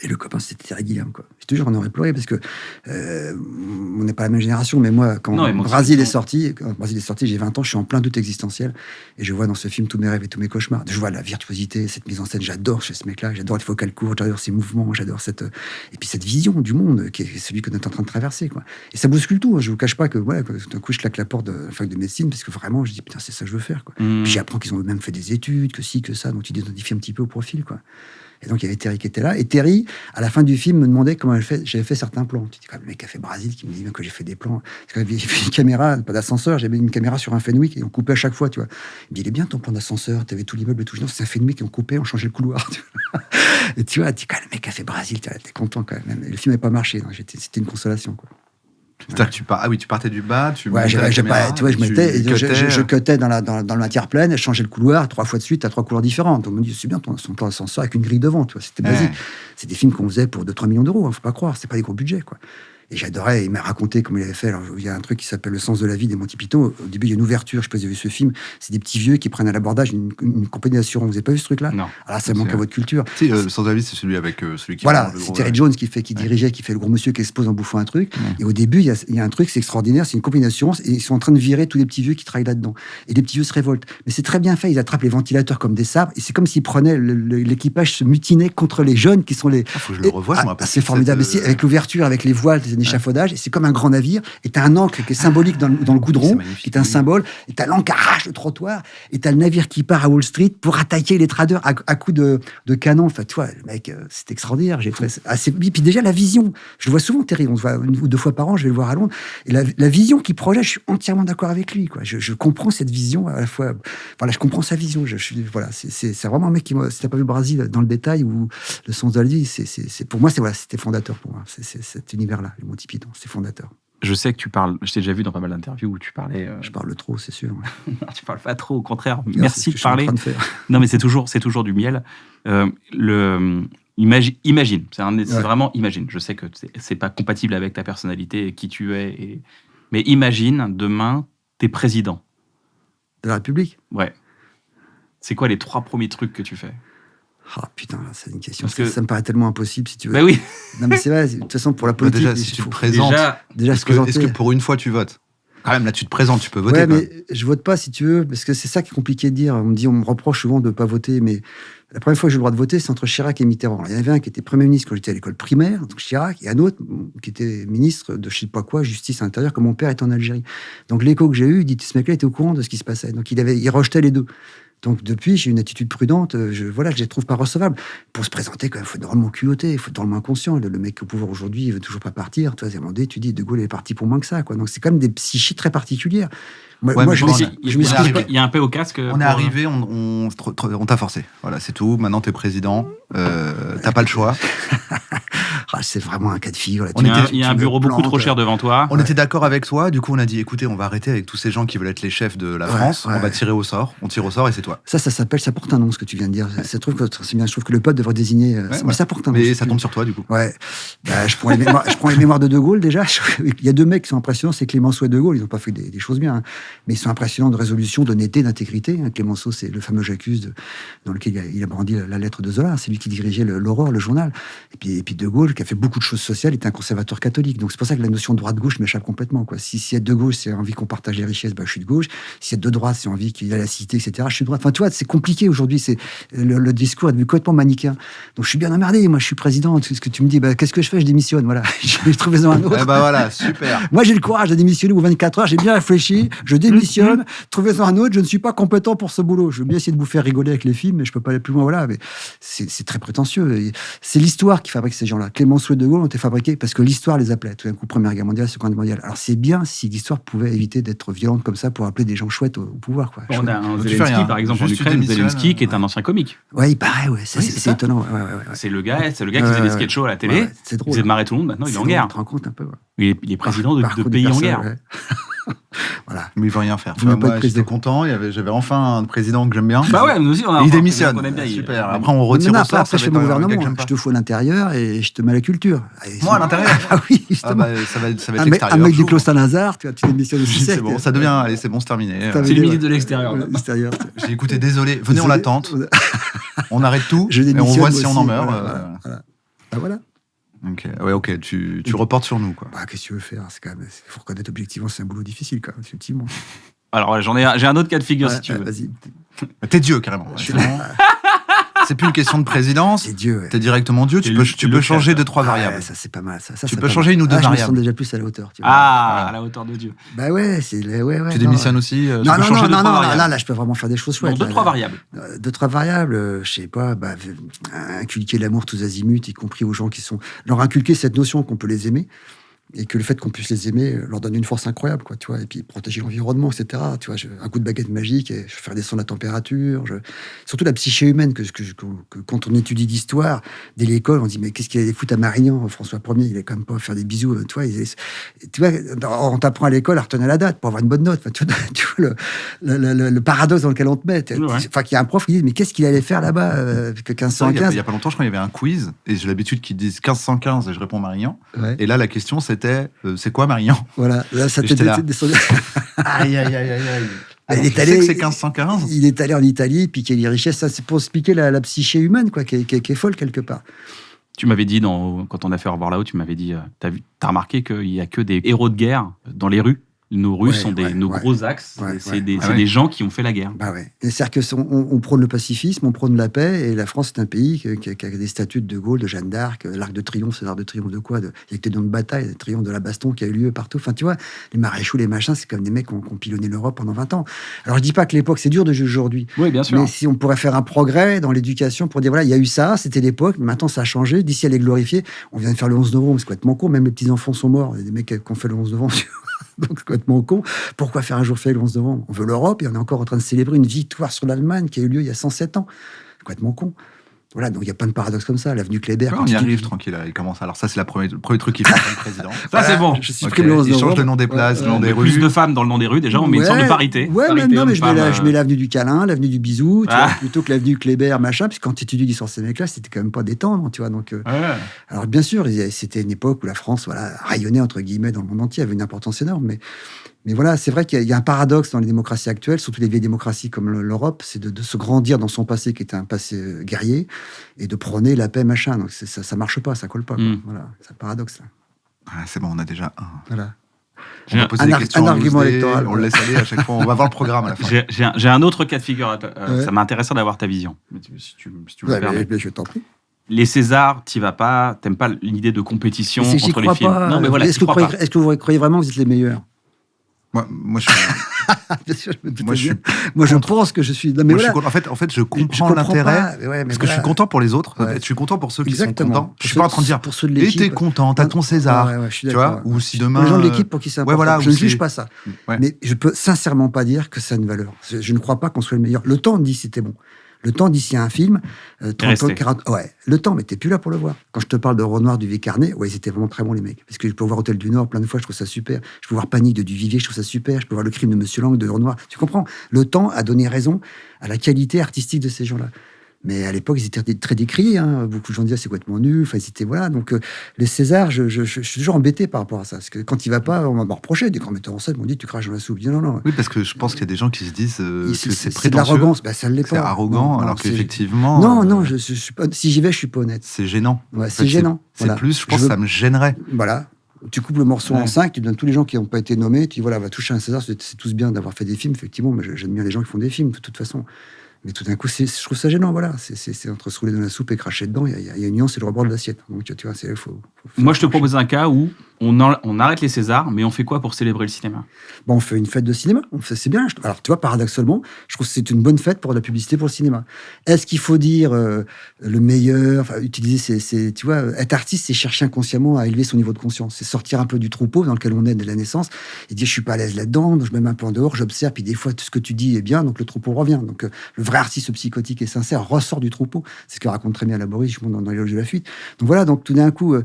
Et le copain, c'était Terry Gilliam, quoi. Je te jure, on aurait pleuré parce que on n'est pas la même génération, mais moi, quand Brasil est sorti, j'ai 20 ans, je suis en plein doute existentiel et je vois dans ce film tous mes rêves et tous mes cauchemars. Je vois la virtuosité, cette mise en scène, j'adore chez ce mec-là, j'adore les focales courtes, j'adore ses mouvements, j'adore et puis cette vision du monde qui est celui que nous sommes en train de traverser, quoi. Et ça bouscule tout, hein. Je vous cache pas que, tout d'un coup, je claque la porte de la fac de médecine parce que vraiment, je dis, putain, c'est ça que je veux faire, quoi. Puis j'apprends qu'ils ont même fait des études, que ci, que ça, donc tu t'identifies un petit peu au profil, quoi. Et donc, il y avait Terry qui était là. Et Terry, à la fin du film, me demandait comment j'avais fait certains plans. Tu dis, quand même, le mec qui a fait Brasil, qui me dit même que j'ai fait des plans. Parce qu'il y avait une caméra, pas d'ascenseur, j'avais une caméra sur un Fenwick et on coupait à chaque fois, tu vois. Il me dit, il est bien ton plan d'ascenseur, t'avais tout l'immeuble et tout. Non, c'est un Fenwick et on coupait, on changeait le couloir. Tu vois. Et tu vois, quand même, le mec qui a fait Brasil, t'es content quand même. Et le film n'avait pas marché, donc c'était une consolation, quoi. C'est-à-dire que tu partais du bas, tu montais je cutais dans la matière pleine, je changeais le couloir 3 fois de suite à 3 couleurs différentes. On me dit, c'est bien son plan d'ascenseur avec une grille devant, tu vois, c'était basique. C'est des films qu'on faisait pour 2-3 millions d'euros, hein, faut pas croire, c'est pas des gros budgets, quoi. Et j'adorais, il m'a raconté comment il avait fait. Alors, il y a un truc qui s'appelle Le sens de la vie des Monty Python. Au début, il y a une ouverture, je sais pas si vous avez vu ce film. C'est des petits vieux qui prennent à l'abordage une compagnie d'assurance. Vous avez pas vu ce truc-là? Non. Alors, ça manque à votre culture. Si, Le sens de la vie, c'est celui avec celui qui... Voilà, c'est Terry Jones qui dirigeait, qui fait le gros monsieur qui expose en bouffant un truc. Et au début, il y a un truc, c'est extraordinaire, c'est une compagnie d'assurance, et ils sont en train de virer tous les petits vieux qui travaillent là-dedans. Et les petits vieux se révoltent. Mais c'est très bien fait, ils attrapent les ventilateurs comme des sabres, et c'est comme s'ils prenaient l'équipage se mutinait contre les jeunes qui sont les... faut que je le revoie, je me rappelle. C'est formidable. Avec l'ouverture, avec les voiles, échafaudage, et c'est comme un grand navire, et t'as un ancre qui est symbolique dans le goudron, qui est un symbole, et t'as l'ancre qui arrache le trottoir, et t'as le navire qui part à Wall Street pour attaquer les traders à coups de canon. Enfin, tu vois, le mec, c'est extraordinaire. Puis déjà, la vision, je le vois souvent, Terry, on se voit 1 ou 2 fois par an, je vais le voir à Londres, et la vision qu'il projette, je suis entièrement d'accord avec lui, quoi. Je comprends cette vision, à la fois, voilà, je comprends sa vision. Voilà, c'est vraiment un mec qui, si t'as pas vu le Brésil dans le détail, ou le sens de la vie, pour moi, c'était fondateur pour moi. C'est cet univers-là, les Monty Python, c'est fondateur. Je sais que tu parles, je t'ai déjà vu dans pas mal d'interviews où tu parlais... Je parle trop, c'est sûr. Ouais. Tu parles pas trop, au contraire. Merci de parler. Je suis en train de faire. Non, mais c'est toujours du miel. Imagine, c'est vraiment imagine. Je sais que c'est pas compatible avec ta personnalité et qui tu es, mais imagine, demain, t'es président. De la République ? Ouais. C'est quoi les 3 premiers trucs que tu fais ? Ah putain, là, c'est une question. Ça me paraît tellement impossible, si tu veux. Bah oui. Non, mais c'est vrai, de toute façon, pour la politique... Déjà, si tu te présentes, est-ce que pour une fois, tu votes ? Quand même, là, tu te présentes, tu peux voter. Ouais, mais je vote pas, si tu veux, parce que c'est ça qui est compliqué de dire. On me reproche souvent de ne pas voter, mais la première fois que j'ai eu le droit de voter, c'est entre Chirac et Mitterrand. Il y en avait un qui était Premier ministre quand j'étais à l'école primaire, donc Chirac, et un autre qui était ministre de je sais pas quoi, justice à l'intérieur, quand mon père était en Algérie. Donc l'écho que j'ai eu, il dit, ce mec-là était au courant de ce qui se passait. Donc il rejetait les deux. Donc depuis, j'ai une attitude prudente, je les trouve pas recevables. Pour se présenter, il faut drôlement culotté, il faut drôlement inconscient. Le mec au pouvoir aujourd'hui, il veut toujours pas partir. Toi, tu dis, De Gaulle est parti pour moins que ça, quoi. Donc c'est quand même des psychies très particulières. Il y a un peu au casque. On est arrivé, on t'a forcé. Voilà, c'est tout. Maintenant, t'es président. T'as pas le choix. C'est vraiment un cas de figure. Il y a un bureau beaucoup trop cher devant toi. On était d'accord avec toi. Du coup, on a dit, écoutez, on va arrêter avec tous ces gens qui veulent être les chefs de la France. On va tirer au sort. On tire au sort et c'est toi. Ça porte un nom, ce que tu viens de dire. Je trouve que le peuple devrait désigner. Mais ça porte un nom. Mais ça tombe sur toi, du coup. Ouais. Je prends les mémoires de De Gaulle, déjà. Il y a 2 mecs qui sont impressionnants, c'est Clémenceau et De Gaulle. Ils n'ont pas fait des choses bien, hein. Mais ils sont impressionnants de résolution, d'honnêteté, d'intégrité. Clémenceau, c'est le fameux J'accuse, dans lequel il a brandi la lettre de Zola. C'est lui qui dirigeait l'Aurore, le journal. Et puis De Gaulle, qui a fait beaucoup de choses sociales, était un conservateur catholique. Donc c'est pour ça que la notion de droite-gauche m'échappe complètement, quoi. Si y a de gauche, c'est envie qu'on partage les richesses, je suis de gauche. Si y a de droite, c'est envie qu'il y a la cité, etc., je suis de droite. Enfin, tu vois, c'est compliqué aujourd'hui. Le discours est devenu complètement manichéen. Donc je suis bien emmerdé. Moi, je suis président. Ce que tu me dis, qu'est-ce que je fais ? Je démissionne. Voilà. Je trouvais-en un autre. Voilà, super. Moi, j'ai le courage de démissionner aux 24 heures. J'ai bien réfléchi. Je démissionne. Trouvez-en un autre. Je ne suis pas compétent pour ce boulot. Je veux bien essayer de vous faire rigoler avec les films, mais je peux pas aller plus loin. Voilà. Mais c'est très prétentieux. Et c'est l'histoire qui fabrique ces gens-là. Clémenceau et De Gaulle ont été fabriqués parce que l'histoire les appelait. Tout d'un coup, Première Guerre mondiale, Seconde Guerre mondiale. Alors c'est bien si l'histoire pouvait éviter d'être violente comme ça pour appeler des gens chouettes au pouvoir, quoi. On a un Zelensky, par exemple, en Ukraine, Zelensky, qui est un ancien comique. Ouais, il paraît, c'est étonnant. Ouais. C'est le gars qui faisait des sketchs shows à la télé. C'est drôle. Il faisait marrer tout le monde. Maintenant, il est en guerre. Tu te rends compte un peu. Il est président de pays en guerre. Voilà. Mais il veut rien faire. Moi, j'étais content. J'avais enfin un président que j'aime bien. Bah ouais, nous aussi, on a il démissionne. Super. Après, on retire au sort. Après, je fais mon gouvernement. Je te fous à l'intérieur et je te mets à la culture. Moi, à l'intérieur. Ah oui, justement. Ça va être l'extérieur. Un mec du Clos Saint-Lazare, tu démissionnes aussi. C'est bon, ça devient. Allez, c'est bon, c'est terminé. C'est le ministre de l'extérieur. J'ai écouté, désolé. Venez, on l'attente. On arrête tout. Et on voit si on en meurt. Voilà. Ok, tu reportes sur nous, quoi. Qu'est-ce que tu veux faire ? C'est quand même, il faut reconnaître objectivement, c'est un boulot difficile, quand même, effectivement. Alors, j'ai un autre cas de figure, si tu veux. Vas-y. T'es Dieu, carrément. C'est plus une question de présidence. C'est Dieu. T'es directement Dieu. Tu peux changer 2-3 variables. Ça, c'est pas mal. Ça, tu peux changer 1 ou 2 variables. Je me sens déjà plus à la hauteur. À la hauteur de Dieu. Bah ouais, Tu démissionnes aussi. Non, là, je peux vraiment faire des choses chouettes. 2-3 variables. 2-3 variables, je sais pas, inculquer l'amour tous azimuts, y compris aux gens qui sont. Leur inculquer cette notion qu'on peut les aimer. Et que le fait qu'on puisse les aimer leur donne une force incroyable, quoi, tu vois, et puis protéger l'environnement, etc. Tu vois, un coup de baguette magique, et je vais faire descendre la température. Surtout la psyché humaine, que quand on étudie l'histoire, dès l'école, on dit, mais qu'est-ce qu'il allait foutre à Marignan, François Ier, il est quand même pas faire des bisous, tu vois, on t'apprend à l'école à retenir la date pour avoir une bonne note. Enfin, tu vois le paradoxe dans lequel on te met. Enfin, qu'il y a un prof qui dit, mais qu'est-ce qu'il allait faire là-bas, que 1515 Il y a pas longtemps, je crois qu'il y avait un quiz, et j'ai l'habitude qu'ils disent 1515, et je réponds Marignan. Ouais. Et là, la question, c'est quoi Marignan ? Voilà, là ça t'est descendu. Aïe. Il est allé, c'est 1515. Il est allé en Italie, piquer les richesses. Ça, c'est pour expliquer la psyché humaine, quoi, qui est folle quelque part. Tu m'avais dit, quand on a fait Au revoir là-haut, tu m'avais dit, t'as remarqué qu'il n'y a que des héros de guerre dans les rues ? Nos rues sont nos gros axes. C'est des gens qui ont fait la guerre. Bah ouais. C'est-à-dire qu'on prône le pacifisme, on prône la paix, et la France est un pays qui a des statues de De Gaulle, de Jeanne d'Arc, l'Arc de Triomphe, c'est l'Arc de Triomphe de quoi? Il y a que des noms de bataille, des triomphes de la baston qui a eu lieu partout. Enfin, tu vois, les maréchaux, les machins, c'est comme des mecs qui ont pilonné l'Europe pendant 20 ans. Alors, je dis pas que l'époque, c'est dur de juger aujourd'hui. Oui, bien sûr. Mais si on pourrait faire un progrès dans l'éducation pour dire, voilà, il y a eu ça, c'était l'époque, mais maintenant ça a changé, d'ici à les glorifier. On vient de faire le 11 novembre, c'est complètement con, même les petits-enfants sont morts. Il y a des mecs qui ont fait le 11 novembre. Donc, c'est complètement con. Pourquoi faire un jour férié le 11 novembre? On veut l'Europe et on est encore en train de célébrer une victoire sur l'Allemagne qui a eu lieu il y a 107 ans. C'est complètement con. Voilà, donc il y a plein de paradoxes comme ça. L'avenue Kléber. On y arrive tranquille, il commence. Alors, ça, c'est le premier truc qu'il fait comme président. Ça, c'est bon. Je supprime le 11 novembre. Il change le nom des places, le nom des rues. Plus de femmes dans le nom des rues, déjà, on met une sorte de parité. Ouais, parité, mais je mets l'avenue du câlin, l'avenue du bisou, tu vois, plutôt que l'avenue Kléber, machin, parce que quand tu étudies l'histoire de ces mecs-là, c'était quand même pas détendre, tu vois. Donc, alors, bien sûr, c'était une époque où la France, rayonnait, entre guillemets, dans le monde entier, avait une importance énorme, mais voilà, c'est vrai qu'il y a un paradoxe dans les démocraties actuelles, surtout les vieilles démocraties comme l'Europe, c'est de se grandir dans son passé qui était un passé guerrier et de prôner la paix, machin. Donc ça marche pas, ça colle pas. Voilà, c'est un paradoxe. Là. Ah, c'est bon, on a déjà un. Voilà. On va poser des questions un argument électoral. On le laisse aller à chaque fois. On va voir le programme à la fin. J'ai un autre cas de figure. Ça m'intéresserait d'avoir ta vision. Si tu me permets. Je t'en prie. Les Césars, t'y vas pas, t'aimes pas l'idée de compétition entre les films. Pas. Non, mais voilà. Est-ce que vous croyez vraiment que vous êtes les meilleurs? Moi, je suis. Moi, je pense que je suis. Non, mais en fait, je comprends l'intérêt. Parce que je suis content pour les autres. Je suis content pour ceux qui sont contents. Je suis pas en train de dire. Pour ceux de l'équipe. Et t'es content, t'as ton César. Tu vois. Ou si demain. Les gens de l'équipe pour qui c'est important. Je ne juge pas ça. Ouais. Mais je peux sincèrement pas dire que ça a une valeur. Je ne crois pas qu'on soit le meilleur. Le temps dit c'était bon. Le temps, d'ici à un film, 30 ans, 40 ouais, le temps, mais t'es plus là pour le voir. Quand je te parle de Renoir, du Vicarnet, ils étaient vraiment très bons, les mecs. Parce que je peux voir Hôtel du Nord plein de fois, je trouve ça super. Je peux voir Panique de Duvivier, je trouve ça super. Je peux voir Le Crime de Monsieur Lang, de Renoir. Tu comprends? Le temps a donné raison à la qualité artistique de ces gens-là. Mais à l'époque, ils étaient très décriés. Hein. Beaucoup de gens disaient c'est complètement nul. Enfin, ils étaient, voilà. Donc, les Césars, je suis toujours embêté par rapport à ça. Parce que quand il va pas, on va me reprocher. Des grands metteurs en scène m'ont dit tu craches dans la soupe. Je dis, non. Oui, parce que je pense qu'il y a des gens qui se disent que c'est prétentieux. C'est de l'arrogance. Ça ne l'est pas. C'est arrogant, alors qu'effectivement. Non, je suis pas. Si j'y vais, je suis pas honnête. C'est gênant. Ouais, c'est gênant. C'est plus, je pense que ça me gênerait. Voilà. Tu coupes le morceau en 5, tu donnes tous les gens qui n'ont pas été nommés. Tu dis voilà, va toucher un César. C'est tous bien d'avoir fait des films, effectivement. Mais j'admire les gens qui font des films, de toute façon. Mais tout d'un coup, je trouve ça gênant, voilà. C'est entre se rouler dans la soupe et cracher dedans, il y a une nuance et le rebord de l'assiette. Donc, tu vois, Moi, je te propose un cas où on arrête les Césars, mais on fait quoi pour célébrer le cinéma? On fait une fête de cinéma. C'est bien. Alors, tu vois, paradoxalement, je trouve que c'est une bonne fête pour la publicité pour le cinéma. Est-ce qu'il faut dire le meilleur, utiliser tu vois, être artiste, c'est chercher inconsciemment à élever son niveau de conscience. C'est sortir un peu du troupeau dans lequel on est dès la naissance et dire, je suis pas à l'aise là-dedans, donc je me mets un peu en dehors, j'observe, puis des fois, tout ce que tu dis est bien, donc le troupeau revient. Donc, le vrai artiste psychotique et sincère ressort du troupeau. C'est ce que raconte très bien Laborie, je monte dans l'éloge de la fuite. Donc voilà, donc tout d'un coup,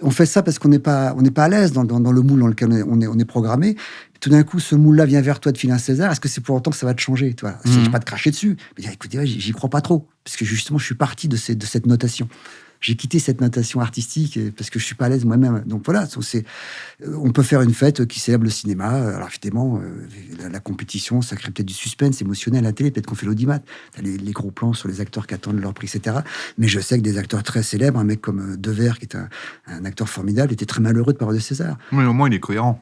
on fait ça parce qu'on n'est pas à l'aise dans le moule dans lequel on est programmé. Tout d'un coup, ce moule-là vient vers toi de filer un César. Est-ce que c'est pour autant que ça va te changer, toi? C'est pas de cracher dessus. Mais dire, écoutez, j'y crois pas trop. Parce que justement, je suis parti de cette notation. J'ai quitté cette notation artistique parce que je suis pas à l'aise moi-même. Donc voilà, on peut faire une fête qui célèbre le cinéma. Alors évidemment, la compétition, ça crée peut-être du suspense émotionnel à la télé. Peut-être qu'on fait l'audimat. T'as les gros plans sur les acteurs qui attendent leur prix, etc. Mais je sais que des acteurs très célèbres, un mec comme Devers, qui est un acteur formidable, était très malheureux de pas avoir de César. Mais au moins, il est cohérent.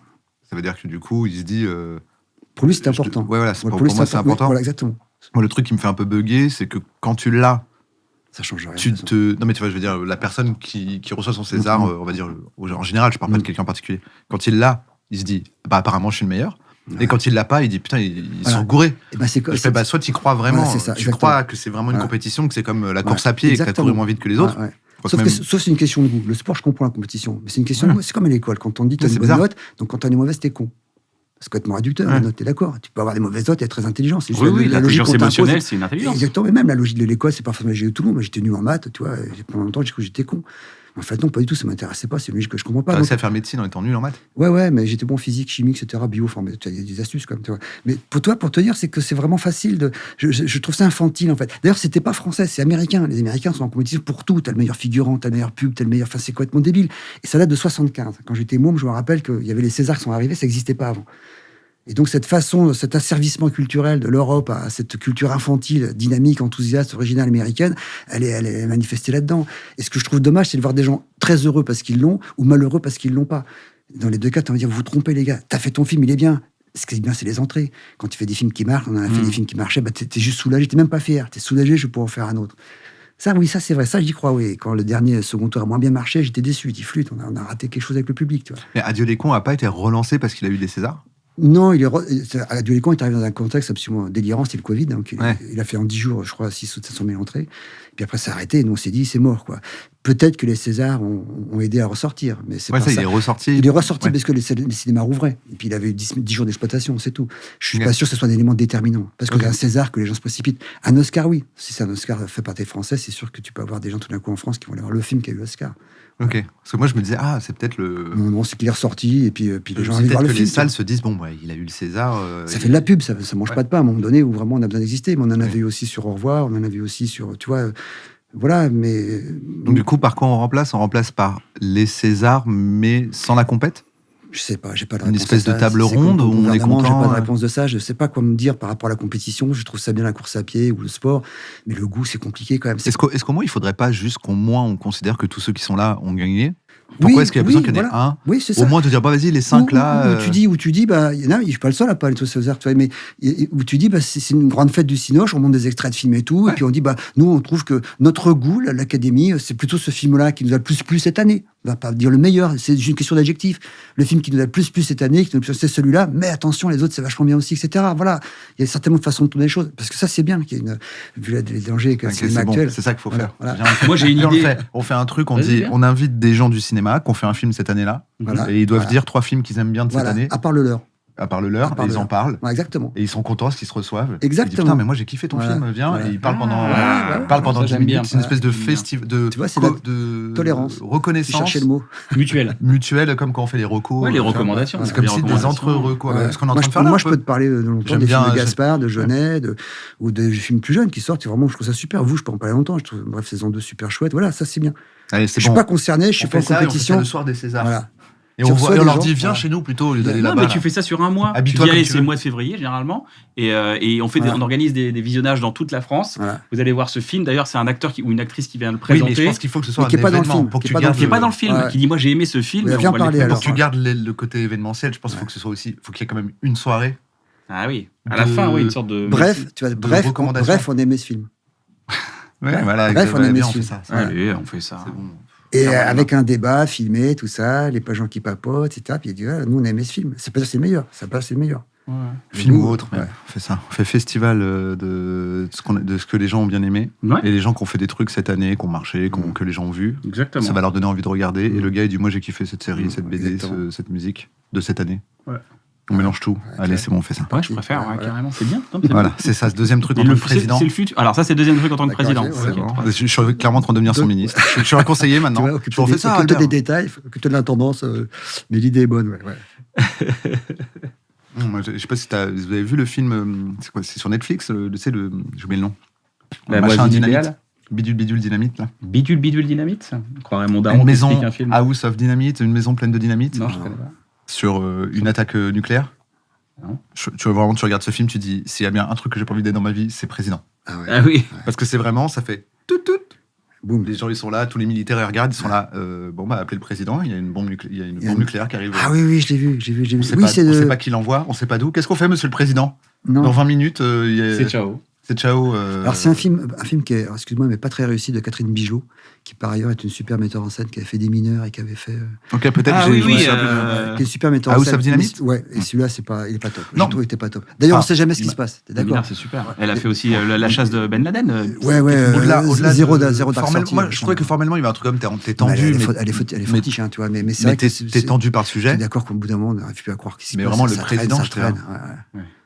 Ça veut dire que du coup, il se dit... Pour lui, c'est important. Ouais, voilà, pour moi, c'est important. Voilà, exactement. Moi, le truc qui me fait un peu bugger, c'est que quand tu l'as, ça change rien. Non, mais tu vois, je veux dire, la personne qui reçoit son César, on va dire, en général, je parle pas de quelqu'un en particulier. Quand il l'a, il se dit, apparemment, je suis le meilleur. Ouais. Et quand il l'a pas, il dit, putain, ils sont gourés. Et soit tu y crois vraiment, tu crois que c'est vraiment une compétition, que c'est comme la course à pied et que tu as couru moins vite que les autres. Sauf c'est une question de goût. Le sport, je comprends la compétition. Mais c'est une question de goût. C'est comme à l'école. Quand on dit tu as une bonne note, donc quand tu as une mauvaise, t'es con. C'est complètement réducteur, la note, t'es d'accord. Tu peux avoir des mauvaises notes et être très intelligent. C'est oui, l'intelligence émotionnelle, c'est une intelligence. Exactement, mais même la logique de l'école, c'est pas forcément la logique de tout le monde. Moi, j'étais nul en maths, tu vois, pendant longtemps, j'ai cru que j'étais con. En fait, non, pas du tout, ça m'intéressait pas, c'est une logique que je comprends pas. Tu as réussi à faire médecine en étant nul en maths? Ouais, mais j'étais bon en physique, chimie, etc., bio, il y a des astuces quand même, tu vois. Mais pour te dire, c'est que c'est vraiment facile je trouve ça infantile, en fait. D'ailleurs, c'était pas français, c'est américain. Les Américains sont en compétition pour tout. T'as le meilleur figurant, t'as le meilleur pub, enfin, c'est complètement débile. Et ça date de 75. Quand j'étais môme, je me rappelle qu'il y avait les Césars qui sont arrivés, ça n'existait pas avant. Et donc cet asservissement culturel de l'Europe à cette culture infantile, dynamique, enthousiaste, originale américaine, elle est manifestée là-dedans. Et ce que je trouve dommage, c'est de voir des gens très heureux parce qu'ils l'ont, ou malheureux parce qu'ils l'ont pas. Dans les deux cas, tu vas dire, vous vous trompez, les gars. T'as fait ton film, il est bien. Ce qui est bien, c'est les entrées. Quand tu fais des films qui marchent, on en a fait des films qui marchaient, t'es juste soulagé, t'es même pas fier. T'es soulagé, je vais pouvoir en faire un autre. Ça, oui, ça, c'est vrai. Ça, j'y crois, oui. Quand le dernier second tour a moins bien marché, j'étais déçu. Dis flûte, on a raté quelque chose avec le public, tu vois. Mais Adieu les cons n'a pas été relancé parce qu'il a eu des Césars? Non, Adieu les cons est arrivé dans un contexte absolument délirant, c'était le Covid. Donc il a fait en 10 jours, je crois, 600 ou 700 000 entrées. Puis après, ça a arrêté. Et nous, on s'est dit, c'est mort, quoi. Peut-être que les Césars ont aidé à ressortir. Mais c'est pas ça. Il est ressorti. Il est ressorti parce que les cinémas rouvraient. Et puis, il avait eu 10 jours d'exploitation, c'est tout. Je suis pas sûr que ce soit un élément déterminant. Parce qu'un César, que les gens se précipitent. Un Oscar, oui. Si c'est un Oscar fait par des Français, c'est sûr que tu peux avoir des gens tout d'un coup en France qui vont aller voir le film qui a eu l'Oscar. Ok. Parce que moi, je me disais, c'est peut-être le. Non, c'est qu'il est ressorti. Et puis les gens allaient voir le film. Peut-être que les salles se disent, il a eu le César. Ça fait de la pub, ça mange pas de pain à un moment donné où vraiment on a besoin d'exister. Mais on en avait eu aussi sur Au revoir, on en avait aussi sur. Tu vois. Voilà, mais. Donc, du coup, par quoi on remplace? On remplace par les Césars, mais sans la compète? Je sais pas, j'ai pas de réponse. Une espèce de table ronde où on est content. J'ai pas de réponse de ça. Je sais pas quoi me dire par rapport à la compétition. Je trouve ça bien la course à pied ou le sport, mais le goût, c'est compliqué quand même. Est-ce qu'au moins, il faudrait pas juste on considère que tous ceux qui sont là ont gagné? Pourquoi est-ce qu'il y a besoin qu'il y en ait un? Oui, c'est ça. Au moins de dire, vas-y, les 5 là. Où tu dis, il y en a, je suis pas le seul à parler de tous ces arts, mais où tu dis, c'est une grande fête du Cinoche, on monte des extraits de films et tout, et puis on dit, nous, on trouve que notre goût, l'Académie, c'est plutôt ce film-là qui nous a le plus plu cette année. On va pas dire le meilleur, c'est juste une question d'adjectif. Le film qui nous a le plus plu cette année, c'est celui-là, mais attention, les autres, c'est vachement bien aussi, etc. Voilà. Il y a certainement de façon de tourner les choses, parce que ça, c'est bien, qu'il y ait vu les dangers que le cinéma actuel. C'est ça qu'il faut faire. Voilà. Moi, j'ai une idée. On fait un truc, on invite des gens du cinéma qui ont fait un film cette année-là, et ils doivent dire 3 films qu'ils aiment bien de cette année. À part le leur. Ils en parlent. Exactement. Et ils sont contents parce qu'ils se reçoivent. Exactement. Ils disent, putain, mais moi j'ai kiffé ton film, viens. Et ils parlent pendant 10 minutes. C'est une espèce de festival, de tolérance. Reconnaissance. Chercher le mot. Mutuelle, comme quand on fait les recos. Ouais, les recommandations. C'est comme si des entre-recos. Ce qu'on est en train de faire là. Moi, je peux te parler longtemps des films de Gaspard, de Jeunet, ou des films plus jeunes qui sortent. Vraiment, je trouve ça super. Je peux en parler longtemps. Je trouve, bref, saison 2 super chouette. Voilà, ça c'est bien. Je suis pas concerné, je suis pas en compétition. Le soir des Césars. Voilà. Et on leur dit, viens chez nous plutôt, au lieu d'aller là-bas. Non, mais tu fais ça sur un mois. Tu dis, allez, c'est le mois de février, généralement. Et on organise des visionnages dans toute la France. Voilà. Vous allez voir ce film. D'ailleurs, c'est un acteur ou une actrice qui vient le présenter. Oui, mais je pense qu'il faut que ce soit un événement. Pour que tu gardes. Qui n'est pas dans le film. Qui dit, moi, j'ai aimé ce film. Viens parler. Pour que tu gardes le côté événementiel, je pense qu'il faut que ce soit aussi. Faut qu'il y ait quand même une soirée. Ah oui. À la fin, oui, une sorte de. Bref, on aimait ce film. Ouais, voilà. Bref, on aimait ce film. Allez, on fait ça. C'est bon. Et avec un débat filmé, tout ça, les gens qui papotent, etc. Puis il dit, nous, on a aimé ce film. Ça passe, c'est le meilleur. Ouais. Film ou autre, on fait ça. On fait festival de ce que les gens ont bien aimé. Ouais. Et les gens qui ont fait des trucs cette année, qui ont marché, que les gens ont vu. Exactement. Ça va leur donner envie de regarder. Et le gars, il dit, moi, j'ai kiffé cette série, cette BD, cette musique de cette année. Ouais. On mélange tout. Allez, c'est bon, on fait ça. Ouais, je préfère, carrément. C'est bien. Voilà, c'est ça, ce deuxième truc en tant que président. C'est le futur. Alors, ça, c'est le deuxième truc en tant que président. Je suis clairement en train de devenir son ministre. Je suis un conseiller maintenant. Tu refais ça. Occupe-toi des détails, occupe-toi de l'intendance. Mais l'idée est bonne, Je sais pas si vous avez vu le film. C'est quoi? C'est sur Netflix. J'ai oublié le nom. Machin Dynamite. Bidule Dynamite, là. Bidule Dynamite. On croirait mon daron. Une maison House of Dynamite, une maison pleine de dynamite. Non, je connais pas. Sur une attaque nucléaire. Tu regardes ce film, tu dis, s'il y a bien un truc que j'ai pas envie d'être dans ma vie, c'est président. Ah oui. Parce que c'est vraiment, ça fait tout. Boum. Les gens, ils sont là, tous les militaires, ils regardent, ils sont là. Appelez le président, il y a une bombe nucléaire qui arrive. Ah oui, je l'ai vu. On sait pas qui l'envoie, on sait pas d'où. Qu'est-ce qu'on fait, monsieur le président? Dans 20 minutes, c'est ciao. C'est ciao. Alors, c'est un film qui est, excuse-moi, mais pas très réussi, de Catherine Bijot, qui par ailleurs est une super metteur en scène, qui avait fait Des Mineurs et qui avait fait. Ok, peut-être. Qui est une super metteur en scène. House of Dynamite. Ouais, et celui-là, il est pas top. Non, il était pas top. D'ailleurs, on sait jamais ce qui se passe. T'es d'accord? C'est super. Elle a fait aussi La chasse de Ben Laden. Ouais. Au-delà zéro moi, je trouvais que formellement, il y avait un truc comme t'es tendu. Elle est fortiche, tu vois. Mais c'est vrai que t'es tendu par le sujet. T'es d'accord qu'au bout d'un moment, on n'arrive plus à croire qu'il s'y passe. Mais vraiment, le président, ça traîne.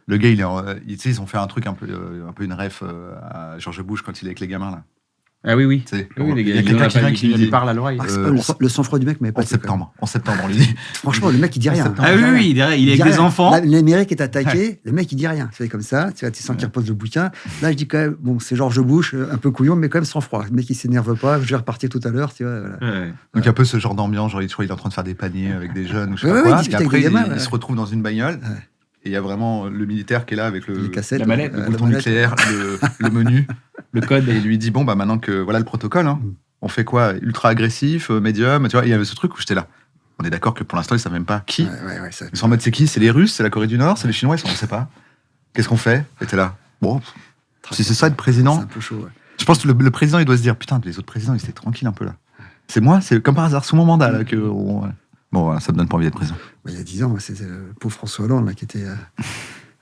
Le gars, ils ont fait un truc un peu une ref à George Bush quand il est avec les gamins là. Ah oui. Il y a quelqu'un qui lui parle à l'oreille. Le sang-froid du mec, mais pas. En septembre, on lui dit. Franchement, le mec, il dit rien. Ah oui, il est avec des enfants. L'Amérique est attaquée, le mec, il dit rien. Tu fais comme ça, tu sens qu'il repose le bouquin. Là, je dis quand même, bon, c'est George Bush, un peu couillon, mais quand même sang-froid. Le mec, il s'énerve pas. Je vais repartir tout à l'heure, tu vois. Donc un peu ce genre d'ambiance, genre il est en train de faire des paniers avec des jeunes ou je sais pas quoi. Et après, il se retrouve dans une bagnole. Et il y a vraiment le militaire qui est là avec la mallette, le bouton nucléaire, le menu, le code. Et il lui dit, bon, maintenant que voilà le protocole, on fait quoi? Ultra agressif, médium, tu vois. Il y avait ce truc où j'étais là. On est d'accord que pour l'instant, ils savent même pas qui. Ils sont en mode, c'est qui? C'est les Russes? C'est la Corée du Nord? C'est les Chinois? On sait pas. Qu'est-ce qu'on fait? Et t'es là. Bon, si c'est ça être président. C'est un peu chaud, Je pense que le président, il doit se dire, putain, les autres présidents, ils étaient tranquilles un peu là. C'est moi, c'est comme par hasard, sous mon mandat, là, que. Bon, voilà, ça me donne pas envie d'être président. Il y a 10 ans, c'était le pauvre François Hollande, là, qui était.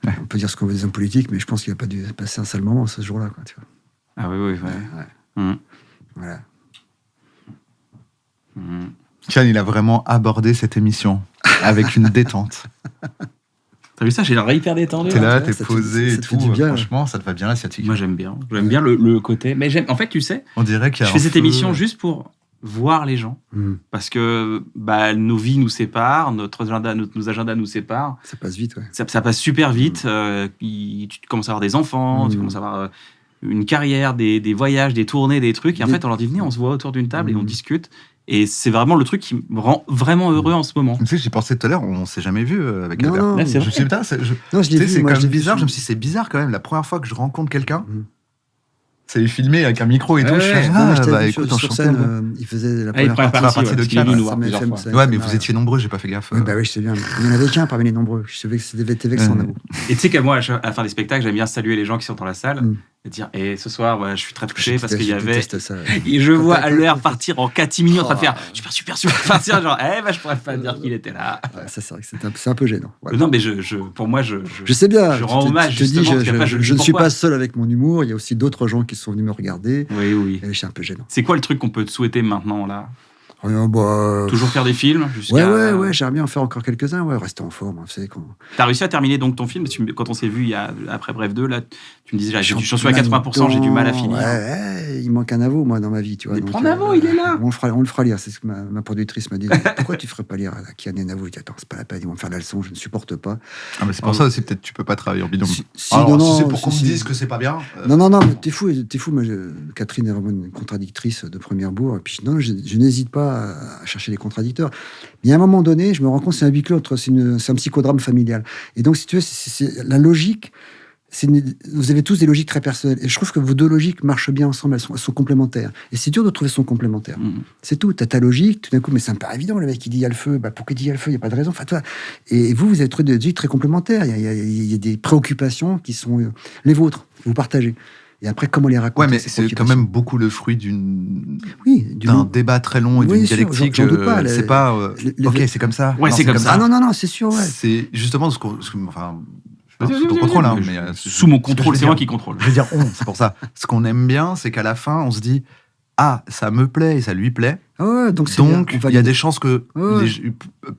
On peut dire ce qu'on veut des hommes politiques, mais je pense qu'il n'a pas dû passer un sale moment ce jour-là, quoi, tu vois. Ah oui. Voilà. Tiens, il a vraiment abordé cette émission avec une détente. T'as vu ça? J'ai l'air hyper détendu. T'es là, t'es posé et tout. Bien, franchement, ça te va bien la sciatique. Moi, j'aime bien. J'aime bien le côté. Mais en fait, tu sais, on dirait qu'il y a je fais cette émission juste pour voir les gens. Parce que nos vies nous séparent, nos agendas nous séparent. Ça passe vite, ouais. Ça passe super vite. Tu commences à avoir des enfants, tu commences à avoir une carrière, des voyages, des tournées, des trucs. Et en fait, on leur dit, venez, on se voit autour d'une table et on discute. Et c'est vraiment le truc qui me rend vraiment heureux en ce moment. Tu sais, j'ai pensé tout à l'heure, on s'est jamais vu avec Albert. Non, c'est vrai. Je me suis dit, putain, c'est quand même bizarre. Je me suis dit, c'est bizarre quand même. La première fois que je rencontre quelqu'un, c'est filmé avec un micro et tout. Écoute, sur scène, il faisait la première partie de Kian. Ouais, mais vous étiez nombreux, j'ai pas fait gaffe. Oui, je sais bien. Il y en avait qu'un parmi les nombreux. Je savais que c'était vexant, Navo. Et tu sais qu'à moi, à la fin des spectacles, j'aime bien saluer les gens qui sont dans la salle et dire, et ce soir, je suis très touché parce qu'il y avait. Et je vois Albert partir en catimini en train de faire super, partir, genre, je pourrais pas dire qu'il était là. Ça, c'est vrai que c'est un peu gênant. Non, mais pour moi, je sais bien. Je rends hommage, je ne suis pas seul avec mon humour. Il y a aussi d'autres gens qui sont venus me regarder. Oui. Et c'est un peu gênant. C'est quoi le truc qu'on peut te souhaiter maintenant, là? Toujours faire des films Ouais, j'aimerais bien en faire encore quelques-uns, rester en forme. T'as réussi à terminer donc ton film, quand on s'est vu après Bref 2, là, tu me disais, j'en suis à 80%, j'ai du mal à finir. Ouais, il manque un Navo, moi, dans ma vie, tu vois. Mais prends Navo, il est là. On le fera lire, c'est ce que ma productrice m'a dit. Pourquoi tu ferais pas lire à Kian et Navo? Il dit, attends, c'est pas la peine, ils vont me faire la leçon, je ne supporte pas. Ah, mais c'est pour ça aussi, peut-être tu peux pas travailler en binôme. Si c'est pour qu'on me dise que c'est pas bien. Non, mais t'es fou. Moi, Catherine est vraiment une contradictrice de premier abord. Et puis, non, je n'hésite pas à chercher les contradicteurs. Mais à un moment donné, je me rends compte que c'est un huis clos, c'est un psychodrame familial. Et donc, si tu veux, c'est la logique. Vous avez tous des logiques très personnelles. Et je trouve que vos deux logiques marchent bien ensemble, elles sont complémentaires. Et c'est dur de trouver son complémentaire. C'est tout. T'as ta logique, tout d'un coup, mais c'est un peu évident, le mec qui dit il y a le feu. Pourquoi il dit il y a le feu? Il n'y a pas de raison. Enfin, toi. Et vous êtes des logiques très complémentaires. Il y a des préoccupations qui sont les vôtres, que vous partagez. Et après, comment les raconter? Ouais, mais c'est quand même beaucoup le fruit d'un débat très long et d'une dialectique. J'en doute pas. C'est pas. Ok, c'est comme ça. Ouais, c'est comme ça. Non, c'est sûr. Ouais. C'est justement ce qu'on. Enfin, sous ton contrôle, hein, mais sous mon contrôle, c'est moi qui contrôle. Je veux dire, c'est pour ça. Ce qu'on aime bien, c'est qu'à la fin, on se dit, ça me plaît et ça lui plaît. Donc il y a des chances que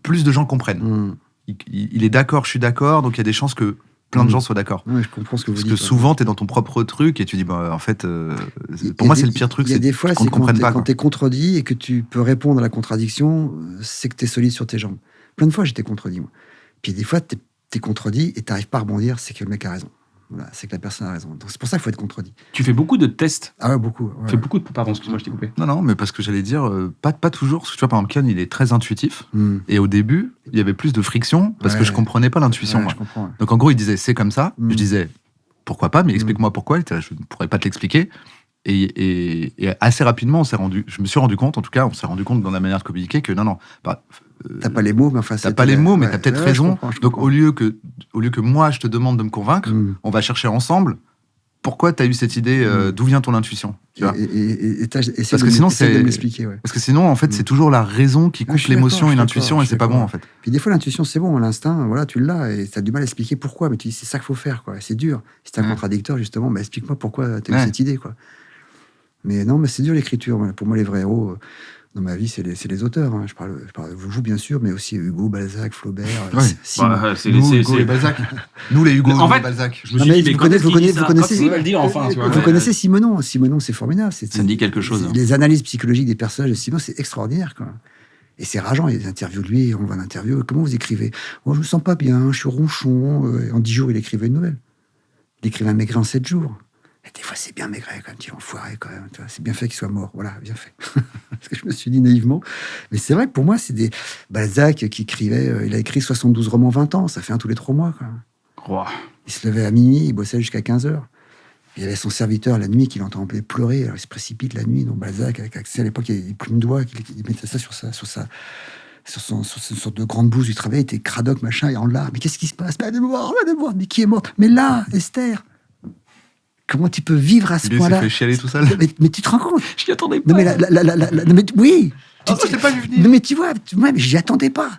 plus de gens comprennent. Il est d'accord, je suis d'accord, donc il y a des chances que plein de gens soient d'accord. Ouais, je comprends ce que vous dites. Parce que souvent, t'es dans ton propre truc et tu dis, en fait, pour moi, c'est le pire truc. Il y a des fois, qu'on ne comprenne pas. Quand t'es contredit et que tu peux répondre à la contradiction, c'est que t'es solide sur tes jambes. Plein de fois, j'étais contredit, moi. Puis des fois, t'es contredit et t'arrives pas à rebondir, c'est que le mec a raison. Voilà, c'est que la personne a raison. Donc c'est pour ça qu'il faut être contredit. Tu fais beaucoup de tests. Ah ouais, beaucoup. Tu fais beaucoup de... Pardon, excuse-moi, je t'ai coupé. Non, mais parce que j'allais dire, pas toujours. Parce que tu vois, par exemple, Kian, il est très intuitif. Et au début, il y avait plus de friction parce que je comprenais pas l'intuition. Je comprends. Donc en gros, il disait, c'est comme ça. Je disais, pourquoi pas, mais explique-moi pourquoi. Il était là, je ne pourrais pas te l'expliquer. Et assez rapidement, je me suis rendu compte, en tout cas, on s'est rendu compte dans la manière de communiquer que non. T'as pas les mots, mais enfin... T'as pas les mots, mais t'as peut-être raison. Je Donc, au lieu que moi, je te demande de me convaincre, on va chercher ensemble pourquoi t'as eu cette idée, d'où vient ton intuition. Tu vois parce que sinon, c'est... de m'expliquer, Parce que sinon, en fait, c'est toujours la raison qui coupe l'émotion et l'intuition, et c'est pas bon, en fait. Puis des fois, l'intuition, c'est bon, l'instinct, voilà, tu l'as, et t'as du mal à expliquer pourquoi, mais tu dis, c'est ça qu'il faut faire, quoi. C'est dur. Si t'es un contradicteur, justement, explique-moi pourquoi t'as eu cette idée, quoi. Mais non, mais c'est dur, l'écriture. Pour moi, les vrais héros... dans ma vie, c'est les auteurs. Hein. Je parle de vous, bien sûr, mais aussi Hugo, Balzac, Flaubert. Nous, Hugo et Balzac. Nous, les Hugo et Balzac. Vous connaissez Simenon. Simenon, c'est formidable. Ça me dit quelque chose. Les analyses psychologiques des personnages de Simenon, c'est extraordinaire, quoi. Et c'est rageant. Il y a des interviews de lui. On voit l'interview. Comment vous écrivez? Je me sens pas bien. Je suis ronchon. En 10 jours, il écrivait une nouvelle. Il écrivait un Maigret en 7 jours. Et des fois, c'est bien Maigret, quand même, tu enfoiré, quand même. C'est bien fait qu'il soit mort. Voilà, bien fait. Parce que je me suis dit naïvement. Mais c'est vrai que pour moi, c'est des... Balzac qui écrivait... il a écrit 72 romans 20 ans. Ça fait un tous les 3 mois, quoi. Il se levait à minuit, il bossait jusqu'à 15h. Il y avait son serviteur la nuit qui l'entendait pleurer. Alors, il se précipite la nuit. Donc, Balzac, avec Axel, à l'époque, il y avait des plumes d'oie. Il mettait ça sur sur une sorte de grande bouse du travail, il était cradoc, machin, et en larmes. Mais qu'est-ce qui se passe? Elle est morte. Mais qui est morte? Mais là, Esther, comment tu peux vivre à ce point-là? Il s'est fait chialer tout seul. Mais tu te rends compte? Je n'y attendais pas. Non, mais oui. Je l'ai pas vu venir. Non, mais tu vois, mais j'y attendais pas.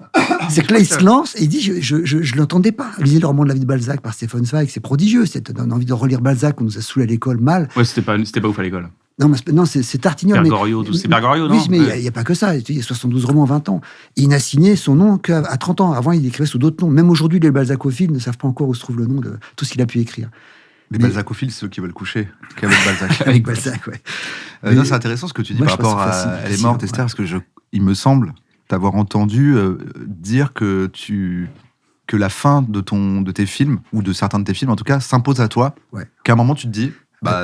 C'est que là, il se lance et il dit, je l'entendais pas. Lisez le roman de la vie de Balzac par Stefan Zweig, c'est prodigieux. On a envie de relire Balzac, on nous a saoulé à l'école mal. Ouais, c'était pas ouf à l'école. Non, c'est Tartinian. C'est Bergoglio, non? Oui, mais il n'y a pas que ça. Il y a 72 romans en 20 ans. Et il n'a signé son nom qu'à 30 ans. Avant, il écrivait sous d'autres noms. Même aujourd'hui, les balzacophiles ne savent pas encore où se trouve le nom de tout ce qu'il a pu écrire. Les balzacophiles, c'est ceux qui veulent coucher qu'avec Balzac. Avec Balzac, ouais. Non, c'est intéressant ce que tu dis par rapport à Elle est morte, Esther, parce que il me semble t'avoir entendu dire que la fin de tes films, ou de certains de tes films en tout cas, s'impose à toi. Ouais. Qu'à un moment, tu te dis,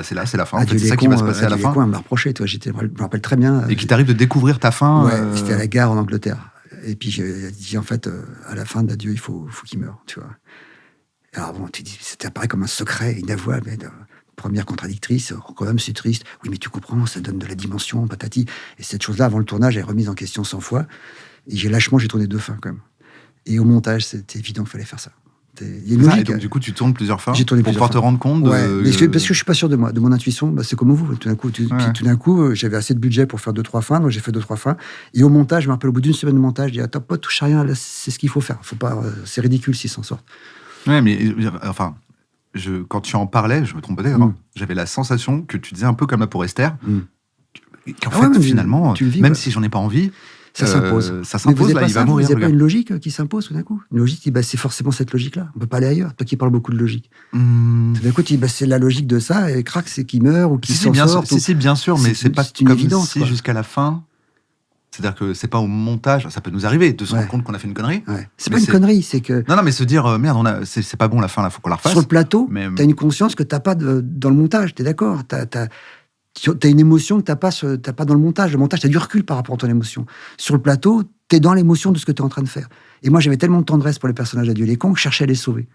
c'est là, c'est la fin. En fait, c'est ça qui va se passer à la fin. Elle me l'a reproché, toi. Je me rappelle très bien. Et qui t'arrive de découvrir ta fin. Ouais, c'était à la gare en Angleterre. Et puis, j'ai dit, en fait, à la fin d'adieu, il faut qu'il meure, tu vois. Alors bon, tu dis, ça t'apparaît comme un secret inavouable, mais première contradictrice, quand même c'est triste. Oui, mais tu comprends, ça donne de la dimension, patati. Et cette chose-là, avant le tournage, elle est remise en question 100 fois. Et j'ai tourné 2 fins, quand même. Et au montage, c'était évident qu'il fallait faire ça. Il y a une logique. Et donc, du coup, tu tournes plusieurs fins pour pouvoir te rendre compte parce que je suis pas sûr de moi, de mon intuition. C'est comme vous. Tout d'un coup, j'avais assez de budget pour faire 2-3 fins, donc j'ai fait 2-3 fins. Et au montage, je me rappelle, au bout d'une semaine de montage, je dis, attends, pas touche à rien, là, c'est ce qu'il faut faire. Faut pas, c'est ridicule s'ils s'en sortent. Ouais, mais enfin, quand tu en parlais, je me trompe peut-être, j'avais la sensation que tu disais un peu comme là pour Esther, qu'en fait, finalement, même si j'en ai pas envie, ça s'impose. Ça s'impose, là, il va mourir. Vous n'avez pas une logique qui s'impose tout d'un coup? Une logique, c'est forcément cette logique-là. On peut pas aller ailleurs. Toi qui parles beaucoup de logique. Tout d'un coup, tu dis, c'est la logique de ça, et crac, c'est qu'il meurt ou qu'il s'en sort. Si, bien sûr, mais c'est pas une comme évidence, si jusqu'à la fin. C'est-à-dire que c'est pas au montage, ça peut nous arriver de se rendre compte qu'on a fait une connerie. Ouais. C'est pas une connerie, c'est que. Non, mais se dire, merde, c'est pas bon la fin, là, faut qu'on la refasse. Sur le plateau, t'as une conscience que t'as pas dans le montage, t'es d'accord? T'as une émotion que t'as pas dans le montage. Le montage, t'as du recul par rapport à ton émotion. Sur le plateau, t'es dans l'émotion de ce que t'es en train de faire. Et moi, j'avais tellement de tendresse pour les personnages d'Adieu les cons que je cherchais à les sauver.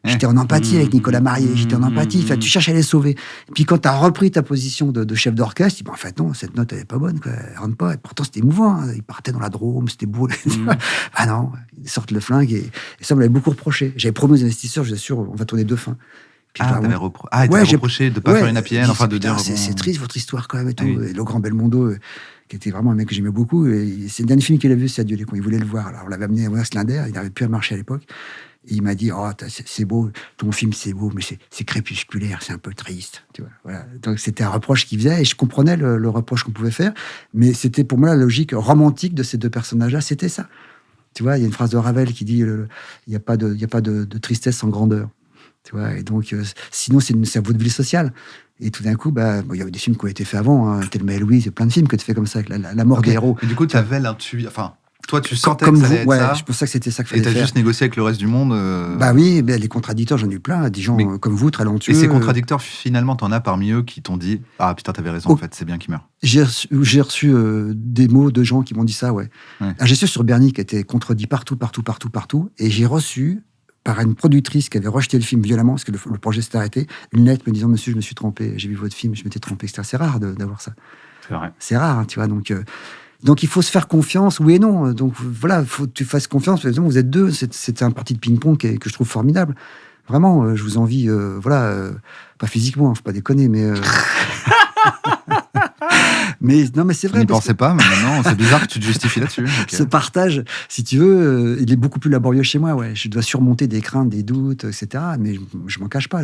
J'étais en empathie avec Nicolas Marié, j'étais en empathie. Enfin, tu cherches à les sauver. Et puis quand tu as repris ta position de chef d'orchestre, tu dis, en fait, non, cette note, elle n'est pas bonne, quoi. Elle rentre pas. Et pourtant, c'était émouvant. Hein. Ils partaient dans la Drôme, c'était beau. Ah non, ils sortent le flingue. Et ça, on me l'avait beaucoup reproché. J'avais promis aux investisseurs, je vous assure, on va tourner 2 fins. Puis il t'avait reproché de ne pas faire une happy end, enfin de dire. C'est triste votre histoire quand même et tout. Oui. Et Laurent Belmondo, qui était vraiment un mec que j'aimais beaucoup, et c'est le dernier film qu'il a vu, c'est Adieu les cons. Il voulait le voir. Alors on l'avait amené à voir Slinder, il n'arrivait plus à marcher à l'époque. Et il m'a dit, c'est beau, ton film c'est beau, mais c'est crépusculaire, c'est un peu triste. Tu vois, voilà. Donc c'était un reproche qu'il faisait, et je comprenais le reproche qu'on pouvait faire, mais c'était pour moi la logique romantique de ces 2 personnages-là, c'était ça. Tu vois, il y a une phrase de Ravel qui dit, il n'y a pas de tristesse sans grandeur. Tu vois, et donc, sinon, c'est un vaudeville social. Et tout d'un coup, il y avait des films qui ont été faits avant, hein, Thelma et Louise, il y a plein de films qui ont été faits comme ça, avec la mort des héros. Et du coup, tu avais l'intuition. Enfin, toi, tu sentais que ça allait être ça. Je pensais que c'était ça qu'il fallait faire. Et tu as juste négocié avec le reste du monde. Oui, les contradicteurs, j'en ai eu plein, des gens comme vous, très talentueux. Et ces contradicteurs, finalement, t'en as parmi eux qui t'ont dit, ah putain, t'avais raison, en fait, c'est bien qu'il meure. J'ai reçu des mots de gens qui m'ont dit ça, ouais. J'ai su sur Bernie qui était contredit partout, et j'ai reçu par une productrice qui avait rejeté le film violemment, parce que le projet s'était arrêté, une lettre me disant, monsieur, je me suis trompé, j'ai vu votre film, je m'étais trompé, etc. C'est rare d'avoir ça. C'est vrai. C'est rare, hein, tu vois, donc il faut se faire confiance, oui et non. Donc voilà, il faut que tu fasses confiance. Vous êtes 2, c'est un parti de ping-pong que je trouve formidable. Vraiment, je vous envie, pas physiquement, faut pas déconner, mais... Mais non, mais c'est vrai. Je n'y pensais pas, mais maintenant, c'est bizarre que tu te justifies là-dessus. Ce partage, si tu veux, il est beaucoup plus laborieux chez moi. Ouais. Je dois surmonter des craintes, des doutes, etc. Mais je m'en cache pas.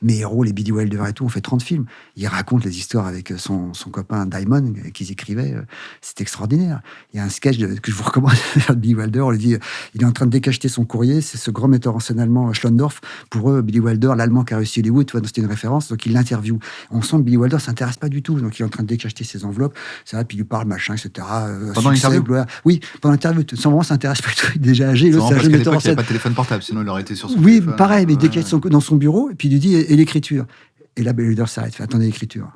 Mes héros, les Billy Wilder et tout, ont fait 30 films. Ils racontent les histoires avec son copain Diamond qu'ils écrivaient. C'est extraordinaire. Il y a un sketch que je vous recommande de Billy Wilder. On lui dit, il est en train de décacheter son courrier. C'est ce grand metteur en scène allemand, Schlondorf. Pour eux, Billy Wilder, l'allemand qui a réussi Hollywood, c'était une référence. Donc il l'interviewe. On sent que Billy Wilder s'intéresse pas du tout. Donc il est en train de décacheter ses enveloppes, ça, puis il lui parle, machin, etc. Pendant l'interview? Oui, pendant l'interview, sans vraiment s'intéresse pas du tout, il est déjà âgé. C'est parce qu'à l'époque, il n'y avait pas de téléphone portable, sinon il aurait été sur son téléphone. Oui, pareil, mais dès qu'il est dans son bureau, et puis il lui dit, et l'écriture? Et là, Billy Wilder s'arrête, fait, attendez, l'écriture.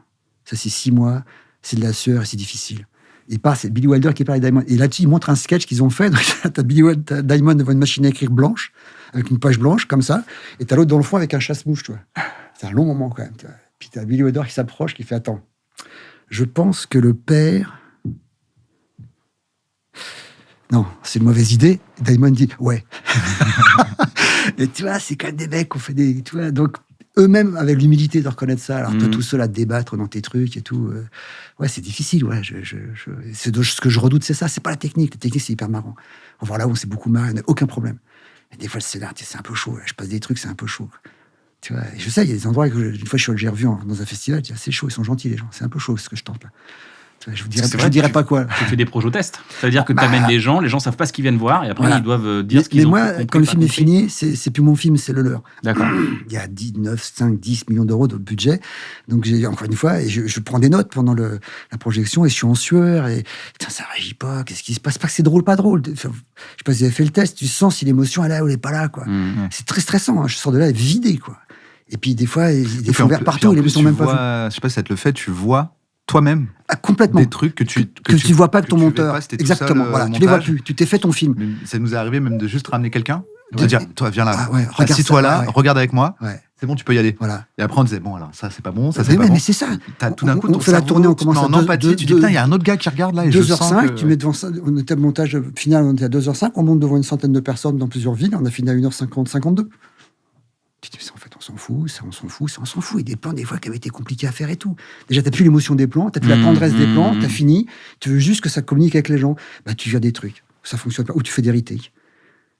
Ça, c'est 6 mois, c'est de la sueur, et c'est difficile. Il part, c'est Billy Wilder qui parle avec Diamond. Et là-dessus, il montre un sketch qu'ils ont fait. T'as Diamond devant une machine à écrire blanche, avec une page blanche, comme ça, et t'as l'autre dans le fond avec un chasse-mouche, tu vois. C'est un long moment, quand même, tu vois. Puis t'as Billy Wilder qui s'approche, qui fait, attends, je pense que le père... Non, c'est une mauvaise idée. Damon dit ouais. Et tu vois, c'est quand même des mecs qui ont fait des. Tu vois, donc, eux-mêmes, avec l'humilité de reconnaître ça, alors toi tout seul à te débattre dans tes trucs et tout. Ouais, c'est difficile. Ouais, ce que je redoute, c'est ça. C'est pas la technique. La technique, c'est hyper marrant. On va voir là où c'est beaucoup marrant, il n'y a aucun problème. Et des fois, le scénario, c'est un peu chaud. Je passe des trucs, c'est un peu chaud. Tu vois, et je sais, il y a des endroits que une fois, j'ai revu dans un festival, je dis, c'est chaud, ils sont gentils, les gens. C'est un peu chaud ce que je tente là. Je vous dirais pas quoi. Tu fais des projets-tests. Ça veut dire que tu amènes les gens savent pas ce qu'ils viennent voir, et après ils doivent dire ce qu'ils ont compris. Mais moi, quand le film est fini, c'est plus mon film, c'est le leur. D'accord. Il y a 10 millions d'euros de budget. Donc, encore une fois, et je prends des notes pendant la projection, et je suis en sueur, et putain, ça réagit pas, qu'est-ce qui se passe? Pas que c'est drôle, pas drôle. Enfin, je sais pas si vous avez fait le test, tu sens si l'émotion elle est là ou elle est pas là, quoi. C'est très stressant, hein. Je sors de là vidé, quoi. Et puis, des fois, il y a des fonds verts partout, et les sont même pas vus. Je sais pas si ça te le fait, tu vois toi-même complètement des trucs que tu vois pas que ton monteur. Exactement. Voilà, tu les vois plus. Tu t'es fait ton film. Ça nous est arrivé même de juste ramener quelqu'un, de dire toi viens là, assis-toi là, regarde avec moi. C'est bon, tu peux y aller. Voilà. Et après on disait bon alors ça c'est pas bon, ça c'est pas bon. Mais c'est ça. Tout d'un coup on fait la tournée, on commence en empathie. Tu dis putain il y a un autre gars qui regarde là. 2h05, tu mets devant ça. On était au montage final, on était à 2h05, on monte devant une centaine de personnes dans plusieurs villes. On a fini à 1h50, 52. Tu te dis, en fait, on s'en fout. Et des plans, des fois, qui avaient été compliqués à faire et tout. Déjà, t'as plus l'émotion des plans, t'as plus la tendresse des plans, t'as fini. Tu veux juste que ça communique avec les gens. Bah, tu gères des trucs. Ça fonctionne pas. Ou tu fais des retakes.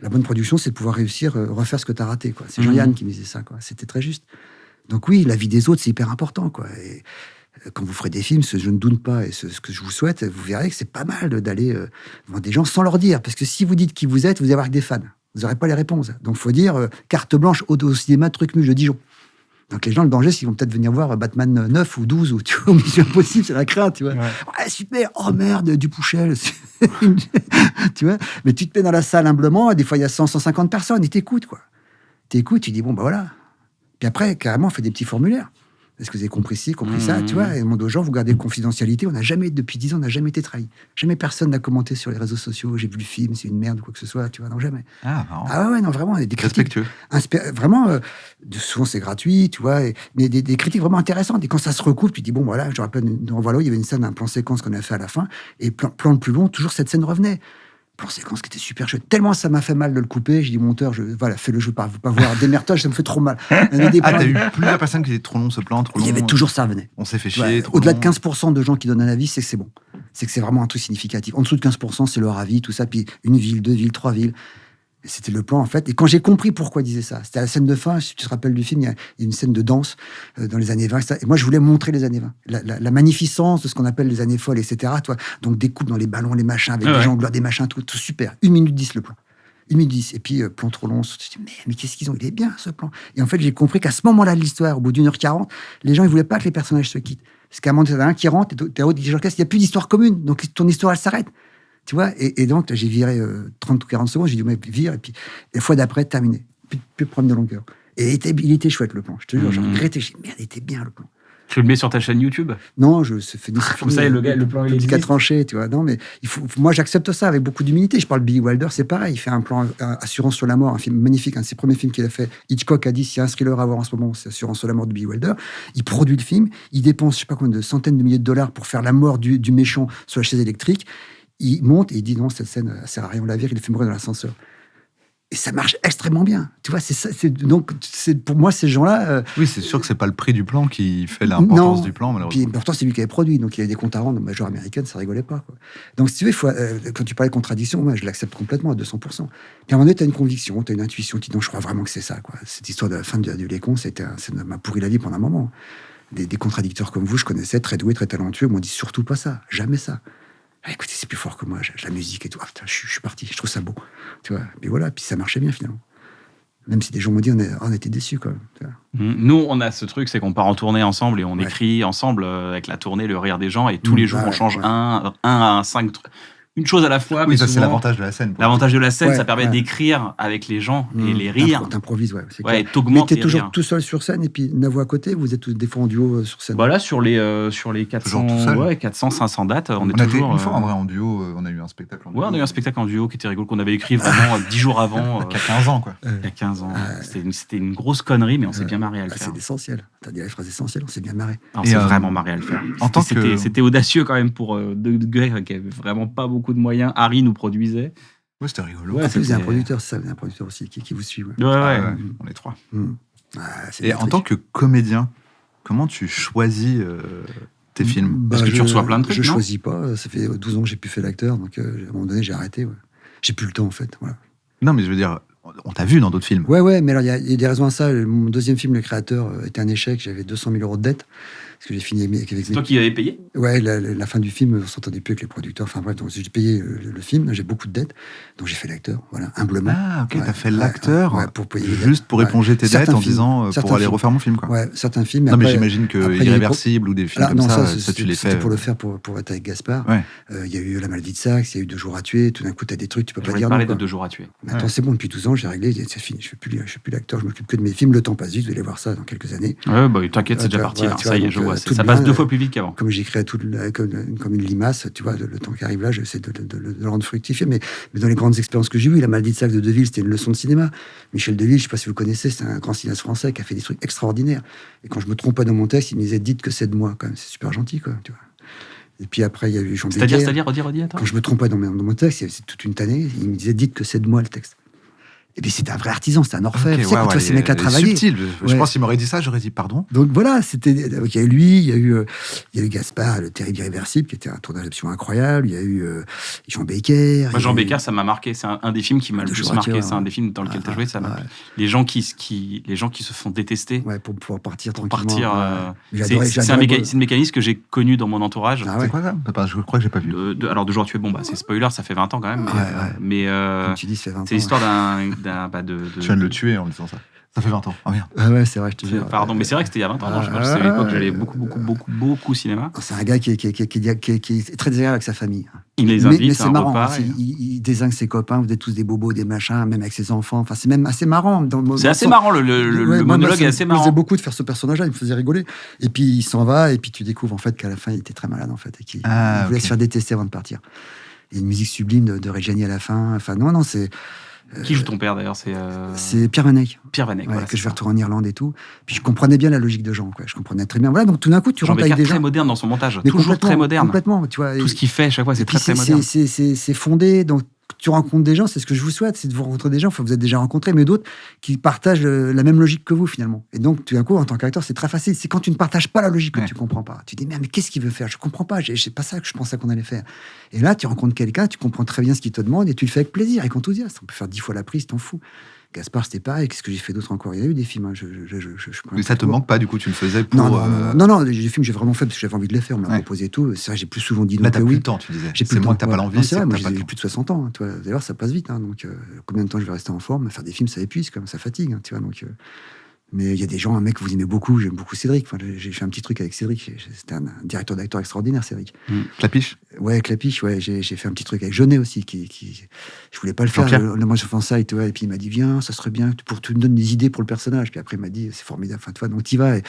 La bonne production, c'est de pouvoir réussir, refaire ce que t'as raté, quoi. C'est Jean-Yann qui me disait ça, quoi. C'était très juste. Donc oui, la vie des autres, c'est hyper important, quoi. Et quand vous ferez des films, je ne doute pas, et ce que je vous souhaite, vous verrez que c'est pas mal d'aller devant des gens sans leur dire. Parce que si vous dites qui vous êtes, vous allez avoir que des fans. Vous n'aurez pas les réponses. Donc, il faut dire carte blanche au cinéma Trucmuche de Dijon. Donc, les gens, le danger, c'est qu'ils vont peut-être venir voir Batman 9 ou 12 ou, tu vois, Mission Impossible, c'est la crainte, tu vois. Ouais, super, oh merde, Dupuchel. Tu vois. Mais tu te mets dans la salle humblement, et des fois, il y a 100, 150 personnes, et t'écoutes, quoi. T'écoutes, tu dis, bon, bah voilà. Puis après, carrément, on fait des petits formulaires. Est-ce que vous avez compris ci, compris ça, tu vois? Et demande aux gens, vous gardez la confidentialité. On n'a jamais, depuis 10 ans, on n'a jamais été trahi. Jamais personne n'a commenté sur les réseaux sociaux. J'ai vu le film, c'est une merde ou quoi que ce soit, tu vois? Non, jamais. Ah ouais, non, vraiment, des critiques. Respectueux. Vraiment, souvent c'est gratuit, tu vois, mais des critiques vraiment intéressantes. Et quand ça se recoupe, tu dis, bon, voilà, je me rappelle, dans Voilà, il y avait une scène, un plan séquence qu'on a fait à la fin, et plan le plus long, toujours cette scène revenait. Plan séquence qui était super chouette. Tellement ça m'a fait mal de le couper, j'ai dit, monteur, voilà, fais-le jeu, pas voir, démerde-toi, ça me fait trop mal. T'as eu plusieurs personnes qui étaient trop long ce plan, trop long. Il y avait toujours ça, venait. On s'est fait chier. Au-delà de 15% de gens qui donnent un avis, c'est que c'est bon. C'est que c'est vraiment un truc significatif. En dessous de 15%, c'est leur avis, tout ça, puis une ville, 2 villes, 3 villes. Et c'était le plan, en fait. Et quand j'ai compris pourquoi il disait ça, c'était à la scène de fin, si tu te rappelles du film, il y a une scène de danse dans les années 20. Et moi, je voulais montrer les années 20. La magnificence de ce qu'on appelle les années folles, etc. Toi. Donc, des coupes dans les ballons, les machins, avec des jongleurs, des machins, tout super. 1 minute 10 le plan. 1 minute 10. Et puis, plan trop long. Je me dis, mais qu'est-ce qu'ils ont? Il est bien, ce plan. Et en fait, j'ai compris qu'à ce moment-là de l'histoire, au bout d'1h40, les gens, ils voulaient pas que les personnages se quittent. Parce qu'à un moment, il y en a un qui rentre, et t'es l'autre qui dit, il n'y a plus d'histoire commune. Donc, ton histoire, elle s'arrête. Tu vois, et donc, j'ai viré 30 ou 40 secondes, j'ai dit, mais vire, et puis, la fois d'après, terminé. Plus de problème de longueur. Et il était chouette, le plan. Je te jure, j'ai regretté, j'ai dit, merde, il était bien, le plan. Tu le mets sur ta chaîne YouTube? Non, c'est fini. Comme ça, le plan, il est tranché, tu vois. Non, mais moi, j'accepte ça avec beaucoup d'humilité. Je parle de Billy Wilder, c'est pareil. Il fait un plan Assurance sur la mort, un film magnifique, un de ses premiers films qu'il a fait. Hitchcock a dit, s'il y a un thriller à voir en ce moment, c'est Assurance sur la mort de Billy Wilder. Il produit le film, il dépense, je sais pas combien de centaines de milliers de dollars pour faire la mort du méchant sur la chaise électrique. Il monte et il dit non, cette scène, elle sert à rien, on la vire, il le fait mourir dans l'ascenseur. Et ça marche extrêmement bien. Tu vois, c'est ça. Donc, pour moi, ces gens-là. Oui, c'est sûr que c'est pas le prix du plan qui fait l'importance du plan, malheureusement. Puis, pourtant, c'est lui qui avait produit. Donc, il y avait des comptes à rendre. La major américaine, ça rigolait pas, quoi. Donc, si tu veux, quand tu parlais de contradiction, moi, je l'accepte complètement à 200%. Puis, à un moment donné, tu as une conviction, tu as une intuition. Tu dis non, je crois vraiment que c'est ça, quoi. Cette histoire de la fin du Lécon, ça m'a pourri la vie pendant un moment. Des contradicteurs comme vous, je connaissais, très doués, très talentueux, m'ont dit surtout pas ça, jamais ça. Ah, écoutez, c'est plus fort que moi, j'ai la musique et tout. Ah, putain, je suis parti, je trouve ça beau. Tu vois, puis voilà, puis ça marchait bien finalement. Même si des gens m'ont dit, on était déçus quand même. Nous, on a ce truc, c'est qu'on part en tournée ensemble et on écrit ensemble avec la tournée, le rire des gens, et tous les jours on change un à 5 trucs. Une chose à la fois. Oui, mais ça, c'est l'avantage de la scène. L'avantage de la scène, ça permet d'écrire avec les gens et les rires. T'improvises, et t'augmentes. Mais t'es toujours tout seul sur scène, et puis Navo à côté, vous êtes des fois en duo sur scène. Voilà, sur les 400, 500 dates, on est toujours. Une fois en vrai en duo, on a eu un spectacle en duo. Ouais, on a eu un spectacle en duo qui était rigolo, qu'on avait écrit vraiment 10 jours avant. Il y a 15 ans, quoi. Il y a 15 ans. C'était une grosse connerie, mais on s'est bien marré à le faire. C'est essentiel. T'as dit les phrases essentielles, on s'est bien marré. On s'est vraiment marré à le faire. C'était audacieux quand même pour deux gars qui avaient vraiment pas beaucoup beaucoup de moyens. Harry nous produisait. Ouais, c'était rigolo. En plus, vous avez un producteur, c'est ça, vous avez un producteur aussi qui vous suit. Ouais. On est 3. Et en tant que comédien, comment tu choisis tes films? Parce que tu reçois plein de trucs, je non? choisis pas. Ça fait 12 ans que j'ai plus fait l'acteur, donc à un moment donné, j'ai arrêté. Ouais. J'ai plus le temps, en fait. Voilà. Non, mais je veux dire, on t'a vu dans d'autres films. Ouais, mais alors il y a des raisons à ça. Mon deuxième film, Le Créateur, était un échec. J'avais 200 000 € de dette. Parce que j'ai fini avec C'est toi qui avais payé? Ouais, la fin du film, on s'entendait plus avec les producteurs. Enfin bref, donc j'ai payé le film, j'ai beaucoup de dettes, donc j'ai fait l'acteur, voilà, humblement. Ah, ok, t'as fait l'acteur pour payer juste pour éponger tes dettes en disant pour aller refaire mon film, quoi. Ouais, certains films. Non, mais j'imagine que Irréversible ou des films comme ça, tu les fais. Pour le faire, pour être avec Gaspard. Ouais. Il y a eu La Maladie de Saxe, il y a eu 2 jours à tuer. Tout d'un coup, t'as des trucs, tu peux pas dire non. Je vais parler de 2 jours à tuer. Attends, c'est bon, depuis 12 ans, j'ai réglé, c'est fini. Je fais plus l'acteur, je m'occupe que de mes films. Le temps passe vite, vous allez voir ça dans quelques années. Ouais, bah t'inquiète, c'est déjà parti. Ça y est, je vois. Ça passe 2 fois plus vite qu'avant. Comme j'écris comme une limace, tu vois, le temps qui arrive là, j'essaie de le rendre fructifié. Mais dans les grandes expériences que j'ai eues, La Maladie de Saxe de Deville, c'était une leçon de cinéma. Michel Deville, je sais pas si vous le connaissez, c'est un grand cinéaste français qui a fait des trucs extraordinaires. Et quand je me trompais dans mon texte, il me disait dites que c'est de moi, quand même. C'est super gentil, quoi, tu vois. Et puis après, il y a eu Jean Béguer. C'est-à-dire, redis, attends. Quand je me trompais dans mon texte, c'est toute une tannée, il me disait dites que c'est de moi le texte. Et puis c'était un vrai artisan, c'était un orfèvre. Okay, tu sais, quand ces mecs-là travaillaient. Subtil. Je pense qu'il m'aurait dit ça, j'aurais dit pardon. Donc voilà, c'était. Il y a eu lui, il y a eu Gaspard, le terrible Irréversible, qui était un tournage absolument incroyable. Il y a eu Jean Béguer. Moi, Jean Béguer, ça m'a marqué. C'est un des films qui m'a le plus marqué. C'est un des films dans lequel tu as joué. Ça m'a. Les gens qui se font détester. Ouais, pour pouvoir partir tranquillement. C'est un mécanisme que j'ai connu dans mon entourage. C'est quoi ça? Je crois que j'ai pas vu. Alors, 2 jours à tuer, bon, c'est spoiler, ça fait 20 ans quand même. Mais tu dis, ça fait 20 ans. C'est l'histoire Tu viens de le tuer en disant ça. Ça fait 20 ans. Ah merde. Ah ouais, c'est vrai, je te jure. Pardon, mais c'est vrai que c'était il y a 20 ans. Non, je sais à l'époque, j'allais beaucoup au cinéma. C'est un gars qui est très désagréable avec sa famille. Il les invite, mais c'est marrant. Repas, il désigne ses copains, vous êtes tous des bobos, des machins, même avec ses enfants. Enfin, c'est même assez marrant. C'est assez marrant, le monologue est assez marrant. Il me faisait beaucoup de faire ce personnage-là, il me faisait rigoler. Et puis il s'en va, et puis tu découvres en fait qu'à la fin, il était très malade en fait, et qu'il voulait se faire détester avant de partir. Il y a une musique sublime de Reggiani à la fin. Enfin, non, c'est. Qui joue ton père d'ailleurs? C'est Pierre Vanek. Voilà, que je vais retourner en Irlande et tout. Puis je comprenais bien la logique de Jean, quoi. Je comprenais très bien. Voilà, donc tout d'un coup, tu rentres avec des gens. très moderne dans son montage, mais toujours très moderne. Complètement, tu vois. Tout ce qu'il fait, à chaque fois, c'est très moderne. C'est fondé, donc tu rencontres des gens, c'est ce que je vous souhaite, c'est de vous rencontrer des gens, enfin, vous êtes déjà rencontrés, mais d'autres qui partagent la même logique que vous, finalement. Et donc, tout d'un coup, en tant qu'acteur, c'est très facile. C'est quand tu ne partages pas la logique que tu comprends pas. Tu dis, mais qu'est-ce qu'il veut faire? Je comprends pas, c'est pas ça que je pensais qu'on allait faire. Et là, tu rencontres quelqu'un, tu comprends très bien ce qu'il te demande et tu le fais avec plaisir, avec enthousiasme. On peut faire 10 fois la prise, t'en fous. Gaspard, c'était pareil. Qu'est-ce que j'ai fait d'autre encore? Il y a eu des films. Hein. Mais ça te manque pas, du coup, tu le faisais pour. Non, des films, j'ai vraiment fait parce que j'avais envie de les faire. On m'a proposé tout. C'est vrai, j'ai plus souvent dit non. Là, t'as plus le temps, tu disais. C'est moins que t'as pas l'envie. C'est vrai, moi, j'ai plus de 60 ans. Hein, d'ailleurs, ça passe vite. Hein, donc, combien de temps je vais rester en forme? Faire des films, ça épuise, comme ça fatigue. Hein, tu vois, donc. Mais il y a des gens, un mec que vous aimez beaucoup, j'aime beaucoup Cédric. Enfin, j'ai fait un petit truc avec Cédric. C'était un directeur d'acteur extraordinaire, Cédric. Clapiche. Ouais, Clapiche, ouais. J'ai fait un petit truc avec Jeunet aussi. Je voulais pas le faire. Moi, je fais ça et tout. Et puis il m'a dit, viens, ça serait bien pour tu me donnes des idées pour le personnage. Puis après, il m'a dit, c'est formidable. Enfin, toi, donc t'y vas. Et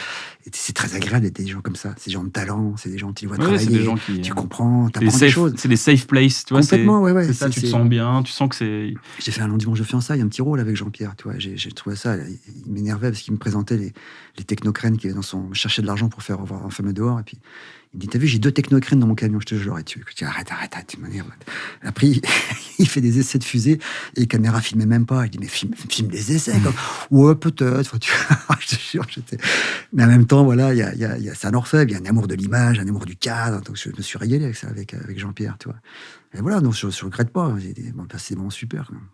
c'est très agréable d'être des gens comme ça. C'est des gens de talent, c'est des gens qui voient travailler. Des gens tu comprends, t'apprends des choses. C'est des safe places, tu vois. Complètement, ouais. C'est ça, tu te sens bien, tu sens que c'est. J'ai fait un long dimanche de fiançailles, un petit rôle avec Jean-Pierre, tu vois. J'ai trouvé ça, il m'énervait parce qu'il me présentait les technocrènes qui cherchaient de l'argent pour faire un fameux dehors. Et puis, il me dit, t'as vu, j'ai 2 technocrènes dans mon camion, je te jure, et tu dis, arrête, tu m'énerves. Après, il fait des essais de fusée, et les caméras filmaient même pas. Il dit, mais filme les essais, comme, ouais, peut-être, enfin, je te jure, mais en même temps, voilà, c'est un orfèvre, il y a un amour de l'image, un amour du cadre, donc je me suis régalé avec ça, avec Jean-Pierre, tu vois. Et voilà, donc je regrette pas, c'est des moments super, quand même.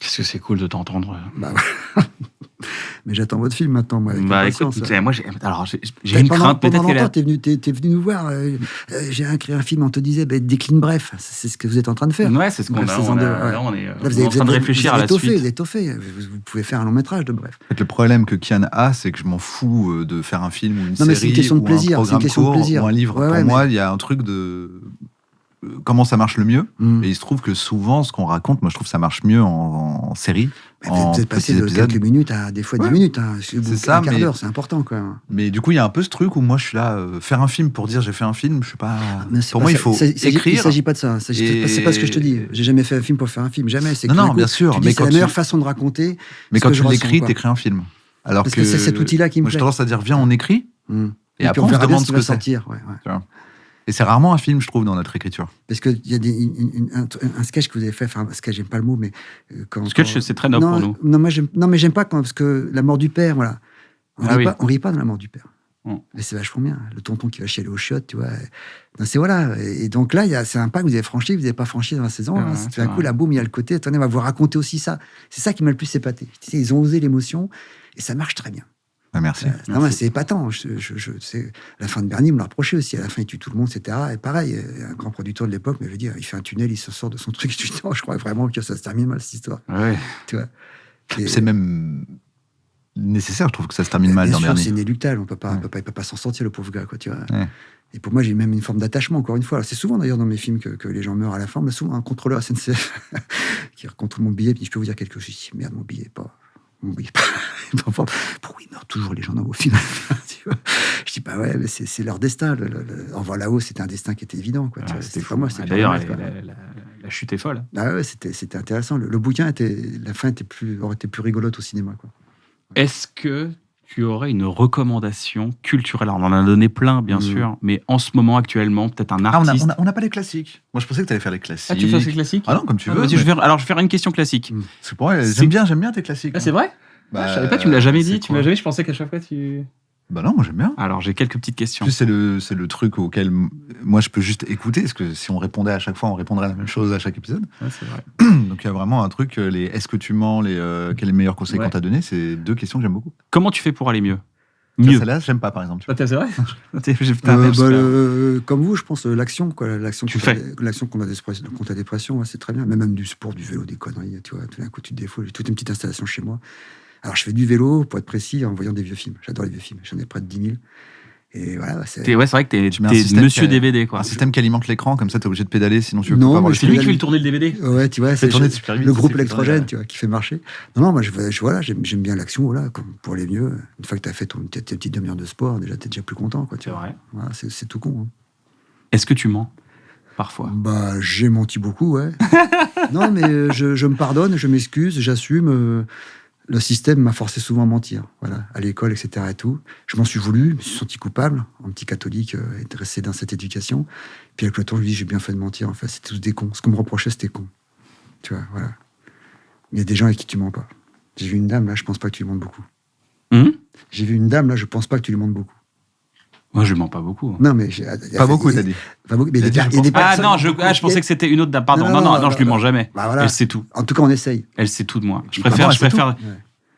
Qu'est-ce que c'est cool de t'entendre. Bah ouais. Mais j'attends votre film maintenant, moi. Bah écoute, moi j'ai une crainte, peut-être qu'elle t'es venu nous voir. J'ai écrit un film, on te disait, décline bref. C'est ce que vous êtes en train de faire. Ouais, c'est ce qu'on a. On est en train de réfléchir à la suite. Vous étoffez. Vous pouvez faire un long métrage de bref. Le problème que Kian a, c'est que je m'en fous de faire un film ou une série c'est une question de plaisir, ou un programme court ou un livre. Pour moi, il y a un truc de comment ça marche le mieux. Et il se trouve que souvent, ce qu'on raconte, moi, je trouve que ça marche mieux en série. Vous êtes passé de quelques minutes à des fois 10 minutes. Hein. C'est ça, un quart d'heure, c'est important, quand même. Mais du coup, il y a un peu ce truc où moi, je suis là, faire un film pour dire j'ai fait un film, je sais pas. Pour moi, il faut écrire. Il s'agit pas de ça. C'est pas ce que je te dis. J'ai jamais fait un film pour faire un film, jamais. Non, bien sûr. Mais c'est la meilleure façon de raconter. Mais quand tu l'écris, t'écris un film. Alors que c'est cet outil-là qui me plaît. Moi, j'ai tendance à dire viens, on écrit. Et après, on se demande ce que c'est. Et c'est rarement un film, je trouve, dans notre écriture. Parce qu'il y a un sketch que vous avez fait, enfin, un sketch, j'aime pas le mot, mais... Sketch, c'est très noble pour nous. Non, mais j'aime pas parce que la mort du père, voilà. On rit pas dans la mort du père. Mais c'est vachement bien. Le tonton qui va chialer aux chiottes, tu vois. Non, c'est voilà. Et donc là, c'est un pas que vous avez franchi, vous n'avez pas franchi dans la saison. Tout d'un coup, la boum, il y a le côté. Attendez, on va vous raconter aussi ça. C'est ça qui m'a le plus épaté. Ils ont osé l'émotion et ça marche très bien. Merci. Non, mais c'est épatant. La fin de Bernie me l'a reproché aussi. À la fin, il tue tout le monde, etc. Et pareil, un grand producteur de l'époque m'avait dit, il fait un tunnel, il se sort de son truc. Je dis, non, je crois vraiment que ça se termine mal, cette histoire. Ouais. Tu vois. C'est même nécessaire, je trouve que ça se termine mal dans Bernie. C'est inéluctable, il peut pas s'en sortir, le pauvre gars, quoi, tu vois. Ouais. Et pour moi, j'ai même une forme d'attachement, encore une fois. Alors, c'est souvent d'ailleurs dans mes films que les gens meurent à la fin, mais souvent un contrôleur SNCF qui contrôle mon billet, puis je peux vous dire quelque chose, je dis, merde, mon billet, pas. Pourquoi ils meurent toujours les gens dans vos films? Tu vois, je dis, bah ouais, mais c'est leur destin. En voir là-haut, c'était un destin qui était évident, quoi. C'était pas moi. D'ailleurs, la chute est folle. Ah ouais, c'était intéressant. Le bouquin la fin aurait été plus rigolote au cinéma, quoi. Est-ce que tu aurais une recommandation culturelle? Alors, on en a donné plein, bien sûr, mais en ce moment, actuellement, peut-être un artiste. On n'a pas les classiques. Moi, je pensais que tu allais faire les classiques. Ah, tu fais les classiques? Ah non, comme tu veux. Je vais faire une question classique. C'est pour moi, j'aime bien tes classiques. Ah, c'est vrai? Je savais pas, tu me l'as jamais dit. Tu me l'as jamais, je pensais qu'à chaque fois, tu... Bah non, moi j'aime bien. Alors, j'ai quelques petites questions. En plus, c'est le truc auquel moi je peux juste écouter, parce que si on répondait à chaque fois, on répondrait à la même chose à chaque épisode. Ouais, c'est vrai. Donc il y a vraiment un truc, est-ce que tu mens, quels sont les meilleurs conseils qu'on t'a donnés, c'est 2 questions que j'aime beaucoup. Comment tu fais pour aller mieux? Celle-là, j'aime pas, par exemple. C'est vrai? Comme vous, je pense l'action, quoi. L'action contre la dépression, ouais, c'est très bien. Même du sport, du vélo, des conneries, tu vois. Tout d'un coup, tu te défoules. J'ai toute une petite installation chez moi. Alors, je fais du vélo, pour être précis, en voyant des vieux films. J'adore les vieux films. J'en ai près de 10 000. Et voilà, c'est vrai que t'es monsieur DVD, quoi. Un système qui alimente l'écran, comme ça, t'es obligé de pédaler, sinon tu peux pas avoir le c'est lui qui fait tourner le DVD. Ouais, tu vois, c'est le groupe électrogène, tu vois, qui fait marcher. Non, moi, j'aime bien l'action, voilà, pour aller mieux. Une fois que t'as fait tes petites demi-heures de sport, t'es déjà plus content, quoi. C'est vrai. Voilà, c'est tout con. Hein. Est-ce que tu mens parfois? Bah, j'ai menti beaucoup, ouais. Non, mais je me pardonne, je m'excuse, j'assume. Le système m'a forcé souvent à mentir, voilà, à l'école, etc. et tout. Je m'en suis voulu, je me suis senti coupable, un petit catholique intéressé dans cette éducation. Puis avec le temps, je me dis, j'ai bien fait de mentir, en fait, c'est tous des cons. Ce qu'on me reprochait, c'était con. Tu vois, voilà. Il y a des gens avec qui tu mens pas. J'ai vu une dame, là, je pense pas que tu lui mentes beaucoup. J'ai vu une dame, là, je pense pas que tu lui mentes beaucoup. Moi, je mens pas beaucoup. Non, mais... Pas beaucoup, t'as dit. Pas beaucoup, mais il y a des personnes... Ah non, je pensais que c'était une autre dame. Pardon, non, je lui mens jamais. Bah, voilà. Elle sait tout. En tout cas, on essaye. Elle sait tout de moi. Je préfère... Ouais.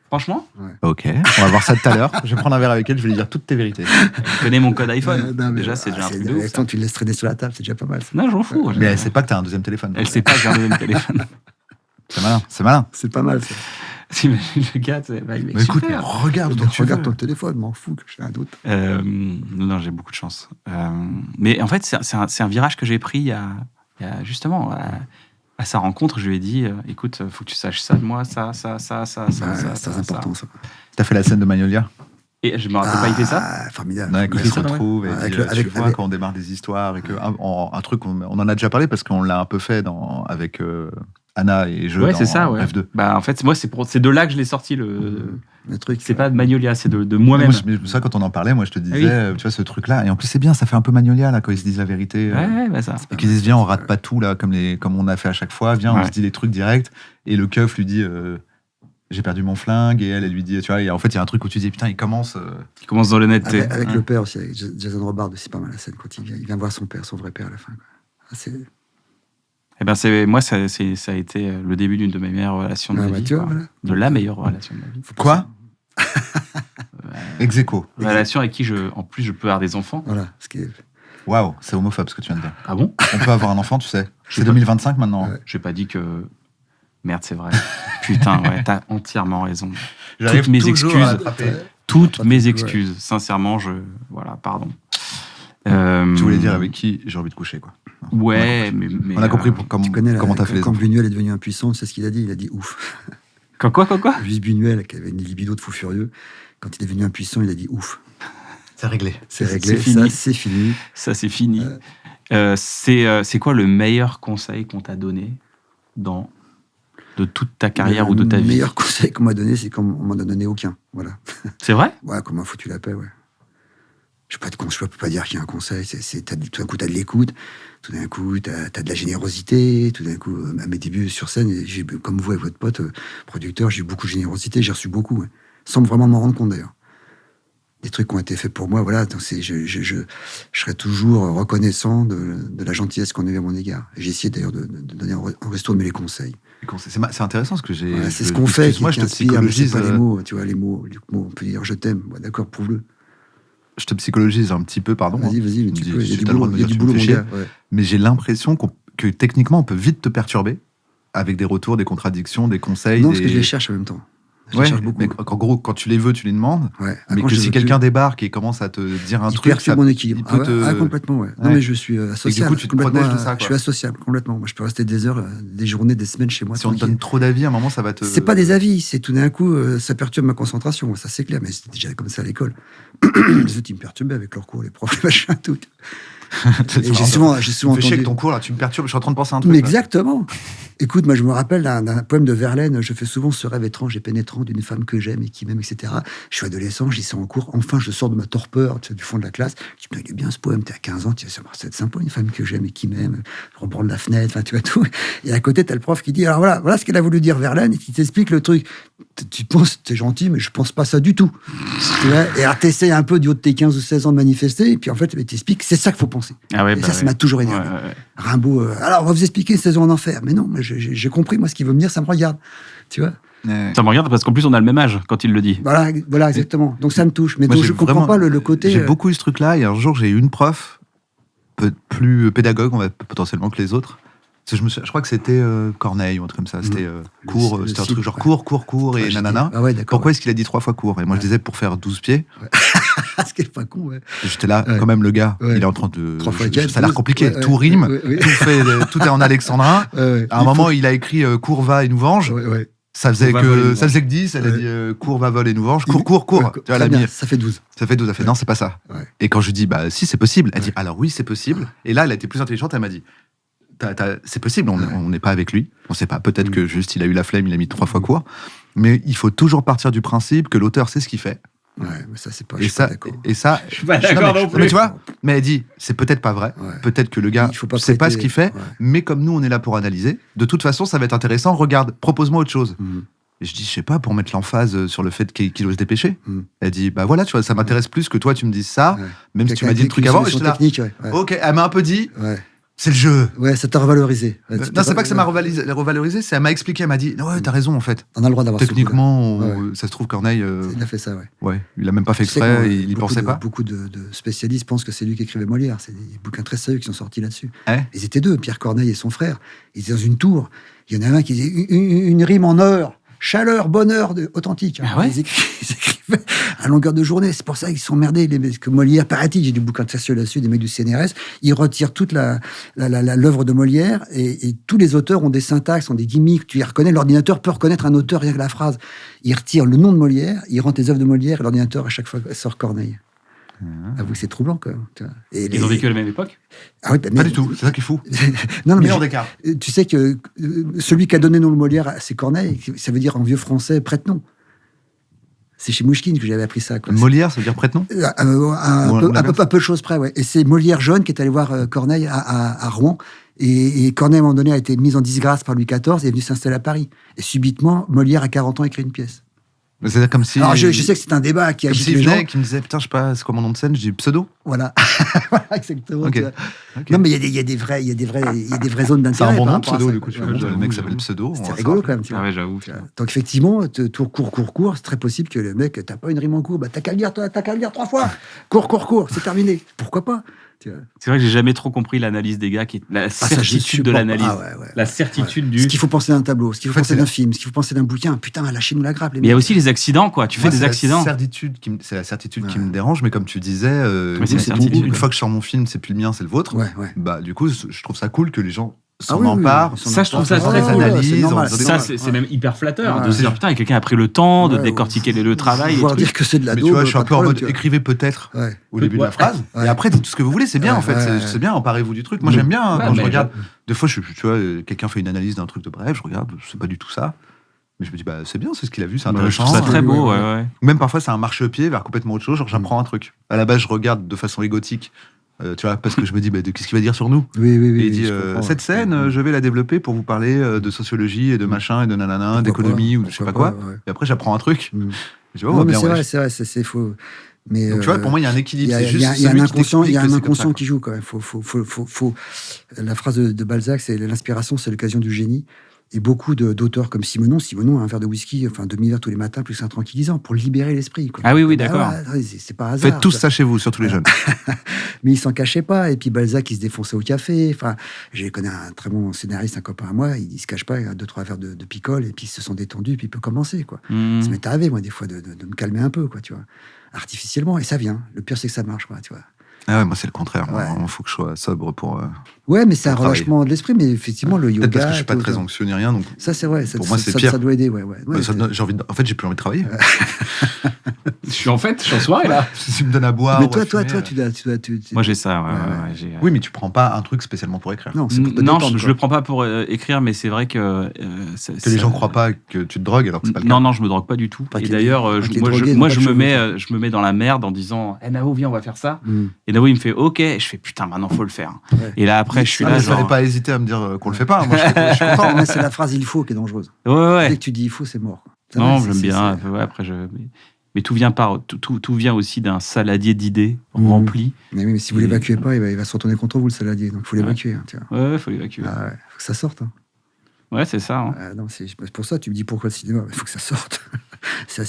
Franchement, Ok, on va voir ça tout à l'heure. Je vais prendre un verre avec elle, je vais lui dire toutes tes vérités. Elle connaît mon code iPhone. Déjà, c'est déjà un truc de ouf. Attends, tu le laisses traîner sur la table, c'est déjà pas mal. Ça. Non, j'en fous. Mais elle sait pas que t'as un deuxième téléphone. Elle sait pas que j'ai un deuxième téléphone. C'est malin. C'est pas mal, ça. T'imagines le gars, mais écoute, regarde ton téléphone, m'en fous que j'ai un doute. Non, j'ai beaucoup de chance. Mais en fait, c'est un virage que j'ai pris il y a justement... À sa rencontre, je lui ai dit, écoute, faut que tu saches ça de moi, ça. C'est important, ça. T'as fait la scène de Magnolia? Et je me rappelle pas, il fait ça? Formidable. Ouais, quand ils se retrouvent, tu vois, quand on démarre des histoires, et que un truc, on en a déjà parlé parce qu'on l'a un peu fait avec Anna et je dans c'est ça, ouais. F2. Bah, en fait, moi, c'est de là que je l'ai sorti, le truc. C'est pas de Magnolia, c'est de moi-même. Ça, quand on en parlait, moi, je te disais, tu vois, ce truc-là. Et en plus, c'est bien, ça fait un peu Magnolia, là, quand ils se disent la vérité. Ça. Et qu'ils disent, viens, on rate pas tout, là, comme on a fait à chaque fois. Viens, on se dit des trucs directs. Et le keuf lui dit, j'ai perdu mon flingue. Et elle lui dit, tu vois, et en fait, il y a un truc où tu dis, putain, il commence dans l'honnêteté. Avec le père aussi, avec Jason Robards, c'est pas mal la scène quand il vient voir son père, son vrai père à la fin. Quoi. Eh ben moi, ça a été le début d'une de mes meilleures relations de ma vie. Voilà. De la meilleure relation de ma vie. Quoi? Ex-aequo. Relation avec qui, en plus, je peux avoir des enfants. Voilà. Waouh, c'est homophobe ce que tu viens de dire. Ah bon? On peut avoir un enfant, tu sais. C'est 2025 maintenant. Ouais. J'ai pas dit que... Merde, c'est vrai. Putain, ouais, t'as entièrement raison. Toutes mes excuses. Sincèrement, voilà, pardon. Tu voulais dire avec qui j'ai envie de coucher, quoi. Ouais, mais on a compris comment t'as fait les enfants. Quand Buñuel est devenu impuissant, c'est ce qu'il a dit. Il a dit ouf. Quoi? Luis Buñuel, qui avait une libido de fou furieux, quand il est devenu impuissant, il a dit ouf. C'est réglé. C'est fini. Ça, c'est fini. C'est quoi le meilleur conseil qu'on t'a donné de toute ta carrière ou de ta vie? Le meilleur conseil qu'on m'a donné, c'est qu'on m'en a donné aucun. Voilà. C'est vrai? Ouais, qu'on m'a foutu la paix, ouais. Je peux pas dire qu'il y a un conseil. Tout d'un coup, tu as de l'écoute, tout d'un coup, tu as de la générosité, tout d'un coup, à mes débuts sur scène, comme vous avec votre pote producteur, j'ai eu beaucoup de générosité, j'ai reçu beaucoup, sans vraiment m'en rendre compte d'ailleurs. Des trucs qui ont été faits pour moi, voilà. Donc je serai toujours reconnaissant de la gentillesse qu'on a eue à mon égard. J'ai essayé d'ailleurs de donner en resto mes les conseils. C'est intéressant ce que j'ai. Voilà, c'est ce qu'on fait qui inspire, mais c'est pas les mots. Tu vois, les mots, on peut dire je t'aime. Ouais, d'accord, prouve-le. Je te psychologise un petit peu, pardon. Vas-y, mais tu peux. Il y a du boulot, mon gars. Ouais. Mais j'ai l'impression que techniquement, on peut vite te perturber avec des retours, des contradictions, des conseils. Non, parce que je les cherche en même temps. Ouais, mais en gros, quand tu les veux, tu les demandes. Ouais. Mais que si quelqu'un débarque et commence à te dire un truc, ça perturbe mon équilibre. Complètement, ouais. Non, mais je suis associable. Et du coup, tu te protèges de ça, quoi. Je suis associable, complètement. Moi, je peux rester des heures, des journées, des semaines chez moi. Si on te donne trop d'avis, à un moment, ça va te. C'est pas des avis, c'est tout d'un coup, ça perturbe ma concentration. Ça, c'est clair, mais c'était déjà comme ça à l'école. Les autres, ils me perturbaient avec leurs cours, les profs, machin, tout. J'ai souvent entendu. Avec ton cours, là, tu me perturbes, je suis en train de penser à un truc. Mais exactement. Écoute, moi, je me rappelle d'un poème de Verlaine. Je fais souvent ce rêve étrange et pénétrant d'une femme que j'aime et qui m'aime, etc. Je suis adolescent, je lis ça en cours. Enfin, je sors de ma torpeur, tu sais, du fond de la classe. Je dis, il est bien ce poème, t'es à 15 ans, tu sais, c'est sympa, une femme que j'aime et qui m'aime. Je reborde la fenêtre, enfin, tu vois tout. Et à côté, t'as le prof qui dit, alors voilà ce qu'elle a voulu dire Verlaine, et qui t'explique le truc. Tu penses, t'es gentil, mais je pense pas ça du tout. Tu vois, et alors, t'essayes un peu du haut de tes 15 ou 16 ans de manifester, et puis en fait, t'expliques, c'est ça qu'il faut penser. Ah ouais, et ça m'a toujours énervé. Ouais. Rimbaud, alors on va vous expliquer une saison en enfer. Mais non, j'ai compris, moi, ce qu'il veut me dire, ça me regarde. Tu vois. Ça me regarde parce qu'en plus, on a le même âge quand il le dit. Voilà, exactement. Donc ça me touche. Mais donc, je comprends pas le côté. J'ai beaucoup eu ce truc-là, et un jour, j'ai eu une prof, plus pédagogue, on va potentiellement que les autres. Je crois que c'était Corneille ou un truc comme ça. C'était cours, c'était un truc genre cours et nanana. Ah ouais, pourquoi est-ce qu'il a dit 3 fois cours? Et moi, je disais pour faire 12 pieds. Ouais. Ce qui est pas con, ouais. J'étais là, quand même, le gars, il est en train de. 3 fois 4. Ça a l'air compliqué. Tout rime, tout est en alexandrin. À un moment, il a écrit cours va et nous venge. Ça faisait que 10, elle a dit cours va vol et nous venge. Cours. Tu vois, bien, ça fait 12. Ça fait 12. Elle fait non, c'est pas ça. Et quand je lui dis bah si, c'est possible, elle dit alors oui, c'est possible. Et là, elle a été plus intelligente, elle m'a dit c'est possible, on n'est pas avec lui, on sait pas, peut-être que juste il a eu la flemme, il a mis 3 fois court, mais il faut toujours partir du principe que l'auteur sait ce qu'il fait. Ouais, mais ça c'est pas. Et ça, je suis pas d'accord non plus. Mais tu vois, mais elle dit, c'est peut-être pas vrai, peut-être que le gars sait pas ce qu'il fait, mais comme nous on est là pour analyser, de toute façon ça va être intéressant. Regarde, propose-moi autre chose. Et je dis, je sais pas, pour mettre l'emphase sur le fait qu'il ose se dépêcher. Elle dit, bah voilà, tu vois, ça m'intéresse plus que toi tu me dises ça, même si tu m'as dit le truc avant. Et je suis là, ok, elle m'a un peu dit. C'est le jeu. Ouais, ça t'a revalorisé. Non, c'est pas que ça m'a revalorisé, c'est elle m'a expliqué, elle m'a dit, ouais, t'as raison en fait. On a le droit d'avoir techniquement, ça se trouve Corneille. Il a fait ça, Ouais, il a même pas fait exprès, il y pensait pas. Beaucoup de spécialistes pensent que c'est lui qui écrivait Molière. C'est des bouquins très sérieux qui sont sortis là-dessus. Ils étaient deux, Pierre Corneille et son frère. Ils étaient dans une tour. Il y en a un qui disait une rime en heure. Chaleur, bonheur, authentique. Ah ouais. Ils écrivaient à longueur de journée. C'est pour ça qu'ils sont emmerdés. Parce que Molière, paraît-il, j'ai du bouquin de sérieux là-dessus, des mecs du CNRS, ils retirent toute l'œuvre de Molière et tous les auteurs ont des syntaxes, ont des gimmicks. Tu les reconnais. L'ordinateur peut reconnaître un auteur rien que la phrase. Ils retirent le nom de Molière, ils rentrent les œuvres de Molière et l'ordinateur, à chaque fois, sort Corneille. Avoue que c'est troublant, quand même. Ils ont vécu à la même époque? Ah oui, pas du tout, c'est ça qui est fou. Non, mais d'écart. Tu sais que celui qui a donné nom de Molière, c'est Corneille, ça veut dire en vieux français prête-nom. C'est chez Mouchkine que j'avais appris ça. Quoi. Molière, ça veut dire prête-nom? Un peu de choses près, ouais. Et c'est Molière jeune qui est allé voir Corneille à Rouen. Et Corneille, à un moment donné, a été mis en disgrâce par Louis XIV et est venu s'installer à Paris. Et subitement, Molière, à 40 ans, écrit une pièce. C'est comme si. Alors je sais que c'est un débat qui agite les gens. Qui me disait putain, je sais pas, c'est quoi mon nom de scène? Je dis pseudo. Voilà, exactement. Okay. Non, mais il y a des vraies zones d'intérêt. C'est un bon nom, pseudo, du coup. Le mec s'appelle pseudo. C'est rigolo quand même. Ah ouais, j'avoue. Donc effectivement, tour court, c'est très possible que le mec, t'as pas une rime en cours, bah t'as qu'à le dire 3 fois. Court, c'est terminé. Pourquoi pas? C'est vrai que j'ai jamais trop compris l'analyse des gars, la certitude de l'analyse, la certitude du. Ce qu'il faut penser d'un tableau, ce qu'il faut penser d'un film, ce qu'il faut penser d'un bouquin. Putain, lâchez-nous la grappe. Mais il y a aussi les accidents, quoi. Tu fais des accidents. C'est la certitude qui me dérange, mais comme tu disais, une fois que je sors mon film, c'est plus le mien, c'est le vôtre. Bah du coup, je trouve ça cool que les gens s'en emparent. Ça, je trouve ça très cool. Ça, c'est même hyper flatteur de se dire putain, quelqu'un a pris le temps de décortiquer le travail. Pouvoir dire que c'est de la daube. Tu vois, je suis un peu en mode écrivez peut-être au début de la phrase, et après dites tout ce que vous voulez. C'est bien en fait, c'est bien. Emparez-vous du truc. Moi, j'aime bien quand je regarde. Des fois, tu vois, quelqu'un fait une analyse d'un truc de bref, je regarde, c'est pas du tout ça. Mais je me dis, c'est bien, c'est ce qu'il a vu, c'est Je intéressant. trouve ça très beau, ouais. Même parfois, c'est un marchepied vers complètement autre chose, genre j'apprends un truc. À la base, je regarde de façon égotique, tu vois, parce que je me dis, qu'est-ce qu'il va dire sur nous ? Oui. Et il dit, cette scène, je vais la développer pour vous parler de sociologie et de machin et de nanana, d'économie ou je sais pas quoi. Ouais. Et après, j'apprends un truc. Je dis, non, mais c'est vrai, c'est faux. Mais donc, tu vois, pour moi, il y a un équilibre. Il y a un inconscient qui joue quand même. La phrase de Balzac, c'est l'inspiration, c'est l'occasion du génie. Et beaucoup d'auteurs comme Simenon a un verre de whisky, enfin demi-verre tous les matins, plus un tranquillisant, pour libérer l'esprit. Quoi. Ah oui, d'accord. C'est pas hasard. Faites tous ça chez vous, surtout les jeunes. Mais il s'en cachait pas. Et puis Balzac, il se défonçait au café. Enfin, j'ai connu un très bon scénariste, un copain à moi, il se cache pas, il a 2-3 verres de picole, et puis ils se sont détendus, puis il peut commencer. Quoi. Ça m'est arrivé, moi, des fois, de me calmer un peu, quoi, tu vois, artificiellement. Et ça vient. Le pire, c'est que ça marche, quoi, tu vois. Ah ouais, moi c'est le contraire. Il faut que je sois sobre pour. Ouais, mais c'est un relâchement de l'esprit. Mais effectivement, le yoga. Peut-être parce que je suis pas très anxieux ni rien. Donc ça, c'est vrai. Pour moi, c'est pire. Ça doit aider. Ouais, en fait, j'ai plus envie de travailler. Je suis en soirée là. Si tu me donnes à boire. Mais toi, tu dois. Moi, j'ai ça. Oui, mais tu prends pas un truc spécialement pour écrire. Non, c'est pour te détendre, je le prends pas pour écrire, mais c'est vrai que. Que les gens croient pas que tu te drogues alors que c'est pas le cas. Non, je me drogue pas du tout. Et d'ailleurs, je me mets dans la merde en disant, Navo, viens, on va faire ça. Et Navo, il me fait, ok. Et je fais, putain, maintenant, faut le faire. Et là, après, je suis là. Je n'avais pas hésité à me dire qu'on le fait pas. Moi, je suis content. Mais c'est la phrase il faut qui est dangereuse. Ouais. Dès que tu dis il faut, c'est mort. Non, j'aime bien. Après, mais tout vient aussi d'un saladier d'idées rempli. Mais si vous l'évacuez pas, il va se retourner contre vous, le saladier. Donc, il faut l'évacuer. Ouais, faut l'évacuer. Faut que ça sorte. Ouais, c'est ça. Non, c'est pour ça, tu me dis pourquoi le cinéma. Il faut que ça sorte.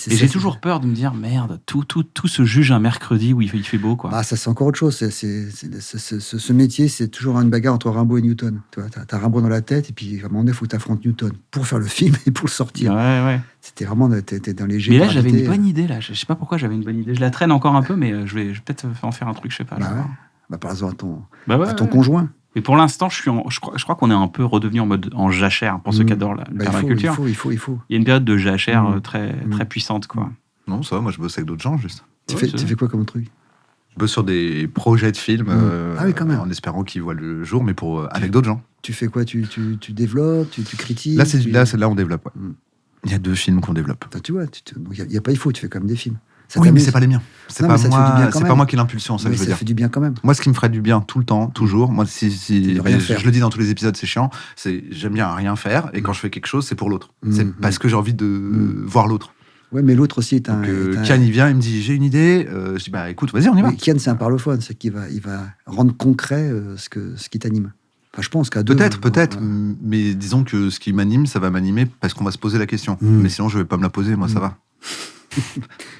Et j'ai toujours peur de me dire, merde, tout se juge un mercredi où il fait beau, quoi. Ça, c'est encore autre chose. Ce métier, c'est toujours une bagarre entre Rimbaud et Newton. Tu vois, t'as Rimbaud dans la tête, et puis à un moment donné, il faut que tu affrontes Newton pour faire le film et pour le sortir. Ouais. C'était vraiment, t'es dans les jets. Mais là, j'avais une bonne idée, là. Je sais pas pourquoi j'avais une bonne idée. Je la traîne encore un peu, mais je vais peut-être en faire un truc, je sais pas. Parle-en à ton conjoint. Mais pour l'instant, je crois qu'on est un peu redevenu en jachère, pour ceux qui adorent la permaculture. Il faut. Il y a une période de jachère très puissante, quoi. Non, ça va, moi je bosse avec d'autres gens, juste. Tu fais quoi comme truc ? Je bosse sur des projets de films, quand même. en espérant qu'ils voient le jour, mais avec d'autres gens. Tu fais quoi ? Tu développes, tu critiques ? Là, on développe. Ouais. Il y a 2 films qu'on développe. Tu vois, il n'y a pas il faut, tu fais comme des films. Oui, mais c'est pas les miens. C'est pas moi qui ai l'impulsion, ça que je veux dire. Ça fait du bien quand même. Moi, ce qui me ferait du bien tout le temps, toujours, moi, je le dis dans tous les épisodes, c'est chiant, j'aime bien rien faire, et quand je fais quelque chose, c'est pour l'autre. C'est parce que j'ai envie de voir l'autre. Ouais, mais l'autre aussi est un. Kian, il vient, il me dit, j'ai une idée. Je dis, écoute, vas-y, on y va. Mais Kian, c'est un parlophone, c'est qu'il va rendre concret ce qui t'anime. Enfin, je pense qu'à deux. Peut-être, mais disons que ce qui m'anime, ça va m'animer parce qu'on va se poser la question. Mais sinon, je vais pas me la poser, moi, ça va.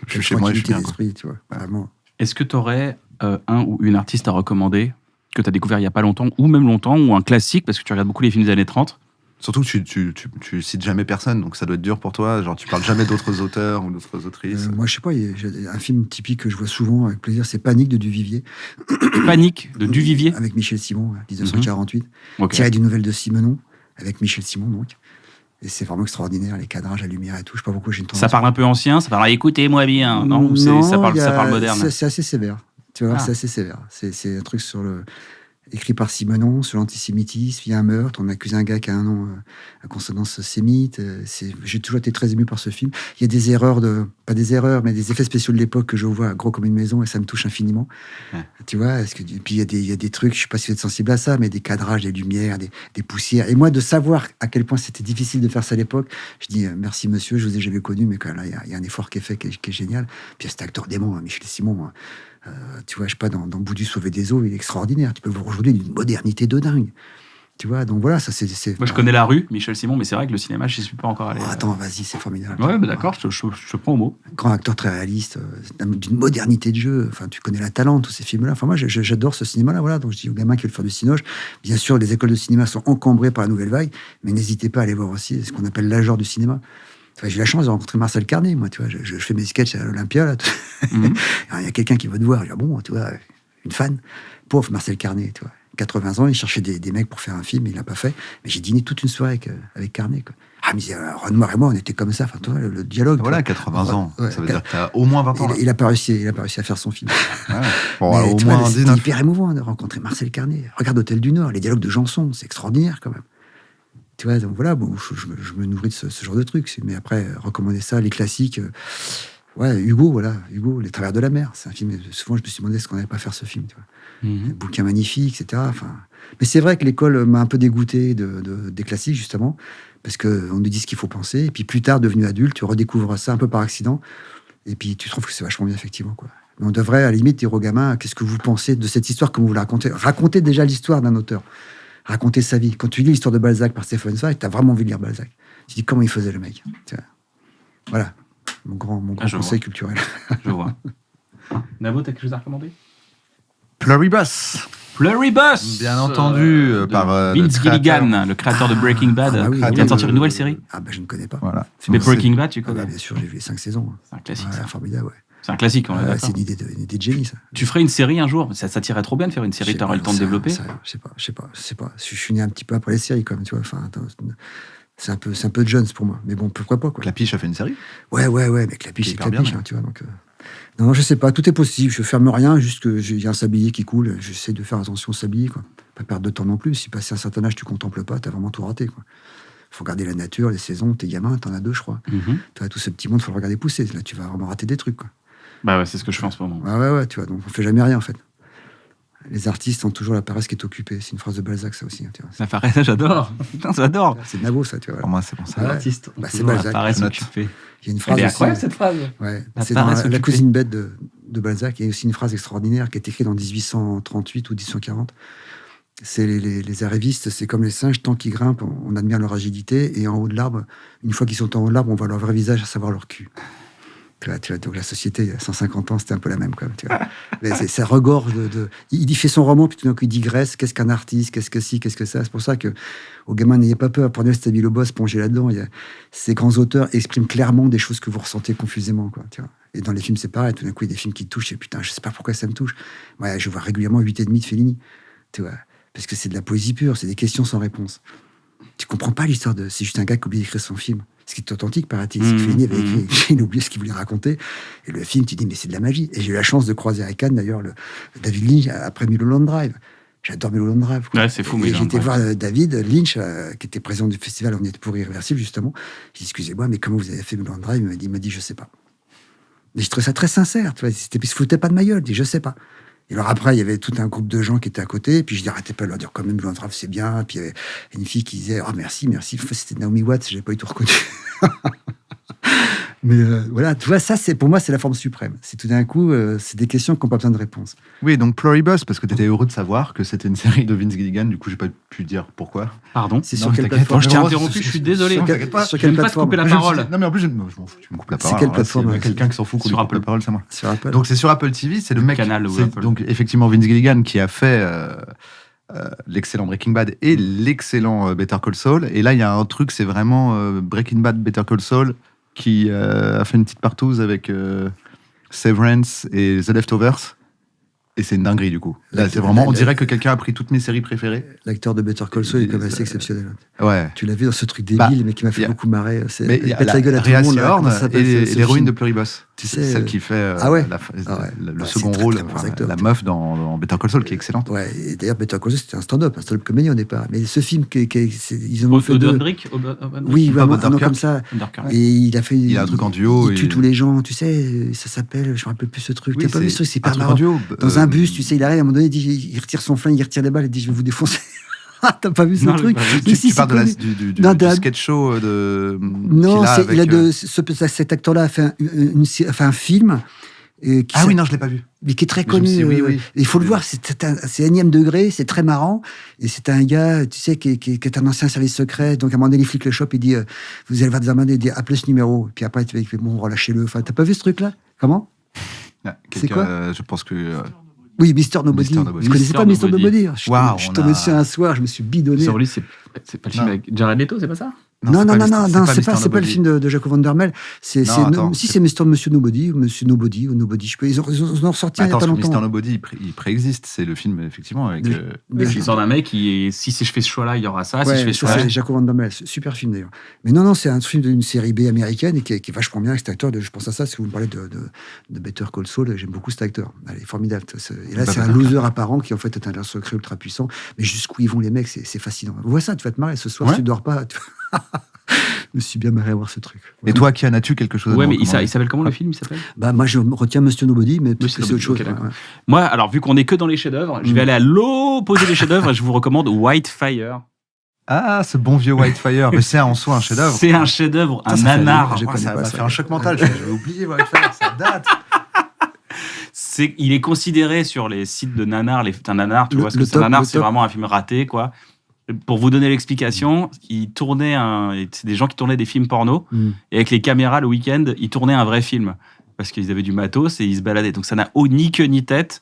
Je suis chez moi, je suis bien. Tu vois, vraiment. Est-ce que tu aurais un ou une artiste à recommander que tu as découvert il n'y a pas longtemps, ou même longtemps, ou un classique, parce que tu regardes beaucoup les films des années 30 ? Surtout que tu cites jamais personne, donc ça doit être dur pour toi. Genre, tu parles jamais d'autres auteurs ou d'autres autrices. Moi, je sais pas, j'ai un film typique que je vois souvent avec plaisir, c'est Panique de Duvivier. Panique de Duvivier ? Avec Michel Simon, 1948. Tiré d'une nouvelle de Simenon, avec Michel Simon, donc. Et c'est vraiment extraordinaire, les cadrages, la lumière et tout. Je sais pas pourquoi j'ai une tendance. Ça parle un peu ancien, ça parle écoutez-moi bien. Non, ça parle moderne. C'est assez sévère. Tu vois, c'est assez sévère. C'est un truc écrit par Simenon sur l'antisémitisme. Il y a un meurtre, on accuse un gars qui a un nom à consonance sémite. J'ai toujours été très ému par ce film. Il y a des erreurs, pas des erreurs, mais des effets spéciaux de l'époque que je vois gros comme une maison et ça me touche infiniment. Ouais. Tu vois, puis il y a des trucs, je sais pas si vous êtes sensible à ça, mais des cadrages, des lumières, des poussières. Et moi, de savoir à quel point c'était difficile de faire ça à l'époque, je dis merci monsieur, je vous ai jamais connu, mais quand même, là, il y a un effort qui est fait qui est génial. Puis il y a cet acteur démon, Michel Simon. Tu vois, je sais pas, dans Bout du Sauvé des eaux, il est extraordinaire. Tu peux le voir aujourd'hui d'une modernité de dingue. Tu vois, donc voilà, ça c'est. Moi, je connais La Rue, Michel Simon, mais c'est vrai que le cinéma, je n'y suis pas encore allé. Attends, vas-y, c'est formidable. Ouais, mais d'accord, je prends au mot. Grand acteur très réaliste, d'une modernité de jeu. Enfin, tu connais La Talente, tous ces films-là. Enfin, moi, j'adore ce cinéma-là. Voilà, donc je dis aux gamins qui veulent faire du cinoche, bien sûr, les écoles de cinéma sont encombrées par la nouvelle vague, mais n'hésitez pas à aller voir aussi ce qu'on appelle l'âge du cinéma. Enfin, j'ai eu la chance de rencontrer Marcel Carné, moi, tu vois, je fais mes sketchs à l'Olympia, là. Il y a quelqu'un qui veut te voir, je dis, bon, tu vois, une fan, pauvre Marcel Carné, tu vois, 80 ans, il cherchait des mecs pour faire un film, il l'a pas fait, mais j'ai dîné toute une soirée avec Carné, quoi. Ah, mais Renoir et moi, on était comme ça, enfin, toi, le dialogue. Voilà, 80 ans, ça veut dire que t'as au moins 20 ans. Il a pas réussi à faire son film. Ouais. Bon, au moins c'était hyper émouvant de rencontrer Marcel Carné. Regarde Hôtel du Nord, les dialogues de Janson, c'est extraordinaire, quand même. Tu vois, donc voilà, bon, je me nourris de ce genre de trucs. Mais après, recommander ça, les classiques. Ouais, Hugo, Les Travers de la mer. C'est un film. Souvent, je me suis demandé ce qu'on n'allait pas faire ce film. Tu vois. Un bouquin magnifique, etc. Enfin, mais c'est vrai que l'école m'a un peu dégoûté des classiques, justement, parce qu'on nous dit ce qu'il faut penser. Et puis plus tard, devenu adulte, tu redécouvres ça un peu par accident. Et puis tu trouves que c'est vachement bien, effectivement, quoi. Mais on devrait, à la limite, dire aux gamins, qu'est-ce que vous pensez de cette histoire, comment vous la racontez. Racontez déjà l'histoire d'un auteur. Raconter sa vie. Quand tu lis l'histoire de Balzac par Stephen Zweig, tu as vraiment envie de lire Balzac. Tu dis comment il faisait le mec. Voilà, mon grand conseil culturel. Je vois. Navo, t'as quelque chose à recommander? Pluribus. Bien entendu, par Vince Gilligan, le créateur de Breaking Bad. Il vient de sortir une nouvelle série. Je ne connais pas. Voilà. Mais Breaking Bad, tu connais? Bien sûr, j'ai vu les 5 saisons. C'est un classique. Formidable, ouais. C'est un classique, on est d'accord. C'est une idée de génie, ça. Tu ferais une série un jour? Ça t'irait trop bien de faire une série, t'aurais le temps de développer? Je sais pas. Je suis né un petit peu après les séries, quand même, tu vois. Enfin, c'est un peu de Jones pour moi. Mais bon, pourquoi pas, quoi. Clapiche a fait une série? Ouais, mais Clapiche, c'est Clapiche, hein, tu vois. Donc, non, je sais pas, tout est possible. Je ferme rien, juste qu'il y a un sablier qui coule. J'essaie de faire attention au sablier, quoi. Pas perdre de temps non plus. Si passé un certain âge, tu contemples pas, t'as vraiment tout raté, quoi. Faut regarder la nature, les saisons, tes gamins, t'en as 2, je crois. Tu vois, tout ce petit monde, faut le regarder pousser. Là, tu vas vraiment rater des trucs, quoi. Bah ouais, c'est ce que je fais en ce moment. Ouais, tu vois, donc on fait jamais rien, en fait. Les artistes ont toujours la paresse qui est occupée. C'est une phrase de Balzac, ça aussi. Hein, tu vois. La paresse, j'adore. Putain, j'adore. C'est de Navo, ça, tu vois. Pour moi, c'est pour ça. L'artiste, c'est Balzac. La paresse occupée. Il y a une phrase. Elle est incroyable, cette phrase. Ouais, c'est dans La cousine bête de Balzac. Il y a aussi une phrase extraordinaire qui est écrite en 1838 ou 1840. C'est les arrivistes, c'est comme les singes, tant qu'ils grimpent, on admire leur agilité, et en haut de l'arbre, une fois qu'ils sont en haut de l'arbre, on voit leur vrai visage, à savoir leur cul. Tu vois, donc la société, il y a 150 ans, c'était un peu la même, quoi, tu vois. Ça regorge il fait son roman, puis tout d'un coup, il digresse. Qu'est-ce qu'un artiste? Qu'est-ce que ci? Qu'est-ce que ça? C'est pour ça que, aux gamins, n'ayez pas peur. Prenez le Stabilo Boss, plongez là-dedans. Ces grands auteurs expriment clairement des choses que vous ressentez confusément, quoi, tu vois. Et dans les films, c'est pareil. Tout d'un coup, il y a des films qui te touchent, et putain, je sais pas pourquoi ça me touche. Ouais, je vois régulièrement 8,5 de Fellini, tu vois. Parce que c'est de la poésie pure, c'est des questions sans réponse. Tu comprends pas l'histoire de... C'est juste un gars qui oublie d'écrire son film. Ce qui est authentique, paraît-il. C'est que Fellini avait écrit, il a oublié ce qu'il voulait raconter. Et le film, tu dis, mais c'est de la magie. Et j'ai eu la chance de croiser à Cannes, d'ailleurs, David Lynch, après Mulholland Drive. J'adore Mulholland Drive, quoi. Ouais, c'est fou, et j'étais voir David Lynch, qui était président du festival, on était pour Irréversible, justement. J'ai dit, excusez-moi, mais comment vous avez fait Mulholland Drive? Il m'a dit, je sais pas. Mais je trouvais ça très sincère, tu vois. Il se foutait pas de ma gueule. Il dit, je sais pas. Et alors après, il y avait tout un groupe de gens qui étaient à côté, et puis je n'arrêtais pas de leur dire quand même, Mulholland Drive, c'est bien. Et puis il y avait une fille qui disait, oh merci. C'était Naomi Watts, j'ai pas eu tout reconnu. Mais voilà, tu vois, ça, pour moi, c'est la forme suprême. C'est tout d'un coup, c'est des questions qui n'ont pas besoin de réponse. Oui, donc Pluribus, parce que tu étais heureux de savoir que c'était une série de Vince Gilligan, du coup, j'ai pas pu dire pourquoi. Pardon? C'est sur quelle plateforme? Je t'ai interrompu, je suis désolé. Sur quelle plateforme? Couper la parole. Non, mais en plus, je m'en fous, tu me coupes la parole. C'est quelle plateforme? Quelqu'un qui s'en fout qu'on lui coupe la parole, c'est moi. Sur Apple. Donc c'est sur Apple TV, c'est le mec. Canal ou Apple. Donc effectivement, Vince Gilligan qui a fait l'excellent Breaking Bad et l'excellent Better Call Saul. Et là, il y a un truc, c'est vraiment Breaking Bad, Better Call Saul, qui a fait une petite partouze avec Severance et The Leftovers. Et c'est une dinguerie, du coup. Là, c'est vraiment, on dirait que quelqu'un a pris toutes mes séries préférées. L'acteur de Better Call Saul est quand même assez exceptionnel. Ouais. Tu l'as vu dans ce truc débile, mais qui m'a fait beaucoup marrer. Il y a la gueule à tout le monde, et l'héroïne de Pluribus. Tu sais, celle qui fait le second rôle, la meuf dans Better Call Saul, qui est excellente. Ouais, et d'ailleurs, Better Call Saul, c'était un stand-up comédien au départ. Mais ce film, ils en ont fait deux. Oui, vraiment, comme ça. Et il a un truc en duo. Il tue tous les gens, tu sais, ça s'appelle, je me rappelle plus ce truc. T'as pas vu ce truc, c'est hyper marrant. Dans un bus, tu sais, il arrive, à un moment donné, il retire son flingue, il retire les balles, il dit, je vais vous défoncer. T'as pas vu ce truc? Tu parles du sketch show de. Non, cet acteur-là a fait un film. Oui, non, je l'ai pas vu. Mais qui est très connu. Oui. Il faut le voir, c'est énième degré, c'est très marrant. Et c'est un gars, tu sais, qui est un ancien service secret. Donc à un moment donné, les flics le chopent, il dit, vous allez voir des amendes, il dit, appelez ce numéro. Puis après, il fait, bon, relâchez-le. Enfin, t'as pas vu ce truc-là? Comment? C'est quoi? Je pense que. Oui, Mr. Nobody. Je connaissais pas Mr. Nobody. Je suis tombé dessus un soir, je me suis bidonné. Sur lui, c'est pas le film avec Jared Leto, c'est pas ça? Non, c'est pas le film de Jaco van der Mel. C'est Monsieur Nobody, ou Nobody. Ils ont ressorti il y a pas longtemps. Mr. Nobody, il préexiste. C'est le film, effectivement, avec... l'histoire d'un mec qui, si je fais ce choix-là, il y aura ça. Si je fais ce choix-là... C'est Jaco van der Mel. Super film, d'ailleurs. Mais non, c'est un film d'une série B américaine et qui est vachement bien avec cet acteur. Je pense à ça, si vous me parlez de Better Call Saul, j'aime beaucoup cet acteur. Elle est formidable. Et là, c'est un loser apparent qui, en fait, est un secret ultra puissant. Mais jusqu'où ils vont, les mecs, c'est fascinant. Vois ça, tu vas te marrer ce soir, si tu dors pas. Je me suis bien marré à voir ce truc. Et toi, Kian, as-tu quelque chose à dire? Mais il s'appelle comment le film? Moi, je retiens Monsieur Nobody, mais peut-être que c'est autre chose. Okay, moi, alors, vu qu'on est que dans les chefs-d'œuvre, je vais aller à l'opposé des chefs-d'œuvre et je vous recommande Whitefire. Ah, ce bon vieux Whitefire. Mais c'est en soi un chef-d'œuvre. C'est un chef-d'œuvre, un nanar. Ça m'a fait un choc mental. J'avais oublié Whitefire, ça date. Il est considéré sur les sites de nanar, un nanar, tu vois, parce que c'est un nanar, c'est vraiment un film raté, quoi. Pour vous donner l'explication, c'est des gens qui tournaient des films porno, et avec les caméras le week-end, ils tournaient un vrai film, parce qu'ils avaient du matos et ils se baladaient. Donc ça n'a ni queue ni tête.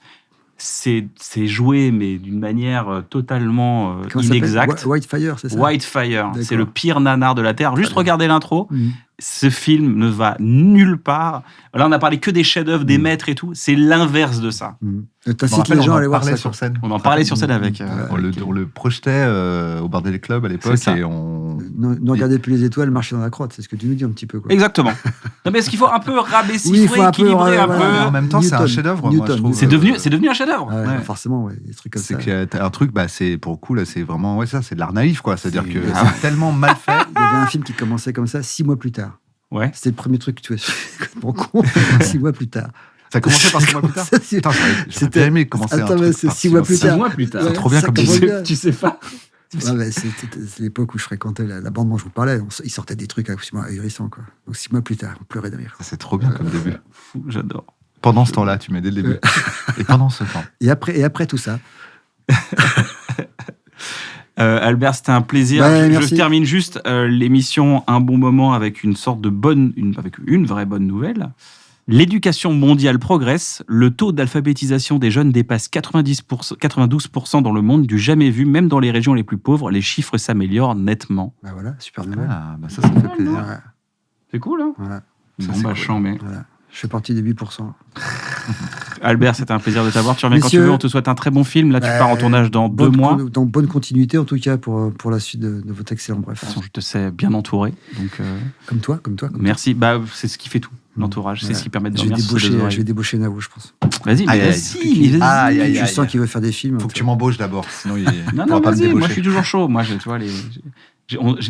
C'est joué, mais d'une manière totalement inexacte. Whitefire, c'est ça? Whitefire, c'est le pire nanar de la Terre. Juste regardez l'intro. Ce film ne va nulle part. Là, on a parlé que des chefs-d'œuvre, des maîtres et tout. C'est l'inverse de ça. T'incites les gens à aller voir ça sur scène. On en parlait sur scène avec. On le projetait au Bordel Club à l'époque. Et ne regardez plus les étoiles, marchez dans la crotte. C'est ce que tu nous dis un petit peu. Quoi. Exactement. Non, mais est-ce qu'il faut un peu rabaissifrer, équilibrer un peu En même temps, c'est un chef-d'œuvre. Moi, je trouve. C'est devenu un chef-d'œuvre. Forcément, des trucs comme ça. C'est qu'il y a un truc, c'est pour le coup, là, c'est vraiment ça, c'est de l'art naïf, quoi. C'est-à-dire que c'est tellement mal fait. Il y avait un film qui commençait comme ça 6 mois plus tard. Ouais. C'était le premier truc que tu vois. Complètement con. 6 mois plus tard. Ça a commencé par 6 mois plus tard. J'aurais bien aimé commencer un truc. C'est 6 mois plus tard. 6 mois plus tard. C'est trop bien comme tu sais pas. C'est l'époque où je fréquentais la bande dont je vous parlais. Ils sortaient des trucs absolument ahurissants, quoi. Donc 6 mois plus tard, on pleurait de rire. C'est trop bien comme début. Fou, j'adore. Pendant ce temps-là, tu m'as dès le début. Et pendant ce temps. Et après tout ça. Albert, c'était un plaisir. Je termine juste l'émission Un bon moment avec une sorte de avec une vraie bonne nouvelle. L'éducation mondiale progresse. Le taux d'alphabétisation des jeunes dépasse 92% dans le monde, du jamais vu, même dans les régions les plus pauvres. Les chiffres s'améliorent nettement. Voilà, super nouvelle. Ça fait plaisir. Ouais. C'est cool, hein? Voilà. Chambé. Voilà. Je fais partie des 8%. Albert, c'était un plaisir de t'avoir. Tu reviens quand tu veux. On te souhaite un très bon film. Là, tu pars en tournage dans 2 mois. Dans bonne continuité, en tout cas, pour la suite de votre excellent bref. De toute façon, je te sais bien entouré. Donc, comme toi. Merci. C'est ce qui fait tout. L'entourage, c'est ce qui permet de dormir. Je vais débaucher Navo, je pense. Vas-y, vas-y. Je sens qu'il veut faire des films. Faut que tu m'embauches d'abord, sinon il non, vas-y, pas me moi je suis toujours chaud. Moi, tu vois,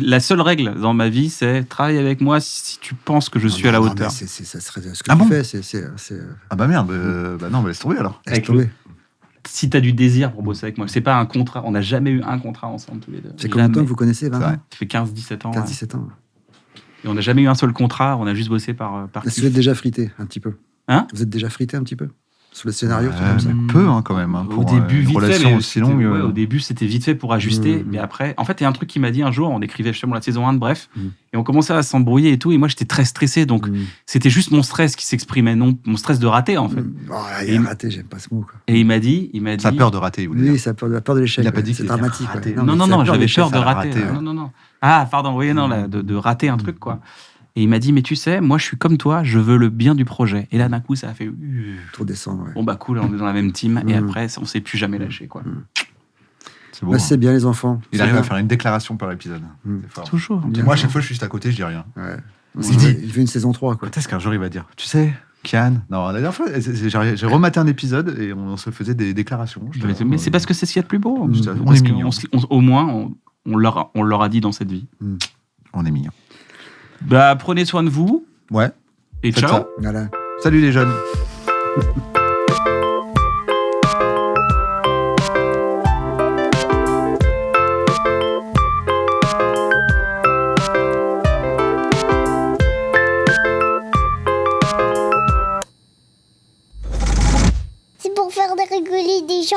la seule règle dans ma vie, c'est travaille avec moi si tu penses que je suis à la hauteur. Ça serait ce que tu fais. Ah bah merde, non, laisse tomber alors. Si t'as du désir pour bosser avec moi, c'est pas un contrat. On n'a jamais eu un contrat ensemble tous les deux. C'est combien de temps que vous connaissez, 20 ans? Ça fait 15-17 ans. 15-17 ans. Et on n'a jamais eu un seul contrat, on a juste bossé par Est-ce que vous êtes déjà frité un petit peu? Hein? Vous êtes déjà frité un petit peu? Sous le scénario, comme ça. Peu, quand même. Pour au début, une relation aussi longue. Au début, c'était vite fait pour ajuster. Mais après, en fait, il y a un truc qui m'a dit un jour, on écrivait justement la saison 1 de Bref, et on commençait à s'embrouiller et tout. Et moi, j'étais très stressé. Donc, c'était juste mon stress qui s'exprimait, non mon stress de rater, en fait. Il a raté, j'aime pas ce mot. Quoi. Et il m'a dit. Ça a peur de rater, il voulait dire. Oui, ça a peur de l'échec. Il a pas dit c'est dramatique. Non, j'avais peur de rater. Non. Ah, pardon, oui, non, de rater un truc, quoi. Et il m'a dit, mais tu sais, moi je suis comme toi, je veux le bien du projet. Et là, d'un coup, ça a fait... Trop descendre, ouais. Bon, bah cool, on est dans la même team. Et après, on s'est plus jamais lâché, quoi. C'est beau. C'est bien, les enfants. Il arrive à faire une déclaration par épisode. C'est fort. Toujours. Moi, à chaque fois, je suis juste à côté, je dis rien. Ouais. Il veut une saison 3, quoi. Peut-être qu'un jour, il va dire, tu sais... Kian. Non, la dernière fois, j'ai rematé un épisode et on se faisait des déclarations. Mais c'est parce que c'est ce qu'il y a de plus beau. On est mignons. Au moins, on leur a dit dans cette vie. On est mignons. Bah, prenez soin de vous. Ouais. Et ciao. Ça. Voilà. Salut les jeunes. C'est pour faire rigoler des gens.